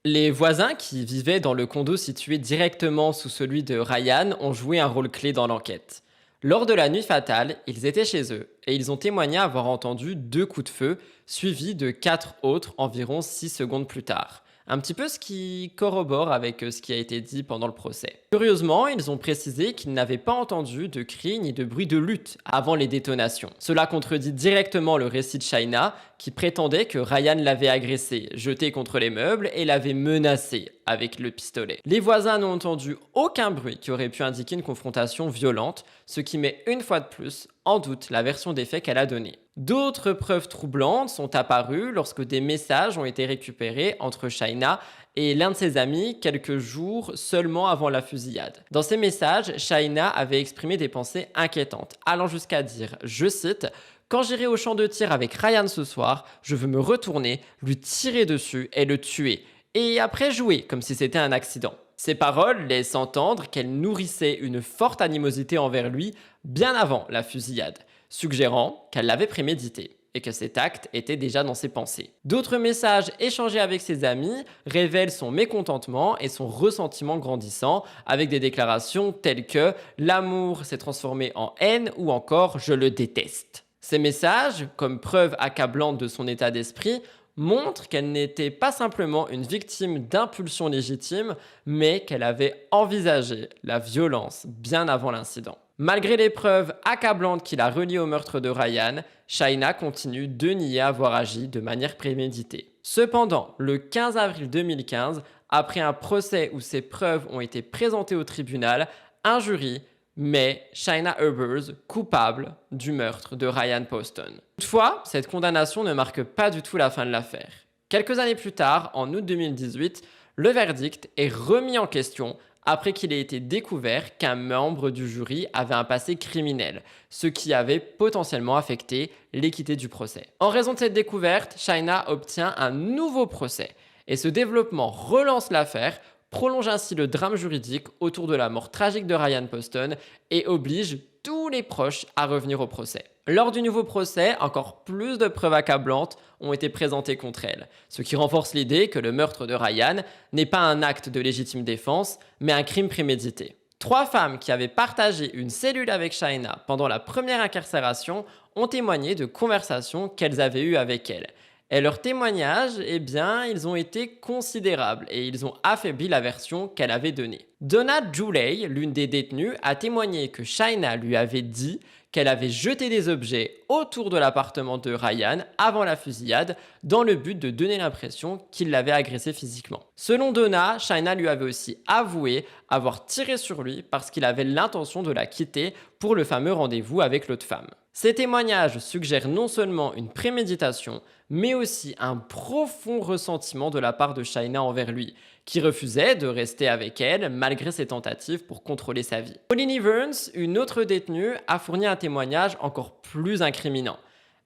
A: Les voisins qui vivaient dans le condo situé directement sous celui de Ryan ont joué un rôle clé dans l'enquête. Lors de la nuit fatale, ils étaient chez eux et ils ont témoigné avoir entendu 2 coups de feu suivis de 4 autres environ 6 secondes plus tard. Un petit peu ce qui corrobore avec ce qui a été dit pendant le procès. Curieusement, ils ont précisé qu'ils n'avaient pas entendu de cris ni de bruit de lutte avant les détonations. Cela contredit directement le récit de Shaina qui prétendait que Ryan l'avait agressé, jeté contre les meubles et l'avait menacé avec le pistolet. Les voisins n'ont entendu aucun bruit qui aurait pu indiquer une confrontation violente, ce qui met une fois de plus en doute la version des faits qu'elle a donnée. D'autres preuves troublantes sont apparues lorsque des messages ont été récupérés entre Shaina et l'un de ses amis quelques jours seulement avant la fusillade. Dans ces messages, Shaina avait exprimé des pensées inquiétantes, allant jusqu'à dire, je cite, « Quand j'irai au champ de tir avec Ryan ce soir, je veux me retourner, lui tirer dessus et le tuer, et après jouer comme si c'était un accident. » Ces paroles laissent entendre qu'elle nourrissait une forte animosité envers lui bien avant la fusillade, suggérant qu'elle l'avait prémédité et que cet acte était déjà dans ses pensées. D'autres messages échangés avec ses amis révèlent son mécontentement et son ressentiment grandissant avec des déclarations telles que « l'amour s'est transformé en haine » ou encore « je le déteste ». Ces messages, comme preuve accablante de son état d'esprit, montrent qu'elle n'était pas simplement une victime d'impulsions légitimes, mais qu'elle avait envisagé la violence bien avant l'incident. Malgré les preuves accablantes qui la relient au meurtre de Ryan, Shaina continue de nier avoir agi de manière préméditée. Cependant, le 15 avril 2015, après un procès où ces preuves ont été présentées au tribunal, un jury met Shaina Ebbers coupable du meurtre de Ryan Poston. Toutefois, cette condamnation ne marque pas du tout la fin de l'affaire. Quelques années plus tard, en août 2018, le verdict est remis en question après qu'il ait été découvert qu'un membre du jury avait un passé criminel, ce qui avait potentiellement affecté l'équité du procès. En raison de cette découverte, Shaina obtient un nouveau procès et ce développement relance l'affaire, prolonge ainsi le drame juridique autour de la mort tragique de Ryan Poston et oblige tous les proches à revenir au procès. Lors du nouveau procès, encore plus de preuves accablantes ont été présentées contre elle, ce qui renforce l'idée que le meurtre de Ryan n'est pas un acte de légitime défense, mais un crime prémédité. 3 femmes qui avaient partagé une cellule avec Shaina pendant la première incarcération ont témoigné de conversations qu'elles avaient eues avec elle. Et leurs témoignages, ils ont été considérables et ils ont affaibli la version qu'elle avait donnée. Donna Juley, l'une des détenues, a témoigné que Shaina lui avait dit qu'elle avait jeté des objets autour de l'appartement de Ryan avant la fusillade dans le but de donner l'impression qu'il l'avait agressé physiquement. Selon Donna, Shaina lui avait aussi avoué avoir tiré sur lui parce qu'il avait l'intention de la quitter pour le fameux rendez-vous avec l'autre femme. Ces témoignages suggèrent non seulement une préméditation, mais aussi un profond ressentiment de la part de Shaina envers lui, qui refusait de rester avec elle malgré ses tentatives pour contrôler sa vie. Pauline Evans, une autre détenue, a fourni un témoignage encore plus incriminant.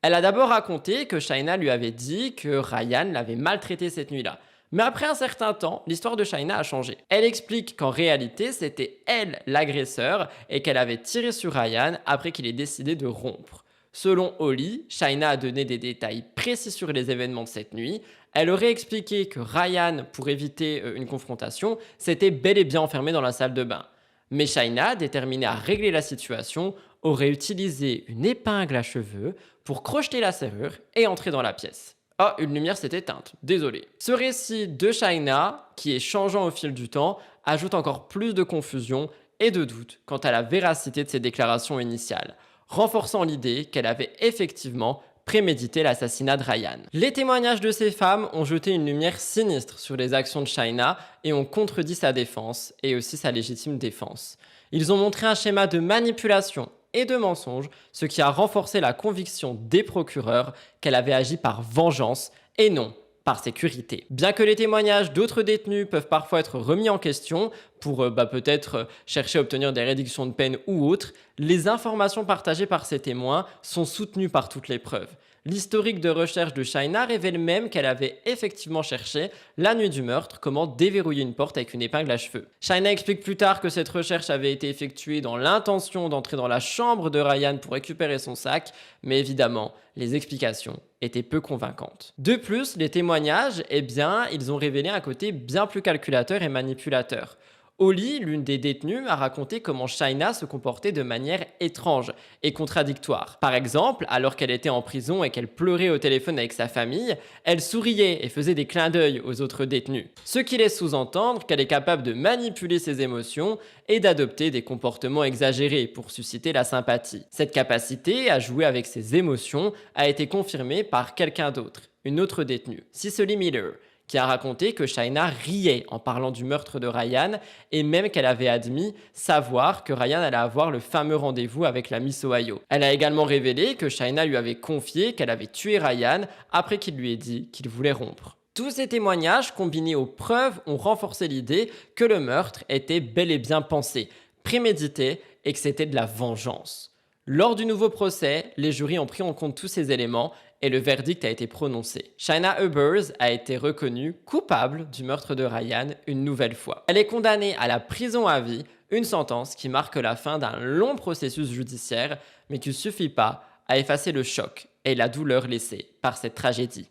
A: Elle a d'abord raconté que Shaina lui avait dit que Ryan l'avait maltraité cette nuit-là. Mais après un certain temps, l'histoire de Shaina a changé. Elle explique qu'en réalité, c'était elle l'agresseur et qu'elle avait tiré sur Ryan après qu'il ait décidé de rompre. Selon Holly, Shaina a donné des détails précis sur les événements de cette nuit. Elle aurait expliqué que Ryan, pour éviter une confrontation, s'était bel et bien enfermé dans la salle de bain. Mais Shaina, déterminée à régler la situation, aurait utilisé une épingle à cheveux pour crocheter la serrure et entrer dans la pièce. Oh, une lumière s'est éteinte, désolé. Ce récit de Shaina, qui est changeant au fil du temps, ajoute encore plus de confusion et de doute quant à la véracité de ses déclarations initiales, renforçant l'idée qu'elle avait effectivement prémédité l'assassinat de Ryan. Les témoignages de ces femmes ont jeté une lumière sinistre sur les actions de Shaina et ont contredit sa défense et aussi sa légitime défense. Ils ont montré un schéma de manipulation et de mensonge, ce qui a renforcé la conviction des procureurs qu'elle avait agi par vengeance et non par sécurité. Bien que les témoignages d'autres détenus peuvent parfois être remis en question pour peut-être chercher à obtenir des réductions de peine ou autres, les informations partagées par ces témoins sont soutenues par toutes les preuves. L'historique de recherche de Shaina révèle même qu'elle avait effectivement cherché, la nuit du meurtre, comment déverrouiller une porte avec une épingle à cheveux. Shaina explique plus tard que cette recherche avait été effectuée dans l'intention d'entrer dans la chambre de Ryan pour récupérer son sac, mais évidemment, les explications étaient peu convaincantes. De plus, les témoignages, ils ont révélé un côté bien plus calculateur et manipulateur. Holly, l'une des détenues, a raconté comment Shaina se comportait de manière étrange et contradictoire. Par exemple, alors qu'elle était en prison et qu'elle pleurait au téléphone avec sa famille, elle souriait et faisait des clins d'œil aux autres détenus. Ce qui laisse sous-entendre qu'elle est capable de manipuler ses émotions et d'adopter des comportements exagérés pour susciter la sympathie. Cette capacité à jouer avec ses émotions a été confirmée par quelqu'un d'autre, une autre détenue, Cicely Miller, qui a raconté que Shaina riait en parlant du meurtre de Ryan et même qu'elle avait admis savoir que Ryan allait avoir le fameux rendez-vous avec la Miss Ohio. Elle a également révélé que Shaina lui avait confié qu'elle avait tué Ryan après qu'il lui ait dit qu'il voulait rompre. Tous ces témoignages, combinés aux preuves, ont renforcé l'idée que le meurtre était bel et bien pensé, prémédité et que c'était de la vengeance. Lors du nouveau procès, les jurys ont pris en compte tous ces éléments et le verdict a été prononcé. Shaina Ebbers a été reconnue coupable du meurtre de Ryan une nouvelle fois. Elle est condamnée à la prison à vie, une sentence qui marque la fin d'un long processus judiciaire, mais qui ne suffit pas à effacer le choc et la douleur laissée par cette tragédie.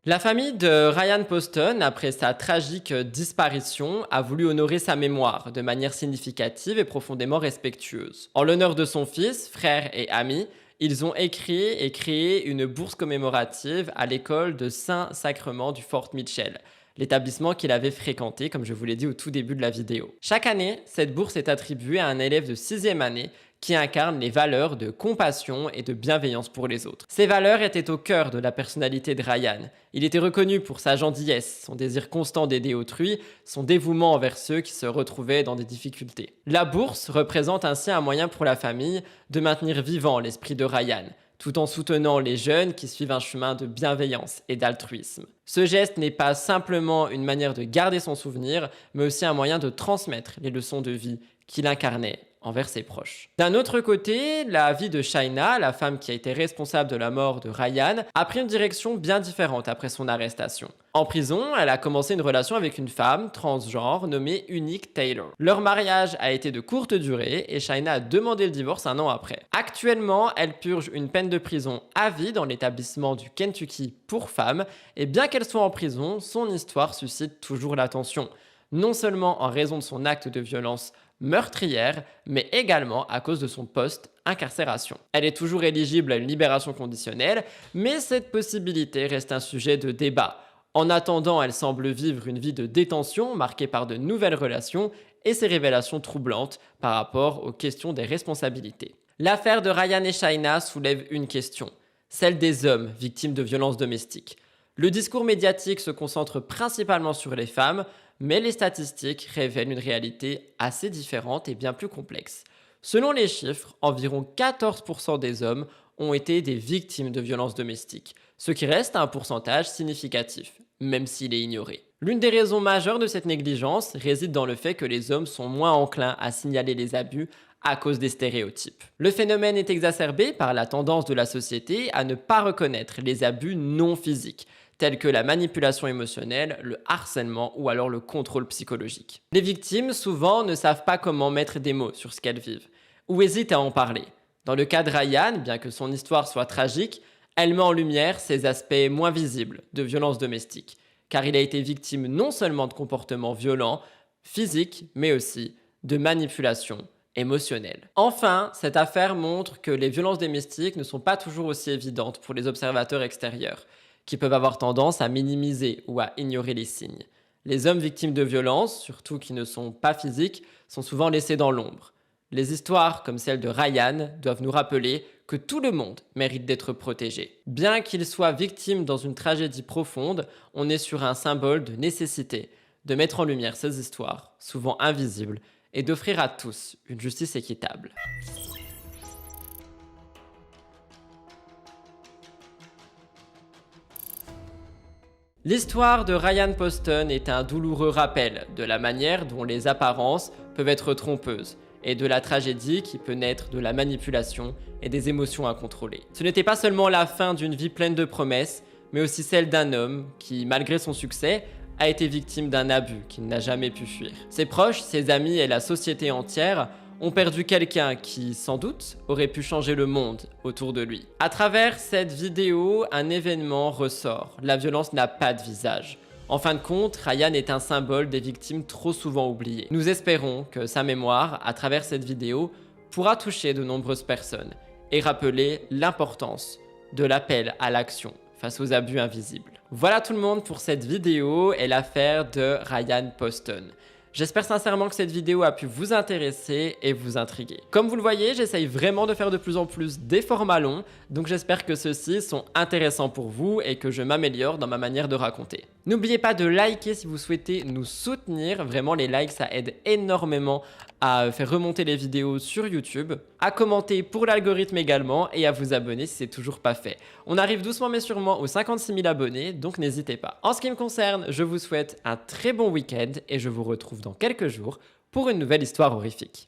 A: La famille de Ryan Poston, après sa tragique disparition, a voulu honorer sa mémoire de manière significative et profondément respectueuse. En l'honneur de son fils, frère et ami, ils ont écrit et créé une bourse commémorative à l'école de Saint-Sacrement du Fort Mitchell, l'établissement qu'il avait fréquenté, comme je vous l'ai dit au tout début de la vidéo. Chaque année, cette bourse est attribuée à un élève de 6e année qui incarne les valeurs de compassion et de bienveillance pour les autres. Ces valeurs étaient au cœur de la personnalité de Ryan. Il était reconnu pour sa gentillesse, son désir constant d'aider autrui, son dévouement envers ceux qui se retrouvaient dans des difficultés. La bourse représente ainsi un moyen pour la famille de maintenir vivant l'esprit de Ryan, tout en soutenant les jeunes qui suivent un chemin de bienveillance et d'altruisme. Ce geste n'est pas simplement une manière de garder son souvenir, mais aussi un moyen de transmettre les leçons de vie qu'il incarnait envers ses proches. D'un autre côté, la vie de Shaina, la femme qui a été responsable de la mort de Ryan, a pris une direction bien différente après son arrestation. En prison, elle a commencé une relation avec une femme transgenre nommée Unique Taylor. Leur mariage a été de courte durée et Shaina a demandé le divorce un an après. Actuellement, elle purge une peine de prison à vie dans l'établissement du Kentucky pour femmes et bien qu'elle soit en prison, son histoire suscite toujours l'attention. Non seulement en raison de son acte de violence meurtrière, mais également à cause de son post-incarcération. Elle est toujours éligible à une libération conditionnelle, mais cette possibilité reste un sujet de débat. En attendant, elle semble vivre une vie de détention marquée par de nouvelles relations et ses révélations troublantes par rapport aux questions des responsabilités. L'affaire de Ryan et Shaina soulève une question, celle des hommes victimes de violences domestiques. Le discours médiatique se concentre principalement sur les femmes, mais les statistiques révèlent une réalité assez différente et bien plus complexe. Selon les chiffres, environ 14% des hommes ont été des victimes de violences domestiques, ce qui reste un pourcentage significatif, même s'il est ignoré. L'une des raisons majeures de cette négligence réside dans le fait que les hommes sont moins enclins à signaler les abus à cause des stéréotypes. Le phénomène est exacerbé par la tendance de la société à ne pas reconnaître les abus non physiques, tels que la manipulation émotionnelle, le harcèlement ou alors le contrôle psychologique. Les victimes, souvent, ne savent pas comment mettre des mots sur ce qu'elles vivent, ou hésitent à en parler. Dans le cas de Ryan, bien que son histoire soit tragique, elle met en lumière ses aspects moins visibles de violence domestique, car il a été victime non seulement de comportements violents, physiques, mais aussi de manipulation émotionnelle. Enfin, cette affaire montre que les violences domestiques ne sont pas toujours aussi évidentes pour les observateurs extérieurs, qui peuvent avoir tendance à minimiser ou à ignorer les signes. Les hommes victimes de violences, surtout qui ne sont pas physiques, sont souvent laissés dans l'ombre. Les histoires comme celle de Ryan doivent nous rappeler que tout le monde mérite d'être protégé. Bien qu'il soit victime dans une tragédie profonde, on est sur un symbole de nécessité, de mettre en lumière ces histoires, souvent invisibles, et d'offrir à tous une justice équitable. L'histoire de Ryan Poston est un douloureux rappel de la manière dont les apparences peuvent être trompeuses et de la tragédie qui peut naître de la manipulation et des émotions incontrôlées. Ce n'était pas seulement la fin d'une vie pleine de promesses, mais aussi celle d'un homme qui, malgré son succès, a été victime d'un abus qu'il n'a jamais pu fuir. Ses proches, ses amis et la société entière ont perdu quelqu'un qui, sans doute, aurait pu changer le monde autour de lui. À travers cette vidéo, un événement ressort. La violence n'a pas de visage. En fin de compte, Ryan est un symbole des victimes trop souvent oubliées. Nous espérons que sa mémoire, à travers cette vidéo, pourra toucher de nombreuses personnes et rappeler l'importance de l'appel à l'action face aux abus invisibles. Voilà tout le monde pour cette vidéo et l'affaire de Ryan Poston. J'espère sincèrement que cette vidéo a pu vous intéresser et vous intriguer. Comme vous le voyez, j'essaye vraiment de faire de plus en plus des formats longs, donc j'espère que ceux-ci sont intéressants pour vous et que je m'améliore dans ma manière de raconter. N'oubliez pas de liker si vous souhaitez nous soutenir, vraiment les likes ça aide énormément à faire remonter les vidéos sur YouTube, à commenter pour l'algorithme également et à vous abonner si c'est toujours pas fait. On arrive doucement mais sûrement aux 56 000 abonnés, donc n'hésitez pas. En ce qui me concerne, je vous souhaite un très bon week-end et je vous retrouve dans quelques jours pour une nouvelle histoire horrifique.